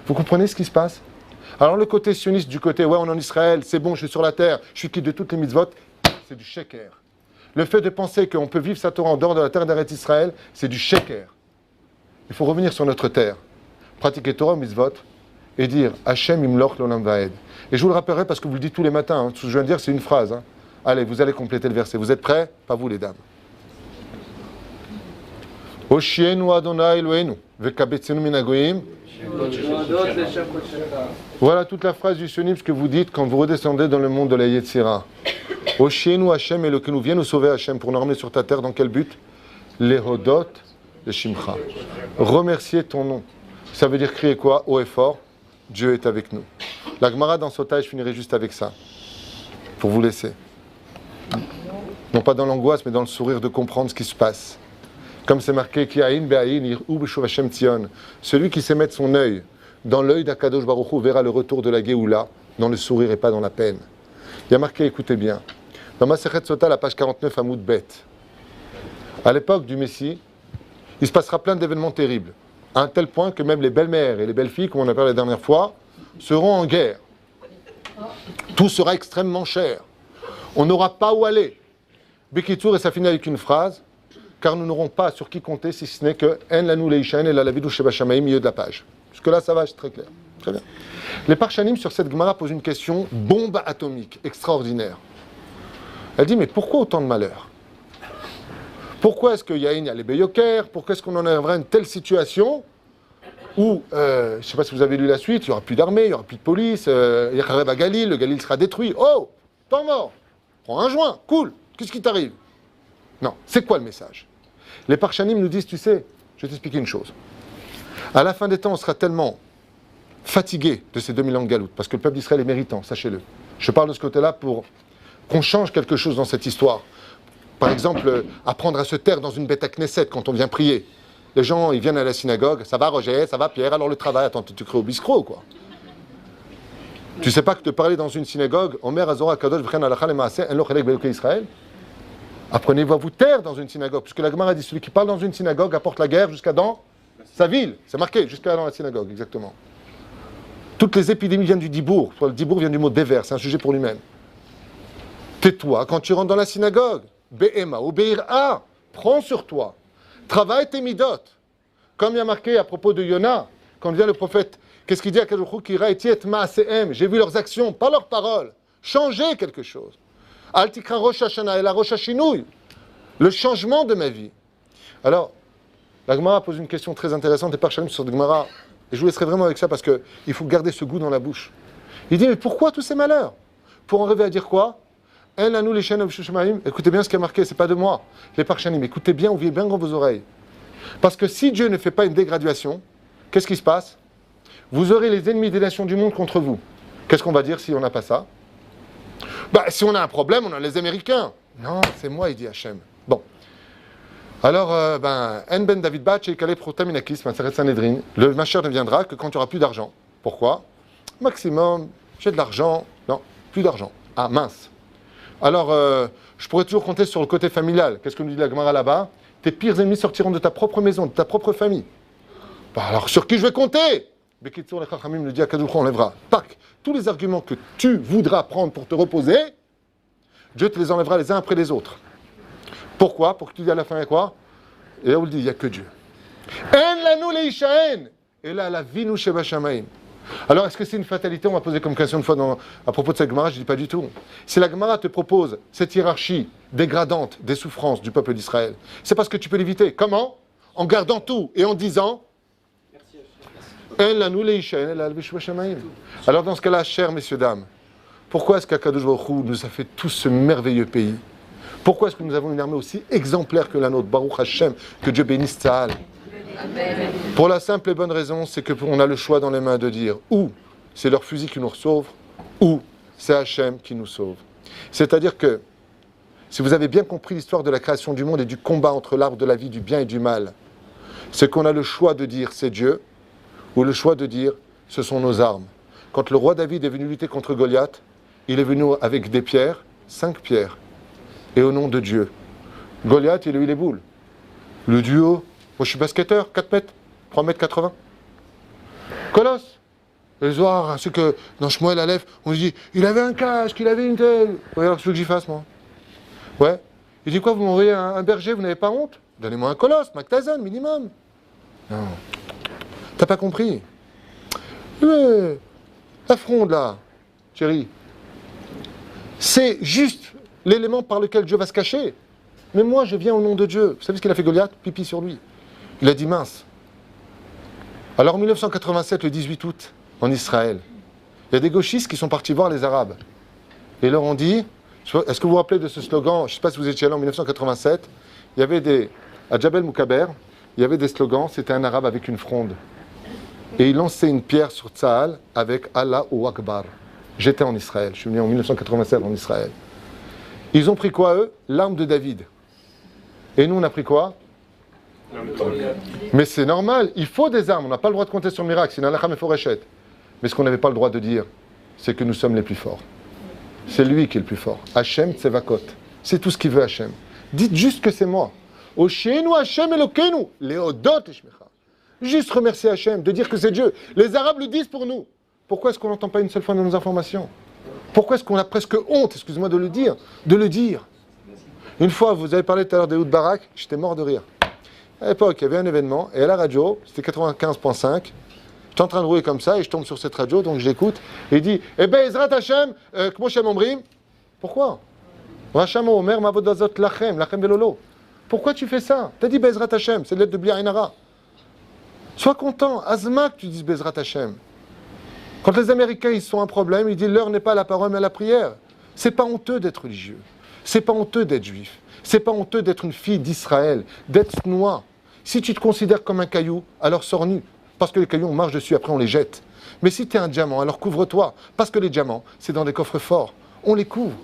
Speaker 1: Vous comprenez ce qui se passe? Alors le côté sioniste du côté « Ouais, on est en Israël, c'est bon, je suis sur la terre, je suis quitte de toutes les mitzvot », c'est du sheker. Le fait de penser qu'on peut vivre sa Torah en dehors de la terre d'Eretz Israël, c'est du sheker. Il faut revenir sur notre terre, pratiquer Torah mitzvot et dire Hachem imloch l'olam vaed. Et je vous le rappellerai parce que vous le dites tous les matins. Ce que je viens de dire, c'est une phrase. Allez, vous allez compléter le verset. Vous êtes prêts? Pas vous, les dames. Oshienu Adonai Eloheinu vekabetzenu min hagoyim. Voilà toute la phrase du sionisme que vous dites quand vous redescendez dans le monde de la Yetzira. Oshienu Hachem Elokeinu, viens nous sauver Hachem pour nous ramener sur ta terre. Dans quel but? Lehodot le Shimcha. Remercier ton nom. Ça veut dire crier quoi? Haut et fort. Dieu est avec nous. La Gemara dans Sota, je finirai juste avec ça. Pour vous laisser. Non pas dans l'angoisse, mais dans le sourire de comprendre ce qui se passe. Comme c'est marqué, celui qui sait mettre son œil dans l'œil d'Akadosh Baruch Hu verra le retour de la Géoula dans le sourire et pas dans la peine. Il y a marqué, écoutez bien, dans Masechet Sota, la page 49, Amoud Bet. À l'époque du Messie, il se passera plein d'événements terribles, à un tel point que même les belles-mères et les belles-filles, comme on a parlé la dernière fois, seront en guerre. Tout sera extrêmement cher. On n'aura pas où aller. Bekitour, et ça finit avec une phrase, car nous n'aurons pas sur qui compter si ce n'est que En lanou leishan et la lavidou sheba shamaim, milieu de la page. Jusque-là, ça va, c'est très clair. Très bien. Les Parchanim sur cette Gemara posent une question bombe atomique, extraordinaire. Elle dit, mais pourquoi autant de malheur? Pourquoi est-ce qu'il y a les Beyoker? Pourquoi est-ce qu'on en arriverait à une telle situation où, je ne sais pas si vous avez lu la suite, il n'y aura plus d'armée, il n'y aura plus de police, il y a Galil, le Galil sera détruit. Oh, temps mort, prends un joint, cool, qu'est-ce qui t'arrive? Non, c'est quoi le message? Les Parchanim nous disent, tu sais, je vais t'expliquer une chose. À la fin des temps, on sera tellement fatigué de ces 2000 ans de galoute, parce que le peuple d'Israël est méritant, sachez-le. Je parle de ce côté-là pour qu'on change quelque chose dans cette histoire. Par exemple, apprendre à se taire dans une bête à Knesset quand on vient prier. Les gens, ils viennent à la synagogue, ça va Roger, ça va Pierre, alors le travail, attends, tu crées au bistrot, quoi. Tu sais pas que te parler dans une synagogue, Omer Azora Kadosh V'chen Alacha Lemaaseh En Lo Chelek Be'Elokei Israël. Apprenez-vous à vous taire dans une synagogue, puisque la Gemara dit celui qui parle dans une synagogue apporte la guerre jusqu'à dans sa ville. C'est marqué, jusqu'à dans la synagogue, exactement. Toutes les épidémies viennent du dibour. Le dibour vient du mot déver, c'est un sujet pour lui-même. Tais-toi quand tu rentres dans la synagogue. Be'ema ou be'ira, prends sur toi. Travaille tes midot. Comme il y a marqué à propos de Yona, quand vient le prophète, qu'est-ce qu'il dit à Kadosh Baruch Hu? J'ai vu leurs actions, pas leurs paroles. Changez quelque chose. Al tikra Rosh Hashanah et la Rosh Hashinouy. Le changement de ma vie. Alors, la Gemara pose une question très intéressante et Parchanim sur la Gemara. Et je vous laisserai vraiment avec ça parce qu'il faut garder ce goût dans la bouche. Il dit, mais pourquoi tous ces malheurs? Pour en rêver à dire quoi? Écoutez bien ce qui a marqué, c'est pas de moi. Les Parchanim, écoutez bien, ouvrez bien grand vos oreilles. Parce que si Dieu ne fait pas une dégraduation, qu'est-ce qui se passe? Vous aurez les ennemis des nations du monde contre vous. Qu'est-ce qu'on va dire si on n'a pas ça? Si on a un problème, on a les Américains. Non, c'est moi, il dit Hachem. Bon. Alors, En ben David Bach et Kaleh Protaminakis, Maseret Sanhedrin, le Mashiach ne viendra que quand il n'y aura plus d'argent. Pourquoi? Maximum, j'ai de l'argent. Non, plus d'argent. Ah, mince. Alors, je pourrais toujours compter sur le côté familial. Qu'est-ce que nous dit la Gemara là-bas? Tes pires ennemis sortiront de ta propre maison, de ta propre famille. Bah alors, sur qui je vais compter? Bekitsour, les Chachamim le dit à Kadosh, on enlèvera. Tac, tous les arguments que tu voudras prendre pour te reposer, Dieu te les enlèvera les uns après les autres. Pourquoi? Pour que tu dis à la fin quoi? Et là, on le dit, il n'y a que Dieu. En lanu leishaen. Et là, la vinu sheba shamayim. Alors, est-ce que c'est une fatalité? On m'a posé comme question une fois à propos de cette Gemara, je ne dis pas du tout. Si la Gemara te propose cette hiérarchie dégradante des souffrances du peuple d'Israël, c'est parce que tu peux l'éviter. Comment? En gardant tout et en disant alors dans ce cas-là, chers messieurs, dames, pourquoi est-ce qu'Akadosh Baruch Hu nous a fait tout ce merveilleux pays? Pourquoi est-ce que nous avons une armée aussi exemplaire que la nôtre? Baruch Hashem, que Dieu bénisse Tzahal. Pour la simple et bonne raison, c'est qu'on a le choix dans les mains de dire ou c'est leur fusil qui nous sauve, ou c'est Hachem qui nous sauve. C'est-à-dire que, si vous avez bien compris l'histoire de la création du monde et du combat entre l'arbre de la vie, du bien et du mal, c'est qu'on a le choix de dire c'est Dieu, ou le choix de dire ce sont nos armes. Quand le roi David est venu lutter contre Goliath, il est venu avec des pierres, 5 pierres, et au nom de Dieu. Goliath, il a eu les boules. Le duo, moi je suis basketteur, 4 mètres, 3 mètres 80. Colosse. Le soir, ce que dans Shmuel Aleph, on dit, il avait un casque, il avait une telle. Oui, alors ce que j'y fasse, moi. Ouais. Il dit quoi, vous m'envoyez un berger, vous n'avez pas honte? Donnez-moi un colosse, Mac Tyson, minimum. Non. T'as pas compris? La fronde là, chérie, c'est juste l'élément par lequel Dieu va se cacher. Mais moi, je viens au nom de Dieu. Vous savez ce qu'il a fait Goliath? Pipi sur lui. Il a dit mince. Alors en 1987, le 18 août, en Israël, il y a des gauchistes qui sont partis voir les Arabes. Et leur ont dit, est-ce que vous vous rappelez de ce slogan? Je ne sais pas si vous étiez là en 1987. Il y avait à Djabel Moukaber, il y avait des slogans, c'était un arabe avec une fronde. Et il lançait une pierre sur Tzahal avec Allah ou Akbar. J'étais en Israël, je suis venu en 1987 en Israël. Ils ont pris quoi eux? L'arme de David. Et nous on a pris quoi? Mais c'est normal, il faut des armes, on n'a pas le droit de compter sur le miracle, sinon Allah faut réchet. Mais ce qu'on n'avait pas le droit de dire, c'est que nous sommes les plus forts. C'est lui qui est le plus fort. Hachem Tsevakot. C'est tout ce qu'il veut Hachem. Dites juste que c'est moi. Oshenu Hachem Elokeinu. Leodot Eshmecha. Juste remercier Hachem, de dire que c'est Dieu. Les Arabes le disent pour nous. Pourquoi est-ce qu'on n'entend pas une seule fois dans nos informations? Pourquoi est-ce qu'on a presque honte, excusez-moi de le dire, Une fois, vous avez parlé tout à l'heure d'Ehud Barak, j'étais mort de rire. À l'époque, il y avait un événement, et à la radio, c'était 95.5, j'étais en train de rouler comme ça, et je tombe sur cette radio, donc j'écoute, et il dit, eh ben, Ezrat Hachem, comment Shem Omrim? Pourquoi? Racham Omer, Mavodazot Lachem, Lachem Velolo. Pourquoi tu fais ça? T'as dit Bezrat Hachem, c'est l'aide de Bli Ainara. Sois content, Azma que tu dises Bezrat Hachem. Quand les Américains ils sont un problème, ils disent l'heure n'est pas à la parole mais à la prière. C'est pas honteux d'être religieux. C'est pas honteux d'être juif. C'est pas honteux d'être une fille d'Israël, d'être noire. Si tu te considères comme un caillou, alors sors nu. Parce que les cailloux, on marche dessus, après on les jette. Mais si tu es un diamant, alors couvre-toi. Parce que les diamants, c'est dans des coffres forts. On les couvre.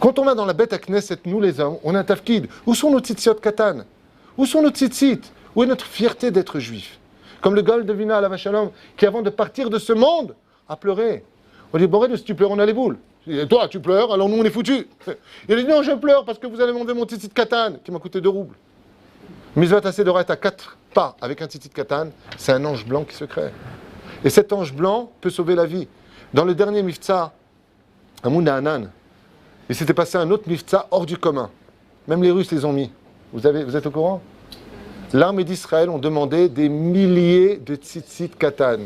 Speaker 1: Quand on va dans la bête à Knesset, nous les hommes, on a un tafkid. Où sont nos tzitziot katan? Où sont nos tzitzit? Où est notre fierté d'être juif? Comme le Gol de Vina à la Vachalom, qui avant de partir de ce monde, a pleuré. On dit, Boré, si tu pleures, on a les boules. Et toi, tu pleures, alors nous, on est foutus. Il a dit, non, je pleure parce que vous allez m'enlever mon tzitzit katan, qui m'a coûté 2 roubles. Mizvat Asedora est à 4 pas avec un tzitzit katan, c'est un ange blanc qui se crée. Et cet ange blanc peut sauver la vie. Dans le dernier Miftza, à Mouna Anan, il s'était passé un autre Miftza hors du commun. Même les Russes les ont mis. Vous êtes au courant? L'armée d'Israël ont demandé des milliers de tzitzit katan.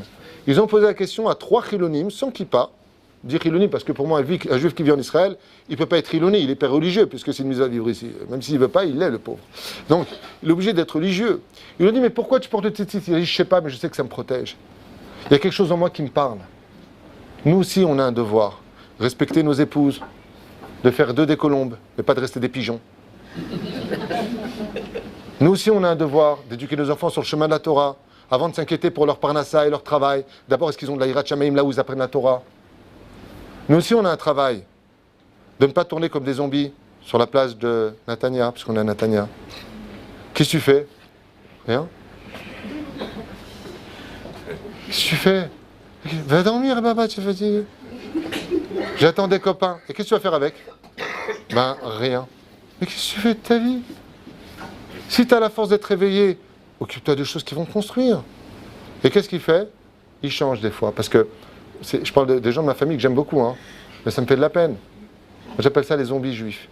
Speaker 1: Ils ont posé la question à 3 chilonim, sans kippa. Dire chilonim, parce que pour moi, un juif qui vit en Israël, il ne peut pas être chiloni, il est pas religieux, puisque c'est une mise à vivre ici. Même s'il ne veut pas, il l'est, le pauvre. Donc, il est obligé d'être religieux. Ils lui ont dit, mais pourquoi tu portes le tzitzit? Il a dit, je ne sais pas, mais je sais que ça me protège. Il y a quelque chose en moi qui me parle. Nous aussi, on a un devoir. Respecter nos épouses, de faire d'eux des colombes, mais pas de rester des pigeons. Nous aussi, on a un devoir d'éduquer nos enfants sur le chemin de la Torah, avant de s'inquiéter pour leur parnassa et leur travail. D'abord, est-ce qu'ils ont de la hirat shamayim là où ils apprennent la Torah? Nous aussi, on a un travail de ne pas tourner comme des zombies sur la place de Natania, puisqu'on est à Natania. Qu'est-ce que tu fais? Rien. Qu'est-ce que tu fais? Va dormir, Baba, tu es fatigué. J'attends des copains. Et qu'est-ce que tu vas faire avec? Ben, rien. Mais qu'est-ce que tu fais de ta vie? Si tu as la force d'être réveillé, occupe-toi de choses qui vont te construire. Et qu'est-ce qu'il fait? Il change des fois. Parce que, je parle des gens de ma famille que j'aime beaucoup, hein, mais ça me fait de la peine. J'appelle ça les zombies juifs.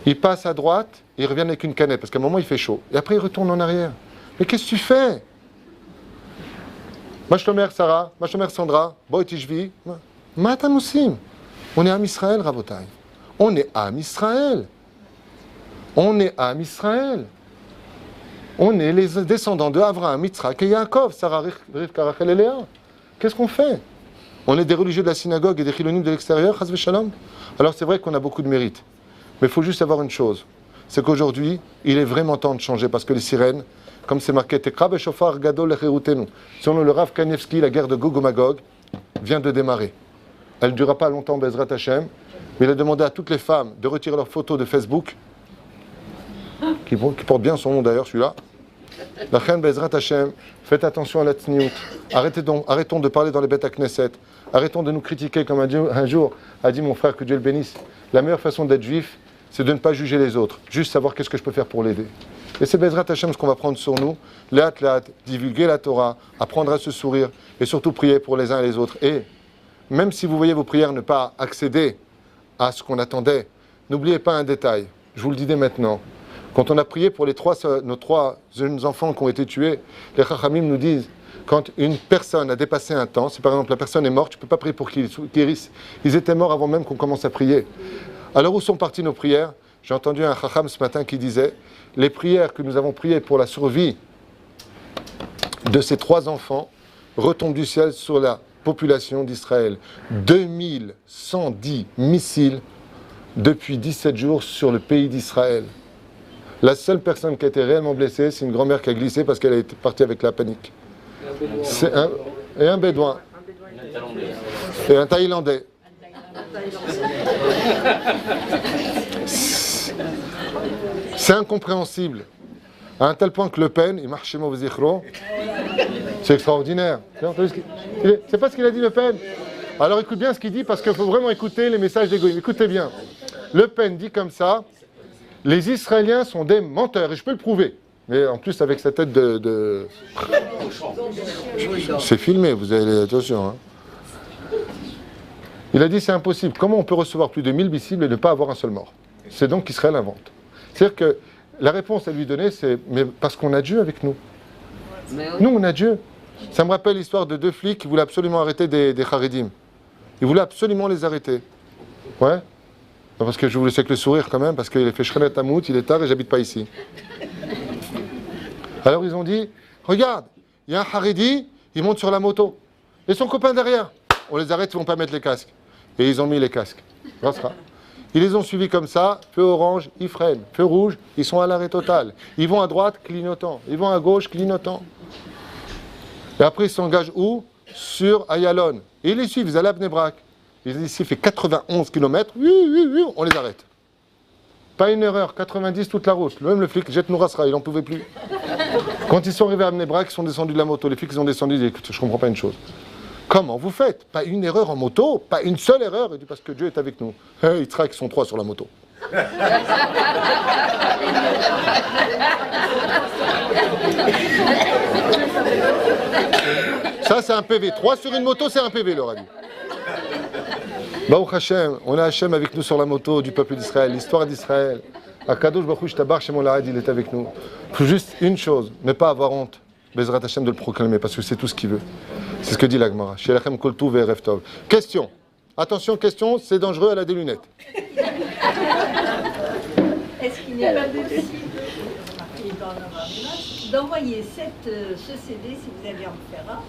Speaker 1: Ils passent à droite, ils reviennent avec une canette, parce qu'à un moment il fait chaud. Et après ils retournent en arrière. Mais qu'est-ce que tu fais? Mashlomer Sarah, Mashlomer Sandra, Boy Tishvi, Matamoussim. On est à Israël, Rabotai. On est à Israël. On est à Israël. On est les descendants de Avraham, Yitzhak et Yaakov, Sarah, Rivka, Rachel et Léa. Qu'est-ce qu'on fait? On est des religieux de la synagogue et des chilonim de l'extérieur, Chas v'Shalom. Alors c'est vrai qu'on a beaucoup de mérite. Mais il faut juste savoir une chose. C'est qu'aujourd'hui, il est vraiment temps de changer parce que les sirènes, comme c'est marqué, Tekra b'shofar gadol lecherutenu. Selon le Rav Kanievski, la guerre de Gog et Magog vient de démarrer. Elle ne durera pas longtemps, Bezrat Hashem, mais il a demandé à toutes les femmes de retirer leurs photos de Facebook, qui porte bien son nom d'ailleurs, celui-là. La reine Bezrat Hashem, faites attention à la tsniout. Arrêtons de parler dans les bêtes à Knesset. Arrêtons de nous critiquer comme un jour a dit mon frère, que Dieu le bénisse. La meilleure façon d'être juif, c'est de ne pas juger les autres. Juste savoir qu'est-ce que je peux faire pour l'aider. Et c'est Bezrat Hashem ce qu'on va prendre sur nous. Léat, divulguer la Torah, apprendre à se sourire et surtout prier pour les uns et les autres. Et même si vous voyez vos prières ne pas accéder à ce qu'on attendait, n'oubliez pas un détail. Je vous le dis dès maintenant. Quand on a prié pour nos trois jeunes enfants qui ont été tués, les Chachamim nous disent, quand une personne a dépassé un temps, si par exemple la personne est morte, tu ne peux pas prier pour qu'ils guérissent. Ils étaient morts avant même qu'on commence à prier. Alors où sont parties nos prières? J'ai entendu un Chacham ce matin qui disait, les prières que nous avons priées pour la survie de ces trois enfants retombent du ciel sur la population d'Israël. 2110 missiles depuis 17 jours sur le pays d'Israël. La seule personne qui a été réellement blessée, c'est une grand-mère qui a glissé parce qu'elle est partie avec la panique. Et un Bédouin. Et un Thaïlandais. C'est incompréhensible. À un tel point que Le Pen, il marche chez moi, c'est extraordinaire. C'est pas ce qu'il a dit, Le Pen. Alors écoute bien ce qu'il dit parce qu'il faut vraiment écouter les messages d'égoïsme. Écoutez bien. Le Pen dit comme ça, les Israéliens sont des menteurs, et je peux le prouver. Mais en plus, avec sa tête de... C'est filmé, vous avez attention. Hein. Il a dit c'est impossible. Comment on peut recevoir plus de 1000 missiles et ne pas avoir un seul mort? C'est donc qu'Israël invente. C'est-à-dire que la réponse à lui donner, c'est mais parce qu'on a Dieu avec nous. Nous, on a Dieu. Ça me rappelle l'histoire de deux flics qui voulaient absolument arrêter des Haredim. Ils voulaient absolument les arrêter. Ouais. Non, parce que je vous laisse avec le sourire quand même, parce qu'il est fait Shrenet Hamout, il est tard et j'habite pas ici. Alors ils ont dit, regarde, il y a un Haredi, il monte sur la moto. Et son copain derrière, on les arrête, ils ne vont pas mettre les casques. Et ils ont mis les casques. Ils les ont suivis comme ça, feu orange, ils freinent. Feu rouge, ils sont à l'arrêt total. Ils vont à droite, clignotant. Ils vont à gauche, clignotant. Et après ils s'engagent où? Sur Ayalon. Et ils les suivent, ils allaient à Bnei Brak. Ils disent, ici il fait 91 km, on les arrête. Pas une erreur, 90 toute la route. Même le flic, jette Nourasra, il n'en pouvait plus. Quand ils sont arrivés à Bnei Brak, ils sont descendus de la moto. Les flics, ils ont descendu, ils disent, écoute, je ne comprends pas une chose. Comment vous faites? Pas une erreur en moto, pas une seule erreur. Il dit, parce que Dieu est avec nous. Ils traquent, ils sont trois sur la moto. Ça, c'est un PV. 3 sur une moto, c'est un PV, leur a dit. Baruch Hashem, on a Hashem avec nous sur la moto du peuple d'Israël, l'histoire d'Israël. Akadosh Baruch Hu Shtabar Shemo Lahad, il est avec nous. Il faut juste une chose, ne pas avoir honte, Bezrat Hashem, de le proclamer, parce que c'est tout ce qu'il veut. C'est ce que dit la Gemara. Shelachem Kol Tuv Ve'erev Tov. Question. Attention, question, c'est dangereux, elle a des lunettes.
Speaker 3: Est-ce qu'il n'est pas possible d'envoyer ce CD, si vous avez en faire un,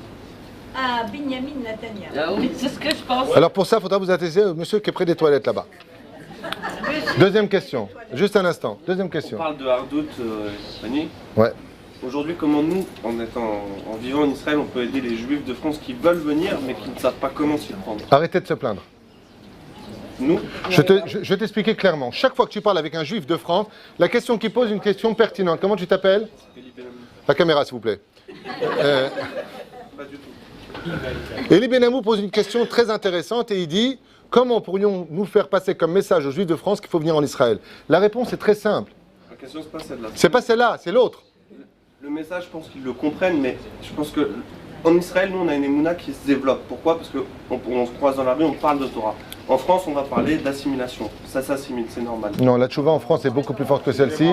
Speaker 3: à Benjamin Netanyahu?
Speaker 4: Ah oui, c'est ce que je pense.
Speaker 1: Alors pour ça, il faudra vous intéresser au monsieur qui est près des toilettes là-bas. Deuxième question. Juste un instant. Deuxième question.
Speaker 5: On parle de Hardout, Fanny.
Speaker 1: Ouais.
Speaker 5: Aujourd'hui, comment nous, en vivant en Israël, on peut aider les Juifs de France qui veulent venir, mais qui ne savent pas comment s'y prendre?
Speaker 1: Arrêtez de se plaindre.
Speaker 5: Nous
Speaker 1: Je vais t'expliquer clairement. Chaque fois que tu parles avec un Juif de France, la question qu'il pose est une question pertinente. Comment tu t'appelles? La caméra, s'il vous plaît.
Speaker 5: Pas du tout.
Speaker 1: Eli Benamou pose une question très intéressante et il dit comment pourrions-nous faire passer comme message aux Juifs de France qu'il faut venir en Israël? La réponse est très simple.
Speaker 5: La question, c'est pas celle-là.
Speaker 1: C'est pas celle-là, c'est l'autre.
Speaker 5: Le message, je pense qu'ils le comprennent, mais je pense que en Israël, nous, on a une émouna qui se développe. Pourquoi? Parce qu'on se croise dans la rue, on parle de Torah. En France, on va parler d'assimilation. Ça s'assimile, c'est normal.
Speaker 1: Non, la tchouva en France est beaucoup plus forte que celle-ci.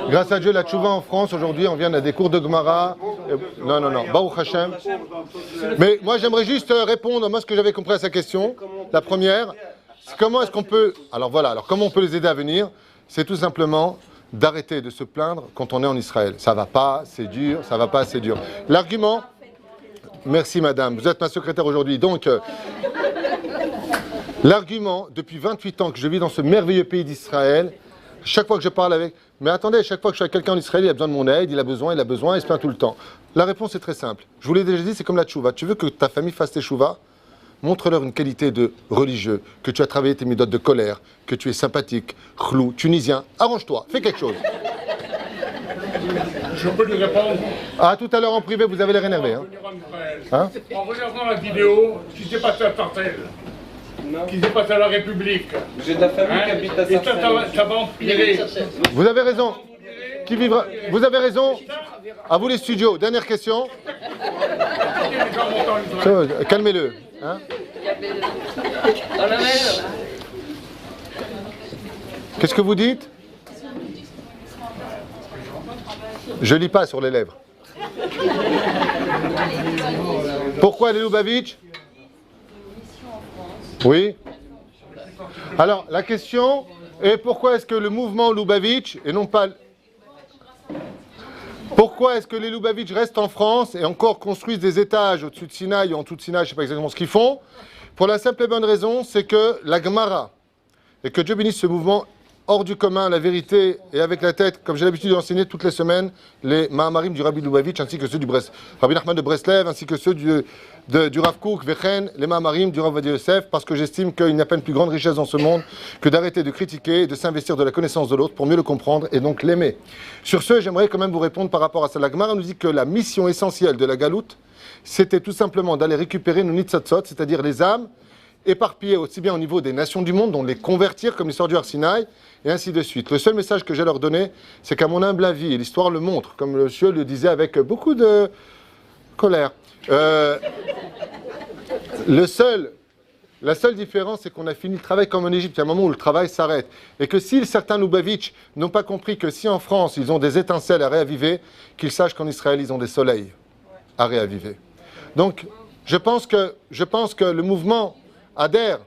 Speaker 1: Grâce à Dieu, la tchouva en France, aujourd'hui, on vient à des cours de Gemara. Non, Baruch Hashem. Mais moi, j'aimerais juste répondre à ce que j'avais compris à sa question. La première, c'est comment est-ce qu'on peut... Alors voilà, comment on peut les aider à venir? C'est tout simplement d'arrêter de se plaindre quand on est en Israël. Ça va pas, c'est dur, ça va pas, c'est dur. L'argument... Merci madame, vous êtes ma secrétaire aujourd'hui. Donc, l'argument, depuis 28 ans que je vis dans ce merveilleux pays d'Israël, chaque fois que je parle avec... Mais attendez, chaque fois que je suis avec quelqu'un en Israël, il a besoin de mon aide, il a besoin, il se plaint tout le temps. La réponse est très simple. Je vous l'ai déjà dit, c'est comme la tchouva. Tu veux que ta famille fasse tes chouvas? Montre-leur une qualité de religieux, que tu as travaillé tes méthodes de colère, que tu es sympathique, chlou, tunisien. Arrange-toi, fais quelque chose.
Speaker 6: Je peux lui répondre.
Speaker 1: Ah, tout à l'heure en privé, vous avez l'air énervé. Hein?
Speaker 6: En regardant la vidéo, ce qui s'est passé à Sartelle, ce qui s'est passé à la République.
Speaker 5: J'ai de la famille qui habite à
Speaker 6: Et
Speaker 5: Sartelle.
Speaker 6: ça va empirer.
Speaker 1: Vous avez raison. Qui vivra... Vous avez raison. À vous les studios. Dernière question. Calmez-le. Hein? Qu'est-ce que vous dites? Je lis pas sur les lèvres. Pourquoi les Lubavitch? Oui. Alors, la question est pourquoi est-ce que le mouvement Lubavitch, et non pas... Pourquoi est-ce que les Lubavitch restent en France et encore construisent des étages au-dessus de Sinaï ou en dessous de Sinaï, je ne sais pas exactement ce qu'ils font? Pour la simple et bonne raison, c'est que la Gemara, et que Dieu bénisse ce mouvement hors du commun, la vérité, et avec la tête, comme j'ai l'habitude d'enseigner toutes les semaines, les Mahamarim du Rabbi Lubavitch, ainsi que ceux du Rabbi Nachman de Breslev, ainsi que ceux du Rav Kook, Vechen, les Mahamarim du Rav Ovadia Yosef, parce que j'estime qu'il n'y a pas une plus grande richesse dans ce monde que d'arrêter de critiquer et de s'investir de la connaissance de l'autre pour mieux le comprendre et donc l'aimer. Sur ce, j'aimerais quand même vous répondre par rapport à ça. La Gemara nous dit que la mission essentielle de la Galoute, c'était tout simplement d'aller récupérer nos Nitzatzot, c'est-à-dire les âmes, éparpillées aussi bien au niveau des nations du monde, dont les convertir comme l'histoire du Har Sinaï, et ainsi de suite. Le seul message que j'ai à leur donner, c'est qu'à mon humble avis, et l'histoire le montre, comme le monsieur le disait avec beaucoup de colère, la seule différence, c'est qu'on a fini le travail comme en Égypte. Il y a un moment où le travail s'arrête. Et que si certains Lubavitch n'ont pas compris que si en France, ils ont des étincelles à réaviver, qu'ils sachent qu'en Israël, ils ont des soleils à réaviver. Donc, je pense que le mouvement adhère.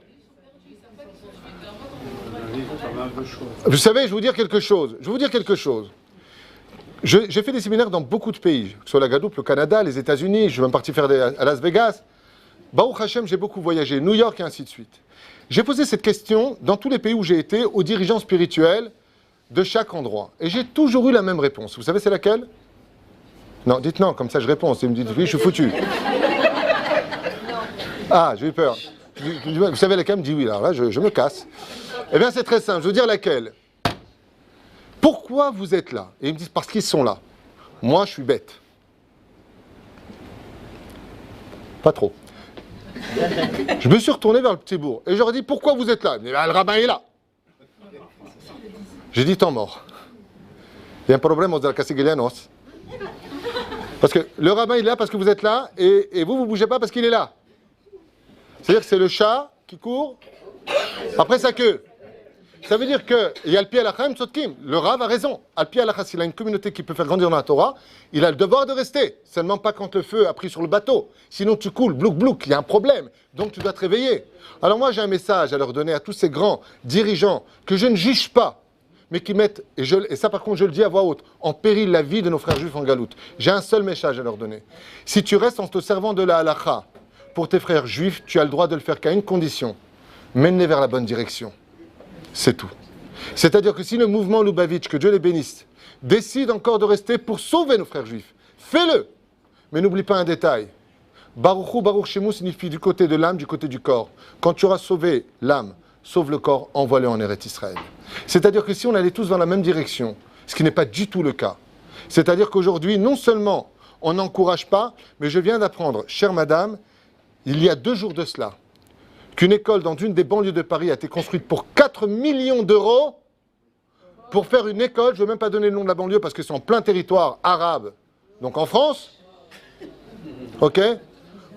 Speaker 1: Vous savez, je vais vous dire quelque chose. J'ai fait des séminaires dans beaucoup de pays, que ce soit la Guadeloupe, le Canada, les États-Unis, je suis même parti faire à Las Vegas. Baruch Hashem, j'ai beaucoup voyagé, New York et ainsi de suite. J'ai posé cette question dans tous les pays où j'ai été aux dirigeants spirituels de chaque endroit. Et j'ai toujours eu la même réponse. Vous savez c'est laquelle? Non, dites non, comme ça je réponds. Si vous me dites oui, je suis foutu. Ah, j'ai eu peur. Vous savez laquelle? Me dit oui, alors là je me casse. Eh bien c'est très simple, je veux dire laquelle. Pourquoi vous êtes là? Et ils me disent parce qu'ils sont là. Moi je suis bête. Pas trop. Je me suis retourné vers le petit bourg et je leur ai dit pourquoi vous êtes là? Ils me disent le rabbin est là. J'ai dit temps mort. Il y a un problème aux Alcacigelianos. Parce que le rabbin il est là parce que vous êtes là et vous bougez pas parce qu'il est là. C'est-à-dire que c'est le chat qui court après sa queue. Ça veut dire qu'il y a le pied à la Chaim Tzotkim. Le Rav a raison. Al pied à la s'il a une communauté qui peut faire grandir dans la Torah, il a le devoir de rester. Seulement pas quand le feu a pris sur le bateau. Sinon tu coules, blouk blouk, il y a un problème. Donc tu dois te réveiller. Alors moi j'ai un message à leur donner à tous ces grands dirigeants que je ne juge pas, mais qui mettent, et ça par contre je le dis à voix haute, en péril la vie de nos frères juifs en Galoute. J'ai un seul message à leur donner. Si tu restes en te servant de la halakha pour tes frères juifs, tu as le droit de le faire qu'à une condition. Mène-les vers la bonne direction. C'est tout. C'est-à-dire que si le mouvement Lubavitch, que Dieu les bénisse, décide encore de rester pour sauver nos frères juifs, fais-le. Mais n'oublie pas un détail. Baruchou, Baruch Shemu signifie du côté de l'âme, du côté du corps. Quand tu auras sauvé l'âme, sauve le corps, envoie-le en Eretz Israël. C'est-à-dire que si on allait tous dans la même direction, ce qui n'est pas du tout le cas, c'est-à-dire qu'aujourd'hui, non seulement on n'encourage pas, mais je viens d'apprendre, chère madame, il y a 2 jours de cela, qu'une école dans une des banlieues de Paris a été construite pour 4 millions d'euros pour faire une école, je ne veux même pas donner le nom de la banlieue parce que c'est en plein territoire arabe, donc en France, ok?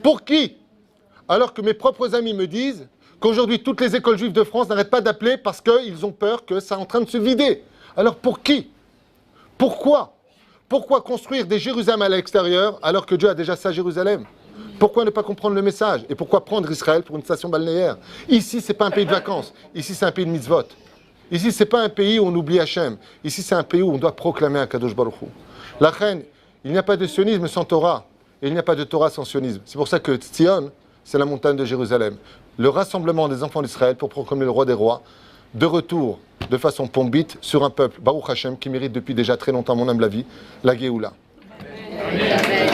Speaker 1: Pour qui? Alors que mes propres amis me disent qu'aujourd'hui toutes les écoles juives de France n'arrêtent pas d'appeler parce qu'ils ont peur que ça est en train de se vider. Alors pour qui? Pourquoi? Pourquoi construire des Jérusalem à l'extérieur alors que Dieu a déjà sa Jérusalem? Pourquoi ne pas comprendre le message? Et pourquoi prendre Israël pour une station balnéaire? Ici, ce n'est pas un pays de vacances. Ici, c'est un pays de mitzvot. Ici, ce n'est pas un pays où on oublie Hachem. Ici, c'est un pays où on doit proclamer un Kadosh Baruch Hu. La reine, il n'y a pas de sionisme sans Torah. Et il n'y a pas de Torah sans sionisme. C'est pour ça que Tzion, c'est la montagne de Jérusalem. Le rassemblement des enfants d'Israël pour proclamer le roi des rois, de retour, de façon pombite, sur un peuple, Baruch Hashem, qui mérite depuis déjà très longtemps, mon humble avis, la Géoula. Amen.